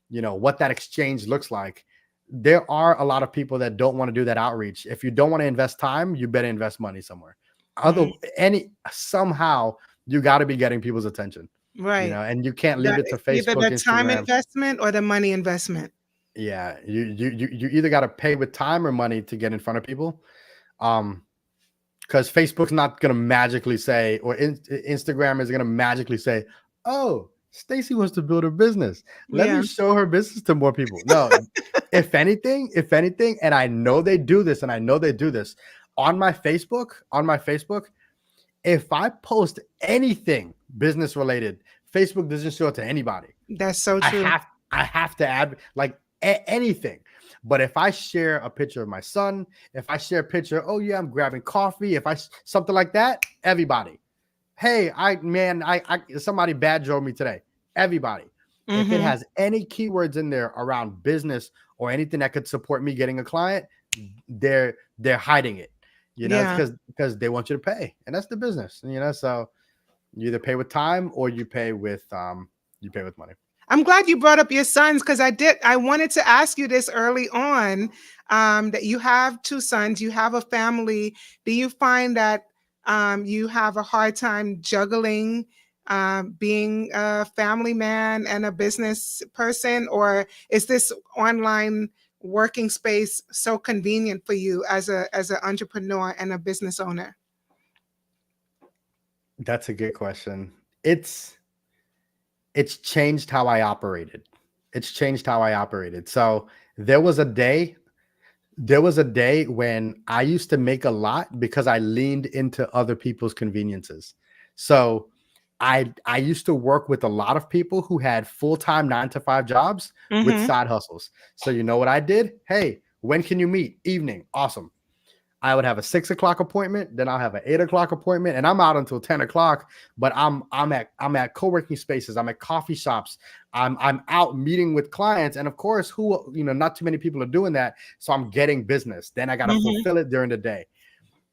what that exchange looks like. There are a lot of people that don't want to do that outreach. If you don't want to invest time, you better invest money somewhere. Mm-hmm. Somehow you got to be getting people's attention, Right. and you can't leave That it to either Facebook, the time Instagram. investment or the money investment. Yeah, you either got to pay with time or money to get in front of people. Um, because Facebook's not gonna magically say, or Instagram is gonna magically say, "Oh, Stacy wants to build a business. Let me Yeah. show her business to more people." No, if anything, and I know they do this, on my Facebook, if I post anything business related, Facebook doesn't show it to anybody. That's so I true. have I have to add like anything. But if I share a picture of my son, if I share a picture, oh yeah, I'm grabbing coffee, if I something like that, everybody. Hey, I somebody bad drove me today. Everybody. If it Mm-hmm. has any keywords in there around business or anything that could support me getting a client, they're hiding it. It's Yeah. because they want you to pay, and that's the business. So you either pay with time or you pay with money. I'm glad you brought up your sons because I wanted to ask you this early on, that you have two sons, you have a family. Do you find that you have a hard time juggling being a family man and a business person, or is this online working space so convenient for you as an entrepreneur and a business owner? That's a good question. It's changed how I operated. It's changed how I operated. So there was a day, there was a day when I used to make a lot because I leaned into other people's conveniences. So I used to work with a lot of people who had full-time 9 to 5 jobs with Mm-hmm. side hustles. So you know what I did? Hey, when can you meet? Evening. Awesome. I would have a 6 o'clock appointment, then I'll have an 8 o'clock appointment, and I'm out until 10 o'clock. But I'm at co-working spaces, I'm at coffee shops, I'm out meeting with clients, and of course, not too many people are doing that, so I'm getting business. Then I got to Mm-hmm. fulfill it during the day.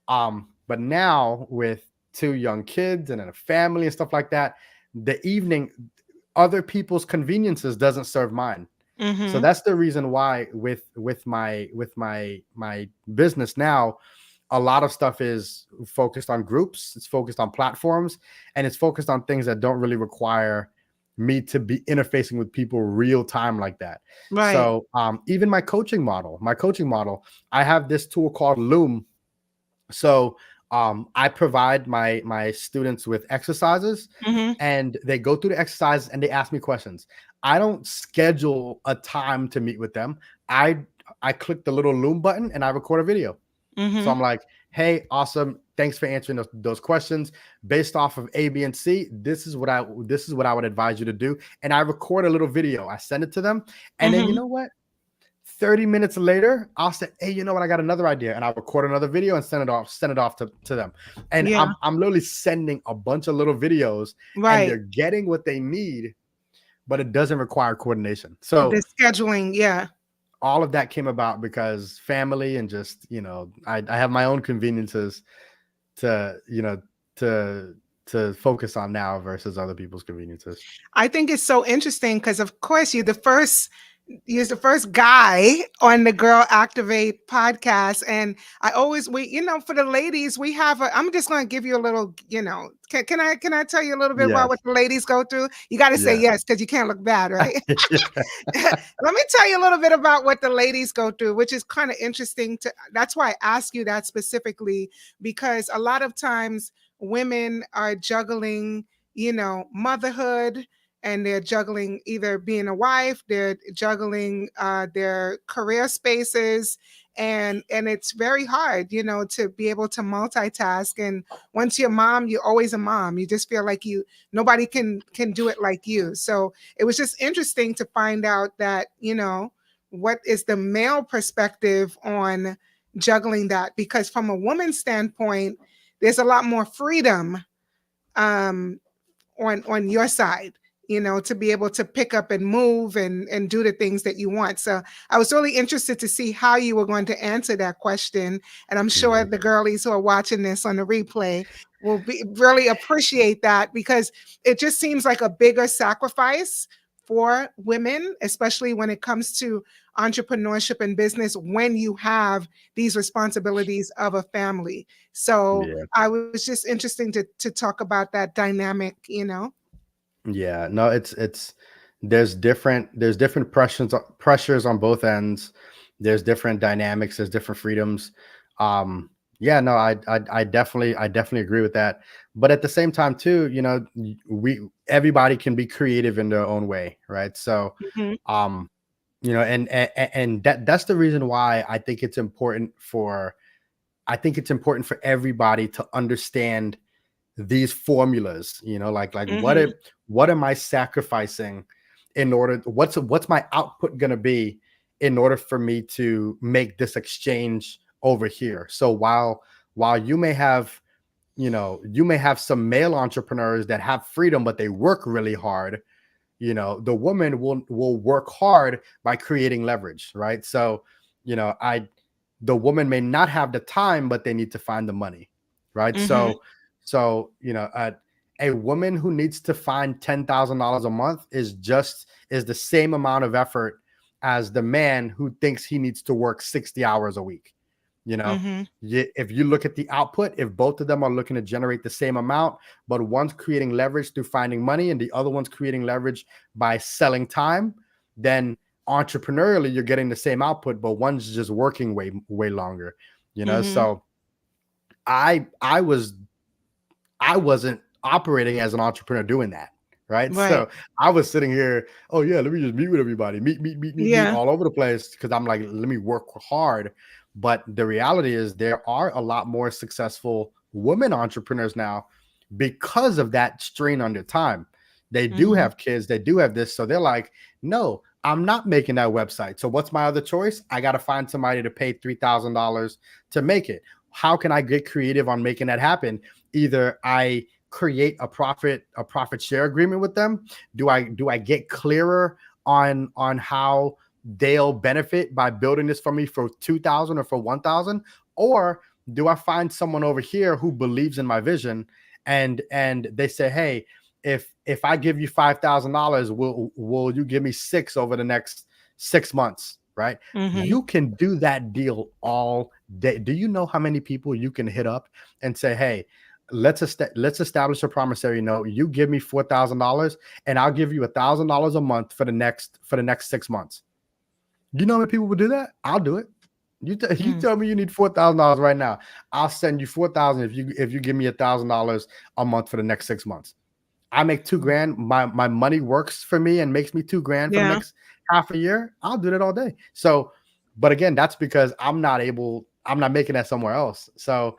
But now with two young kids and then a family and stuff like that, the evening, other people's conveniences doesn't serve mine. So Mm-hmm. that's the reason why with my business now, a lot of stuff is focused on groups, it's focused on platforms, and it's focused on things that don't really require me to be interfacing with people real time like that. Right. So even my coaching model, I have this tool called Loom. So I provide my students with exercises, Mm-hmm. and they go through the exercises and they ask me questions. I don't schedule a time to meet with them. I click the little Loom button and I record a video. So Mm-hmm. I'm like, hey, awesome. Thanks for answering those questions. Based off of A, B, and C, this is what I would advise you to do. And I record a little video. I send it to them. And then you Mm-hmm. know what? 30 minutes later, I'll say, hey, you know what? I got another idea. And I'll record another video and send it off to them. And Yeah. I'm literally sending a bunch of little videos, and Right. they're getting what they need, but it doesn't require coordination. So The scheduling. Yeah. all of that came about because family, and just, I have my own conveniences to, to to focus on now versus other people's conveniences. I think it's so interesting because, of course, you're the first. He's the first guy on the Girl Activate podcast. And I always for the ladies, we have I'm just gonna give you a little, can I tell you a little bit about what Yes. the ladies go through? You gotta say Yes. yes, because you can't look bad, right? Yeah. Let me tell you a little bit about what the ladies go through, which is kind of interesting to that's why I ask you that specifically, because a lot of times women are juggling, motherhood, and they're juggling either being a wife, they're juggling their career spaces, and it's very hard, to be able to multitask. And once you're a mom, you're always a mom. You just feel like nobody can do it like you. So it was just interesting to find out that, what is the male perspective on juggling that, because from a woman's standpoint, there's a lot more freedom um, on your side, to be able to pick up and move and do the things that you want. So I was really interested to see how you were going to answer that question, and I'm sure Mhm. the girlies who are watching this on the replay will be really appreciate that, because it just seems like a bigger sacrifice for women, especially when it comes to entrepreneurship and business, when you have these responsibilities of a family. So Yeah. I was just interesting to talk about that dynamic. Yeah, no, it's there's different pressures on both ends. There's different dynamics, there's different freedoms. Um, yeah, no, I definitely agree with that. But at the same time too, we everybody can be creative in their own way, right? So, Mhm, um, and that's the reason why I think it's important for everybody to understand these formulas, like mhm, what am I sacrificing in order, what's my output going to be in order for me to make this exchange over here. So while you may have some male entrepreneurs that have freedom but they work really hard, the woman will work hard by creating leverage, right? So, I the woman may not have the time but they need to find the money, right? mhm, A woman who needs to find $10,000 a month is the same amount of effort as the man who thinks he needs to work 60 hours a week. you know mhm, if you look at the output, if both of them are looking to generate the same amount, but one's creating leverage through finding money and the other one's creating leverage by selling time, then entrepreneurially you're getting the same output, but one's just working way longer. mhm. So I wasn't operating as an entrepreneur doing that. Right. Right. So I was sitting here, oh yeah, let me just meet with everybody, meet Yeah. all over the place. Cause I'm like, let me work hard. But the reality is there are a lot more successful women entrepreneurs now because of that strain on their time. They do Mhm, have kids, they do have this. So they're like, no, I'm not making that website. So what's my other choice? I got to find somebody to pay $3,000 to make it. How can I get creative on making that happen? Either I create a profit share agreement with them. Do I get clearer on how they'll benefit by building this for me for 2,000 or for 1,000, or do I find someone over here who believes in my vision and they say, hey, if I give you $5,000, will you give me six over the next 6 months, right? mhm, You can do that deal all day. Do you know how many people you can hit up and say, hey, let's establish a promissory note. You give me $4,000 and I'll give you $1,000 a month for the next 6 months. You know how many people would do that? I'll do it. You mm, tell me you need $4,000 right now. I'll send you 4,000 if you give me $1,000 a month for the next 6 months. I make 2 grand. My money works for me and makes me 2 grand for the yeah. next half a year. I'll do that all day. So, but again, that's because I'm not making that somewhere else. So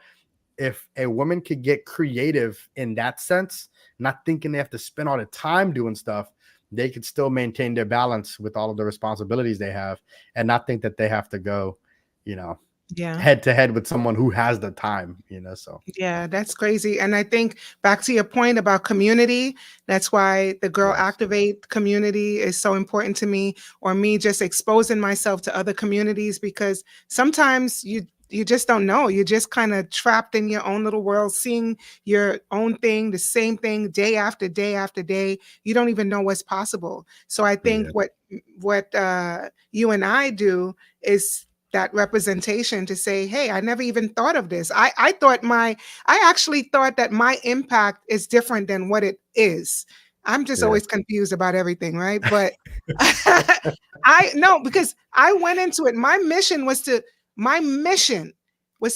if a woman could get creative in that sense, not thinking they have to spend all the time doing stuff, they could still maintain their balance with all of the responsibilities they have and not think that they have to go, you know, Yeah. head to head with someone who has the time. So, Yeah, that's crazy. And I think back to your point about community, that's why the Girl yes. Activate community is so important to me, or me just exposing myself to other communities, because sometimes you just don't know. You're just kind of trapped in your own little world, seeing your own thing, the same thing day after day after day. You don't even know what's possible. So I think Yeah. what you and I do is that representation to say, hey, I never even thought of this. I actually thought that my impact is different than what it is. I'm just Yeah. always confused about everything, right? But I no, because I went into it. My mission was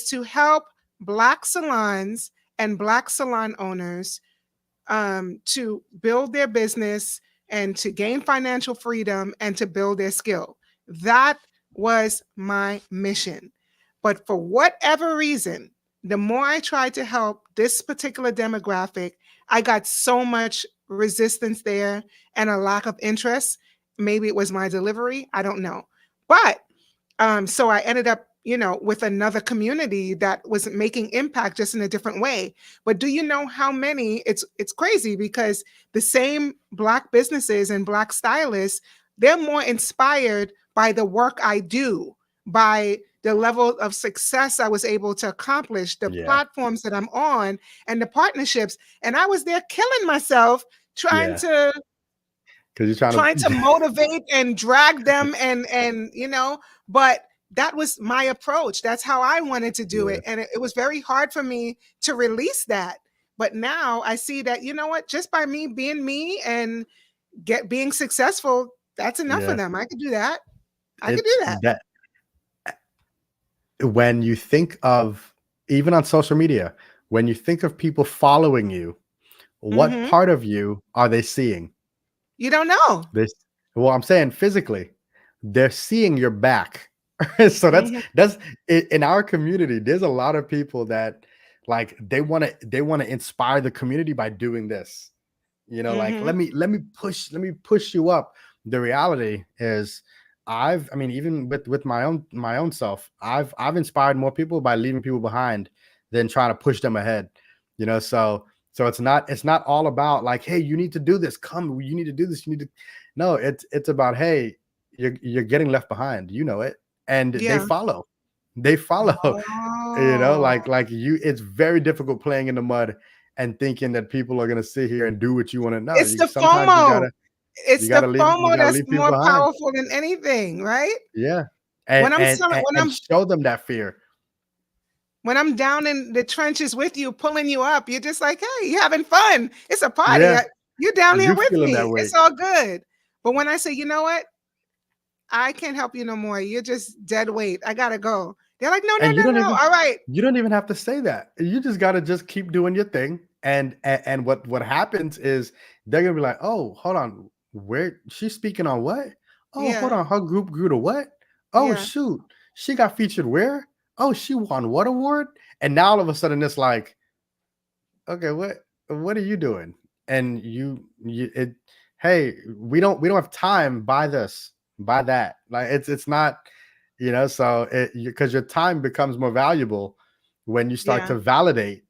to help Black salons and Black salon owners to build their business and to gain financial freedom and to build their skill. That was my mission. But for whatever reason, the more I tried to help this particular demographic, I got so much resistance there and a lack of interest. Maybe it was my delivery. I don't know. But so I ended up, with another community that was making impact just in a different way. But do you know how many? It's crazy because the same Black businesses and Black stylists, they're more inspired by the work I do, by the level of success I was able to accomplish, the Yeah. platforms that I'm on, and the partnerships. And I was there killing myself trying Yeah. to Because you're trying trying to to. motivate and drag them and but that was my approach. That's how I wanted to do Yeah. it, and it was very hard for me to release that. But now I see that, you know what, just by me being me and get being successful, that's enough for Yeah. them. I could do that. I could It's do that. that when you think of, even on social media, when you think of people following you, what Hmm. part of you are they seeing? You don't know. This, well, I'm saying physically, they're seeing your back. So Hmm. that's in our community. There's a lot of people that, like, they want to inspire the community by doing this. Like, Hmm. let me push you up. The reality is, I mean, even with my own self, I've inspired more people by leaving people behind than trying to push them ahead. So it's not all about like, hey, you need to do this, come, you need to do this, you need to. No, it's about, hey, you're getting left behind, it, and they Yeah. follow. They follow. Oh, Like you, it's very difficult playing in the mud and thinking that people are gonna sit here and do what you want to know. it's You the sometimes you FOMO. gotta you It's the gotta leave you FOMO gotta that's leave people more behind. powerful than anything, right? Yeah. When I'm selling, And show them that fear. when I'm down in the trenches with you, pulling you up, you're just like, hey, you having fun. It's a party. Yeah. You're down here You with feeling that me. way. It's all good. But when I say, you know what, I can't help you no more. You're just dead weight. I gotta go. They're like, no, no, And no, no. All right. you don't even have to say that. You just gotta just keep doing your thing. And what happens is they're gonna be like, oh, hold on, where she's speaking on what? Oh, hold Yeah. on, her group grew to what? Oh Yeah. shoot, she got featured where? Oh, she won what award? And now all of a sudden it's like, okay, what are you doing? And you it hey, we don't have time, buy this, buy that. Like, it's not, so because your time becomes more valuable when you start Yeah. to validate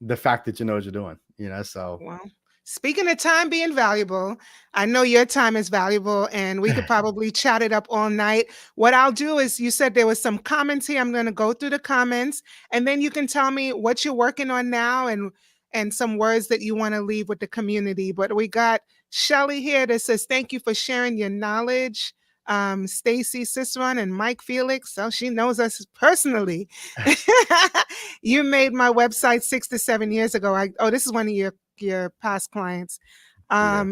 the fact that you know what you're doing, so. Well, speaking of time being valuable, I know your time is valuable and we could probably chat it up all night. What I'll do is, you said there was some comments here. I'm going to go through the comments and then you can tell me what you're working on now and some words that you want to leave with the community. But we got Shelly here that says, thank you for sharing your knowledge. Stacy Ciceron and Mike Felix. So she knows us personally. You made my website 6 to 7 years ago. This is one of your past clients. Yeah.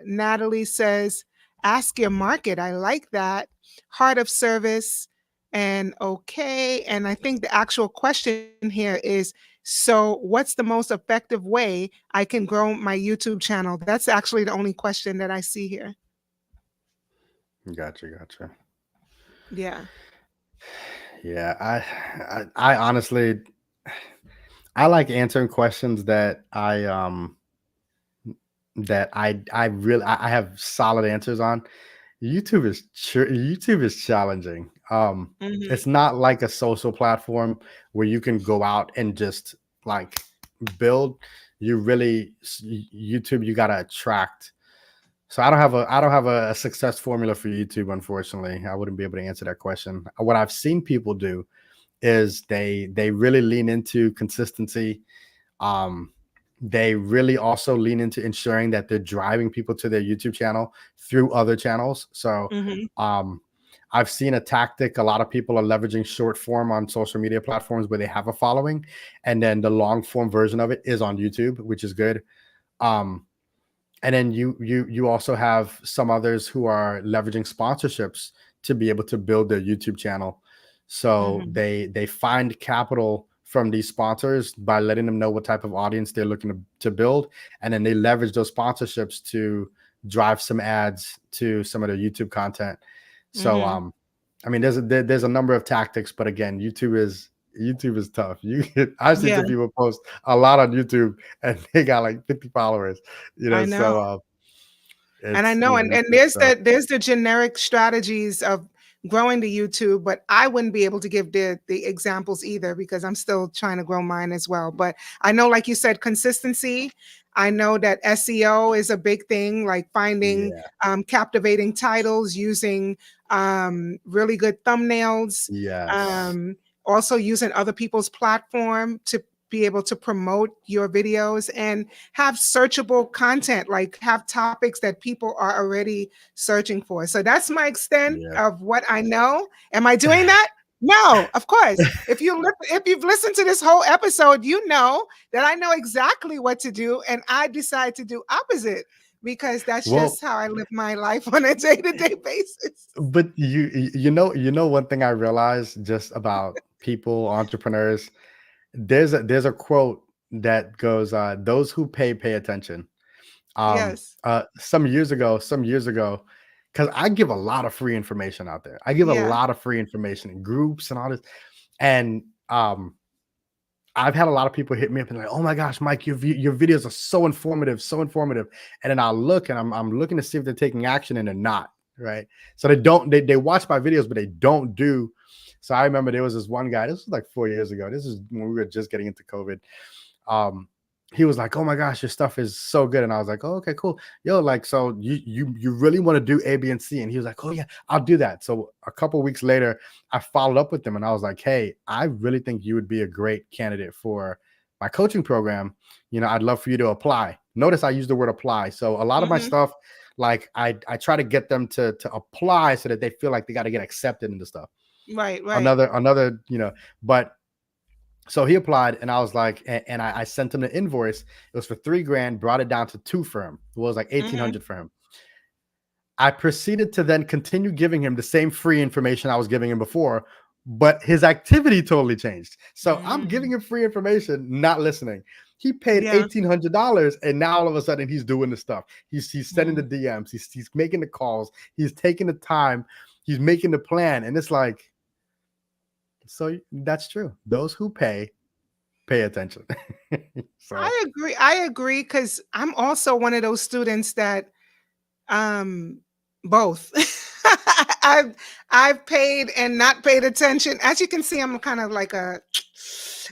Natalie says, ask your market. I like that. Heart of service. And okay. And I think the actual question here is, so what's the most effective way I can grow my YouTube channel? That's actually the only question that I see here. Gotcha. Yeah. Yeah, I honestly, I like answering questions that I really I have solid answers on. YouTube is challenging. Hmm. It's not like a social platform where you can go out and just, like, build. YouTube, you gotta attract. So I don't have a success formula for YouTube, unfortunately. I wouldn't be able to answer that question. What I've seen people do is they really lean into consistency. um they really also lean into ensuring that they're driving people to their YouTube channel through other channels. So Mhm. um I've seen a tactic. A lot of people are leveraging short form on social media platforms where they have a following, and then the long form version of it is on YouTube, which is good. um and then you also have some others who are leveraging sponsorships to be able to build their YouTube channel. So Mhm. they find capital from these sponsors by letting them know what type of audience they're looking to build, and then they leverage those sponsorships to drive some ads to some of their YouTube content. So Mhm. I mean, there's a number of tactics, but again, YouTube is tough. I've seen Yeah, some people post a lot on YouTube and they got like 50 followers, I know. so And I it's, know, and it's there's the generic strategies of growing the YouTube, but I wouldn't be able to give the examples either because I'm still trying to grow mine as well. But I know, like you said, consistency. I know that SEO is a big thing, like finding yeah, captivating titles, using really good thumbnails, yes, um, also using other people's platform to be able to promote your videos and have searchable content, like have topics that people are already searching for. So that's my extent yeah. of what I know. Am I doing that? No, of course. If you've listened to this whole episode, you know that I know exactly what to do, and I decide to do opposite because that's Well, just how I live my life on a day-to-day basis. but you know one thing I realized just about people, entrepreneurs. There's a quote that goes, "Those who pay attention." Yes. Some years ago, because I give a lot of free information out there. I give a Yeah. lot of free information in groups and all this, and I've had a lot of people hit me up and like, "Oh my gosh, Mike, your videos are so informative, so informative." And then I'll look and I'm looking to see if they're taking action, and they're not, right? So they watch my videos, but they don't do. So I remember there was this one guy, this was like 4 years ago. This is when we were just getting into COVID. um he was like, "Oh my gosh, your stuff is so good." And I was like, "Oh, okay, cool. Yo, like, so you really want to do A, B, and C?" And he was like, "Oh yeah, I'll do that." So a couple weeks later, I followed up with him and I was like, "Hey, I really think you would be a great candidate for my coaching program. I'd love for you to apply." Notice I use the word apply. So a lot of my Hmm. stuff, like, I try to get them to apply so that they feel like they got to get accepted into stuff. Right, right. Another, but so he applied, and I was like, and I sent him the invoice. It was for 3 grand, brought it down to two for him. It was like Hmm. 1,800 for him. I proceeded to then continue giving him the same free information I was giving him before, but his activity totally changed. So I'm Mm. giving him free information, not listening. He paid Yeah. $1,800, and now all of a sudden he's doing the stuff. He's sending the Mm. DMs. He's making the calls. He's taking the time. He's making the plan, and it's like, so that's true. Those who pay attention. So I agree. I agree because I'm also one of those students that um both. I've I've paid and not paid attention. As you can see, I'm kind of like a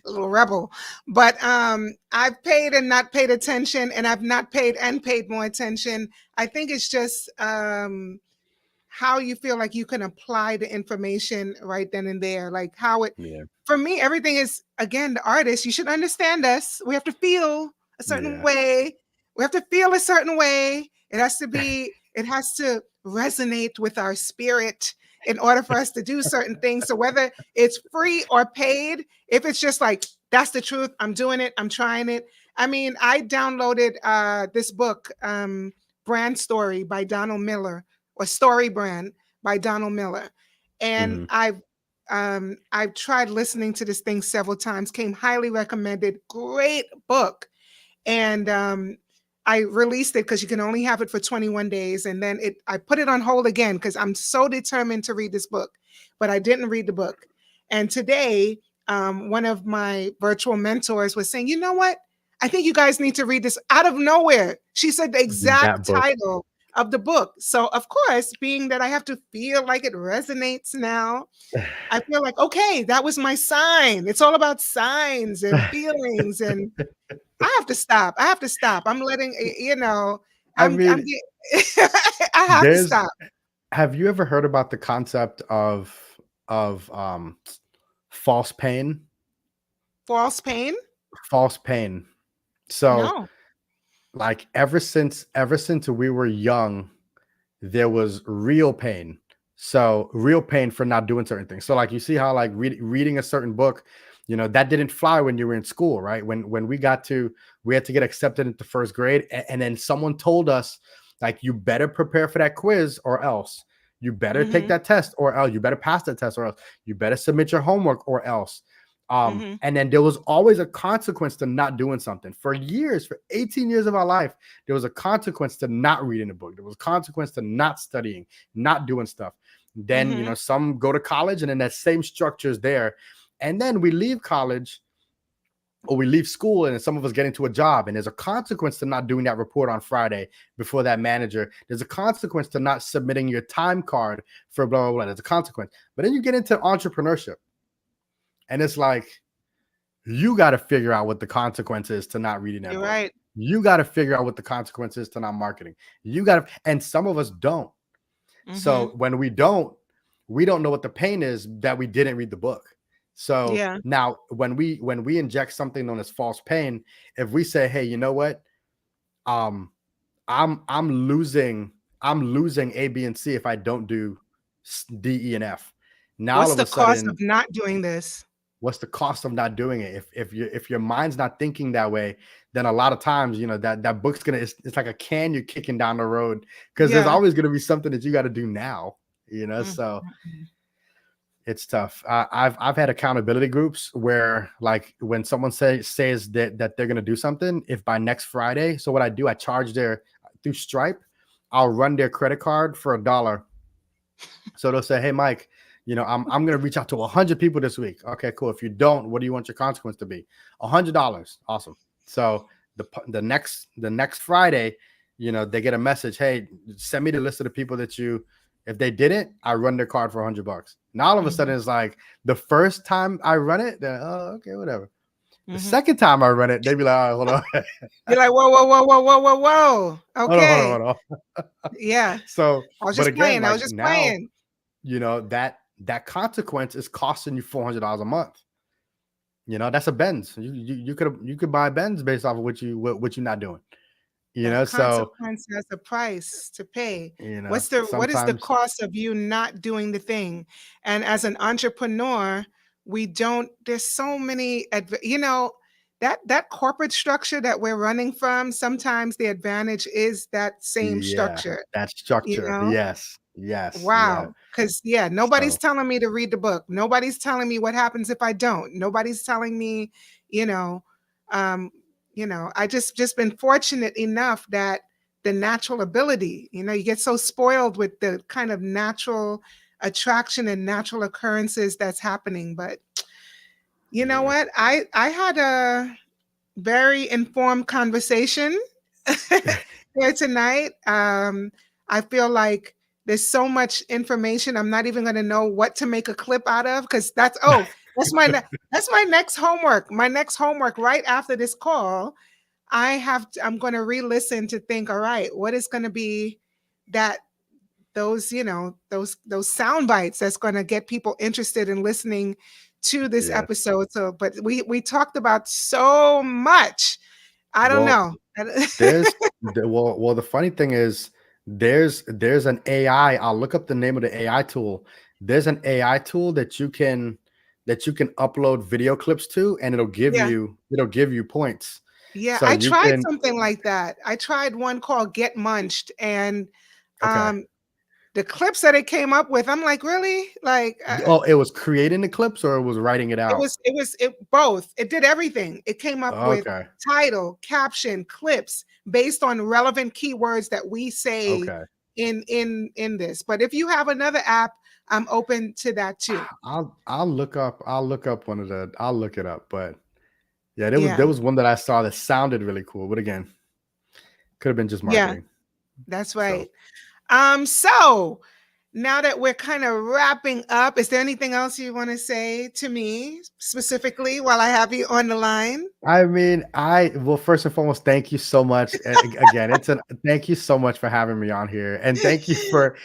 little rebel. But I've paid and not paid attention, and I've not paid and paid more attention. I think it's just how you feel like you can apply the information right then and there, like how it yeah, for me, everything is again the artist. You should understand us. We have to feel a certain yeah. way. We have to feel a certain way. It has to resonate with our spirit in order for us to do certain things. So whether it's free or paid, if it's just like that's the truth, I'm doing it, I'm trying it. I mean, I downloaded this book, Brand Story by Donald Miller, or Story Brand by Donald Miller. And Mhm. I've tried listening to this thing several times, came highly recommended, great book. And I released it because you can only have it for 21 days. And then I put it on hold again because I'm so determined to read this book, but I didn't read the book. And today, one of my virtual mentors was saying, you know what? I think you guys need to read this out of nowhere. She said the That exact book. title of the book. So, of course, being that I have to feel like it resonates now, I feel like, okay, that was my sign. It's all about signs and feelings, and I have to stop. I have to stop. I'm letting I I'm mean, I have to there's stop. have you ever heard about the concept of false pain. False pain? False pain. So No. like ever since we were young, there was real pain. So real pain for not doing certain things. So like you see how like reading a certain book, that didn't fly when you were in school, right? When we had to get accepted into first grade, and then someone told us like you better prepare for that quiz or else. You better take Mhm. that test or else. You better pass that test or else. You better submit your homework or else. Mhm. And then there was always a consequence to not doing something. For years, for 18 years of our life, there was a consequence to not reading a book. There was a consequence to not studying, not doing stuff. Then, Mhm. some go to college and then that same structure is there. And then we leave college or we leave school and some of us get into a job and there's a consequence to not doing that report on Friday before that manager. There's a consequence to not submitting your time card for blah, blah, blah. There's a consequence. But then you get into entrepreneurship and it's like, you got to figure out what the consequence is to not reading that You're book. right. You got to figure out what the consequence is to not marketing. You got to, and some of us don't. So Mhm. when we don't know what the pain is that we didn't read the book. So Yeah. now when we inject something known as false pain, if we say, hey, you know what? Um, I'm losing A, B, and C if I don't do D, E, and F. Now all What's of a the cost of sudden, not doing this? what's the cost of not doing it? If your mind's not thinking that way, then a lot of times that book's gonna it's like a can you're kicking down the road because there's Yeah. always gonna be something that you got to do now. Mm, So mm, mm. it's tough. I've had accountability groups where like when someone says that they're gonna do something, if by next Friday, so what I do, I charge their through Stripe, I'll run their credit card for $1. So they'll say, "Hey, Mike, I'm gonna reach out to 100 people this week." Okay, cool. If you don't, what do you want your consequence to be? $100. Awesome. So the next Friday, they get a message. Hey, send me the list of the people that you. If they didn't, I run their card for $100. Now all of a Mhm. sudden it's like the first time I run it, they're oh okay, whatever. The Mhm. second time I run it, they be like, all right, hold on, You're like, "Whoa, whoa, whoa, whoa, whoa, whoa, whoa. hold on, hold on, Okay. hold on. Yeah. So, I was but just again, playing. I like was just now, playing." that consequence is costing you $400 a month. That's a Benz. You could buy a Benz based off of what you're not doing. That So consequence has a price to pay. What is the sometimes cost of you not doing the thing? And as an entrepreneur, we don't there's so many that corporate structure that we're running from, sometimes the advantage is that same yeah, structure, that you structure. know? Yes, yes, yeah. Wow. Because yeah, nobody's So telling me to read the book. Nobody's telling me what happens if I don't. Nobody's telling me, you know, um, I just been fortunate enough that the natural ability, you get so spoiled with the kind of natural attraction and natural occurrences that's happening. But you know yeah. what? I had a very informed conversation here tonight. I feel like there's so information. I'm not even going to know what to make a clip out of because that's my next homework. My next homework right after this call, I'm going to re-listen to think. All right, what is going to be that those sound bites that's going to get people interested in listening to this Yes. episode. So, but we talked about so much. I don't Well, know. well, the funny thing is there's an AI. I'll look up the name of the AI tool. There's an AI tool that you can upload video clips to, and Yeah. it'll give you points. Yeah, So I you tried can something like that. I tried one called Get Munched, and okay. um, the clips that it came up with, I'm like, really? Like, Oh, it was creating the clips or it was writing it out. it both. It did everything. It came up with Okay. title, caption, clips based on relevant keywords that we say Okay. in this. But if you have another app, I'm open to that too. I'll look up I'll look it up, but yeah, there Yeah, was one that I saw that sounded really cool, but again, could have been just yeah, marketing. that's So right. So now that we're kind of wrapping up, is there anything else you want to say to me specifically while I have you on the line? I mean, well, first and foremost, thank you so much. Again, thank you so much for having me on here, and thank you for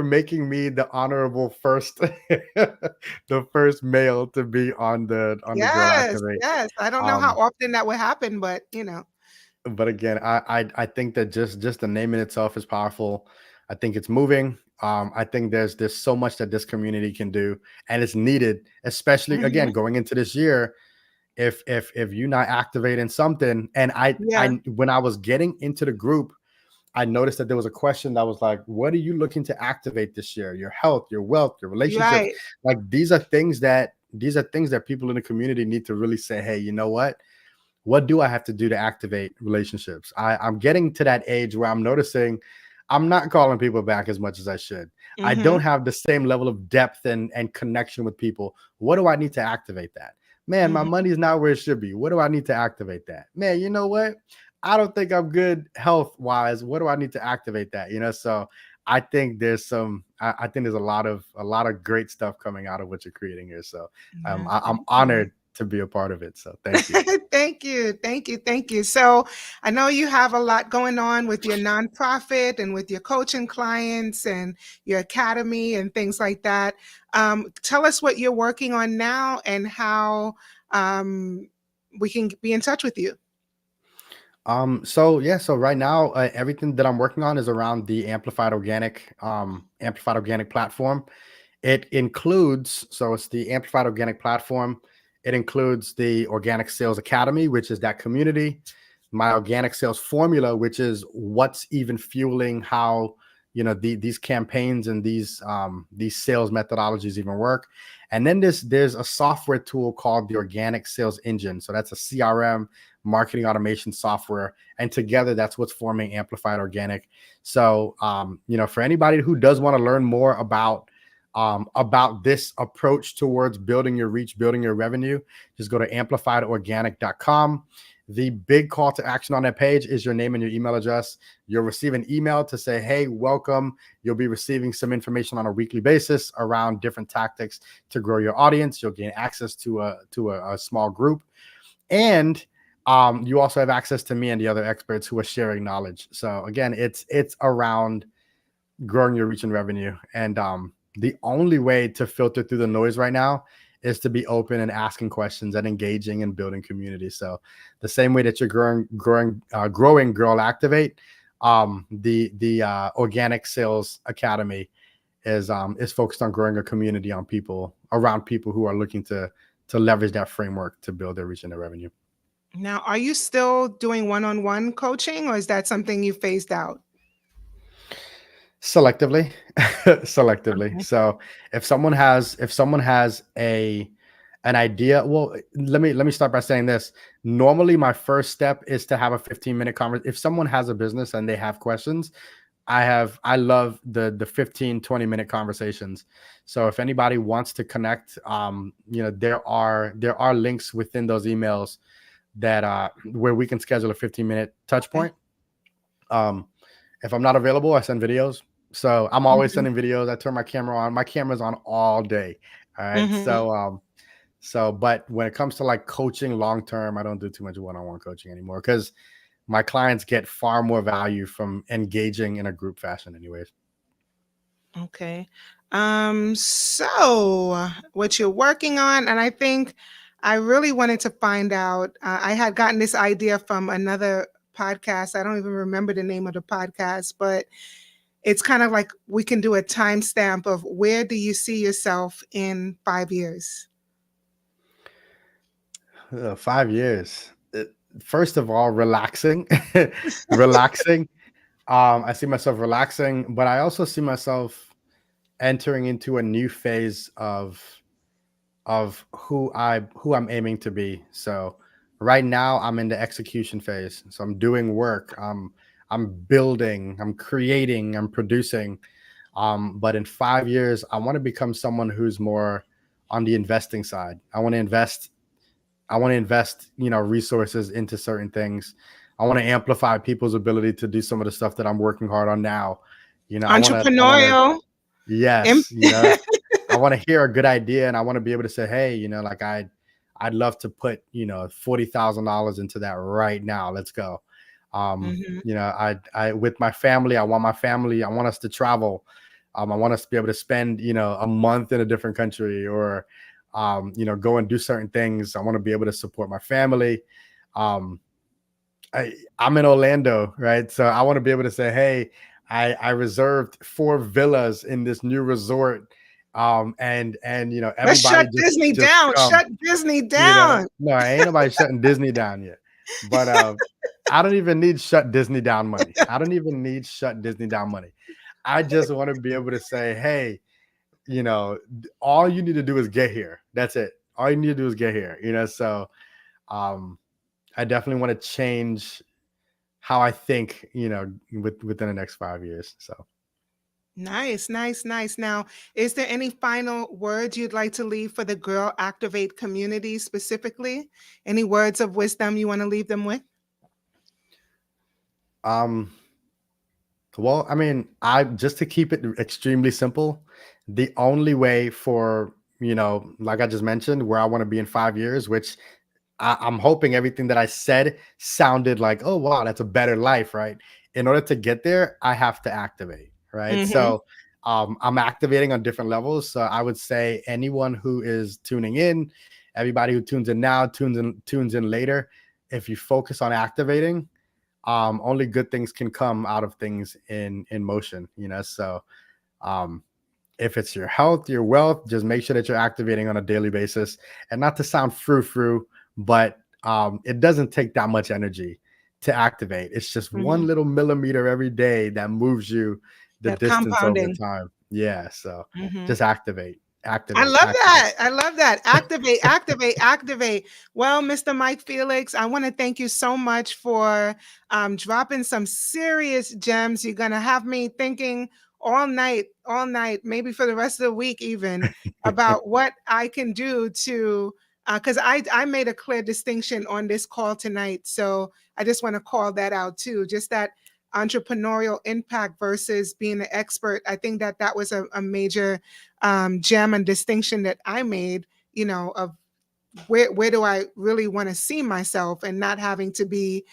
making me the honorable first, the first male to be on the Girl Yes, Activate. yes. I don't know how Um, often that would happen, but you know. but again, I think that just the name in itself is powerful. I think it's moving. I think there's so much that this community can do, and it's needed, especially Mhm. again going into this year. If you're not activating something, and Yeah, I when I was getting into the group, I noticed that there was a question that was like, what are you looking to activate this year? Your health, your wealth, your you're relationships. right. Like these are things that people in the community need to really say, hey, you know what do I have to do to activate relationships? I'm getting to that age where I'm noticing I'm not calling people back as much as I should. I Mhm, don't have the same level of depth and connection with people. What do I need to activate that? Man, my mhm. money's not where it should be. What do I need to activate that? Man, you know what? I don't think I'm good health wise. What do I need to activate that? So I think I think there's a lot of great stuff coming out of what you're creating here. So Yeah, I'm thank you. honored to be a part of it. So thank you. Thank you. Thank you. Thank you. So I know you have a lot going on with your nonprofit and with your coaching clients and your academy and things like that. Tell us what you're working on now and how um, we can be in touch with you. So yeah, so right now, everything that I'm working on is around the Amplified Organic platform. It includes, so it's the Amplified Organic platform. It includes the Organic Sales Academy, which is that community, my organic sales formula, which is what's even fueling how these campaigns and these sales methodologies even work. And then there's a software tool called the Organic Sales Engine. So that's a CRM, marketing automation software, and together that's what's forming Amplified Organic. So for anybody who does want to learn more about this approach towards building your reach, building your revenue, just go to amplifiedorganic.com. The big call to action on that page is your name and your email address. You'll receive an email to say, hey, welcome. You'll be receiving some information on a weekly basis around different tactics to grow your audience. You'll gain access to a small group. And you also have access to me and the other experts who are sharing knowledge. So again, it's around growing your reach and revenue. And the only way to filter through the noise right now is to be open and asking questions and engaging and building community. So the same way that you're growing Girl Activate, the Organic Sales Academy is focused on growing a community on people around people who are looking to leverage that framework to build their reach and their revenue. Now, are you still doing one-on-one coaching or is that something you phased out? Selectively. Selectively. Okay. So if someone has a an idea, well, let me start by saying this. Normally my first step is to have a 15-minute conversation. If someone has a business and they have questions, I love the 15-20 minute conversations. So if anybody wants to connect, there are links within those emails that where we can schedule a 15-minute touch Okay. point. um if I'm not available, I send videos. So I'm always Mhm, sending videos. I turn my camera on. My camera's on all day. All right. mhm. But when it comes to like coaching long term, I don't do too much one-on-one coaching anymore because my clients get far more value from engaging in a group fashion, anyways. Okay. So what you're working on, and I think I really wanted to find out. I had gotten this idea from another podcast. I don't even remember the name of the podcast, but it's kind of like we can do a timestamp of where do you see yourself in 5 years? 5 years. First of all, relaxing, relaxing. I see myself relaxing, but I also see myself entering into a new phase of who I'm aiming to be. So right now I'm in the execution phase. So I'm doing work. I'm building, I'm creating, I'm producing. But in 5 years, I want to become someone who's more on the investing side. I want to invest, resources into certain things. I want to amplify people's ability to do some of the stuff that I'm working hard on now. I want to, Entrepreneurial. Im- yes, I want to hear a good idea, and I want to be able to say, hey, like I'd love to put, $40,000 into that right now. Let's go. Mhm. I with my family, I want us to travel. I want us to be able to spend, a month in a different country, or, go and do certain things. I want to be able to support my family. Um, I'm in Orlando, right? So I want to be able to say, hey, I reserved 4 villas in this new resort. And Let's everybody shut just Disney down. come, Shut Disney down. no, ain't nobody shutting Disney down yet. But I don't even need shut Disney down money. I don't even need shut Disney down money. I just want to be able to say, hey, all you need to do is get here. That's it. All you need to do is get here. So um I definitely want to change how I think, within the next 5 years. So Nice, nice, nice. Now, is there any final words you'd like to leave for the Girl Activate community specifically? Any words of wisdom you want to leave them with? um well, I mean, I just to keep it extremely simple, the only way for, like I just mentioned, where I want to be in 5 years, which I'm hoping everything that I said sounded like, oh wow, that's a better life, right? In order to get there, I have to activate, right? Mm-hmm. So I'm activating on different levels. So I would say anyone who is tuning in, everybody who tunes in now, tunes in later, if you focus on activating, only good things can come out of things in motion, So um if it's your health, your wealth, just make sure that you're activating on a daily basis. And not to sound frou-frou, but it doesn't take that much energy to activate. It's just Mm-hmm. one little millimeter every day that moves you the That distance over compounding. time. Yeah. So Mm-hmm. just activate, I activate, love activate. that. I love that. Activate, activate, activate. Well, Mr. Mike Felix, I want to thank you so much for dropping some serious gems. You're going to have me thinking all night, maybe for the rest of the week, even about what I can do to, because I made a clear distinction on this call tonight. So I just want to call that out too. Just that entrepreneurial impact versus being an expert. I think that that was a major gem and distinction that I made, of where do I really want to see myself and not having to be,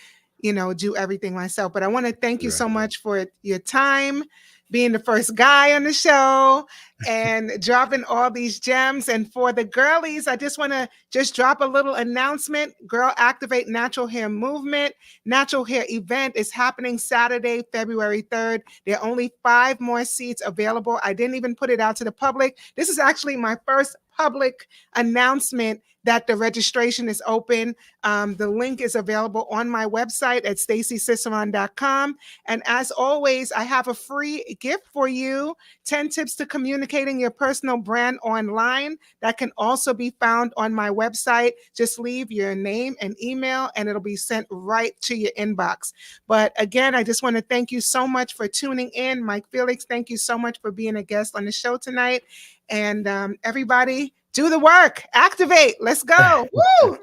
do everything myself. But I want to thank you Right. so much for your time, being the first guy on the show and dropping all these gems. And for the girlies, I just want to just drop a little announcement. Girl Activate Natural Hair Movement, Natural Hair Event is happening Saturday, February 3rd. There are only 5 more seats available. I didn't even put it out to the public. This is actually my first public announcement that the registration is open. The link is available on my website at stacyciceron.com. And as always, I have a free gift for you, 10 tips to communicating your personal brand online. That can also be found on my website. Just leave your name and email, and it'll be sent right to your inbox. But again, I just want to thank you so much for tuning in. Mike Felix, thank you so much for being a guest on the show tonight. And everybody, do the work, activate. Let's go. Woo!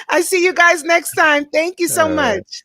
I see you guys next time. Thank you All so right. much.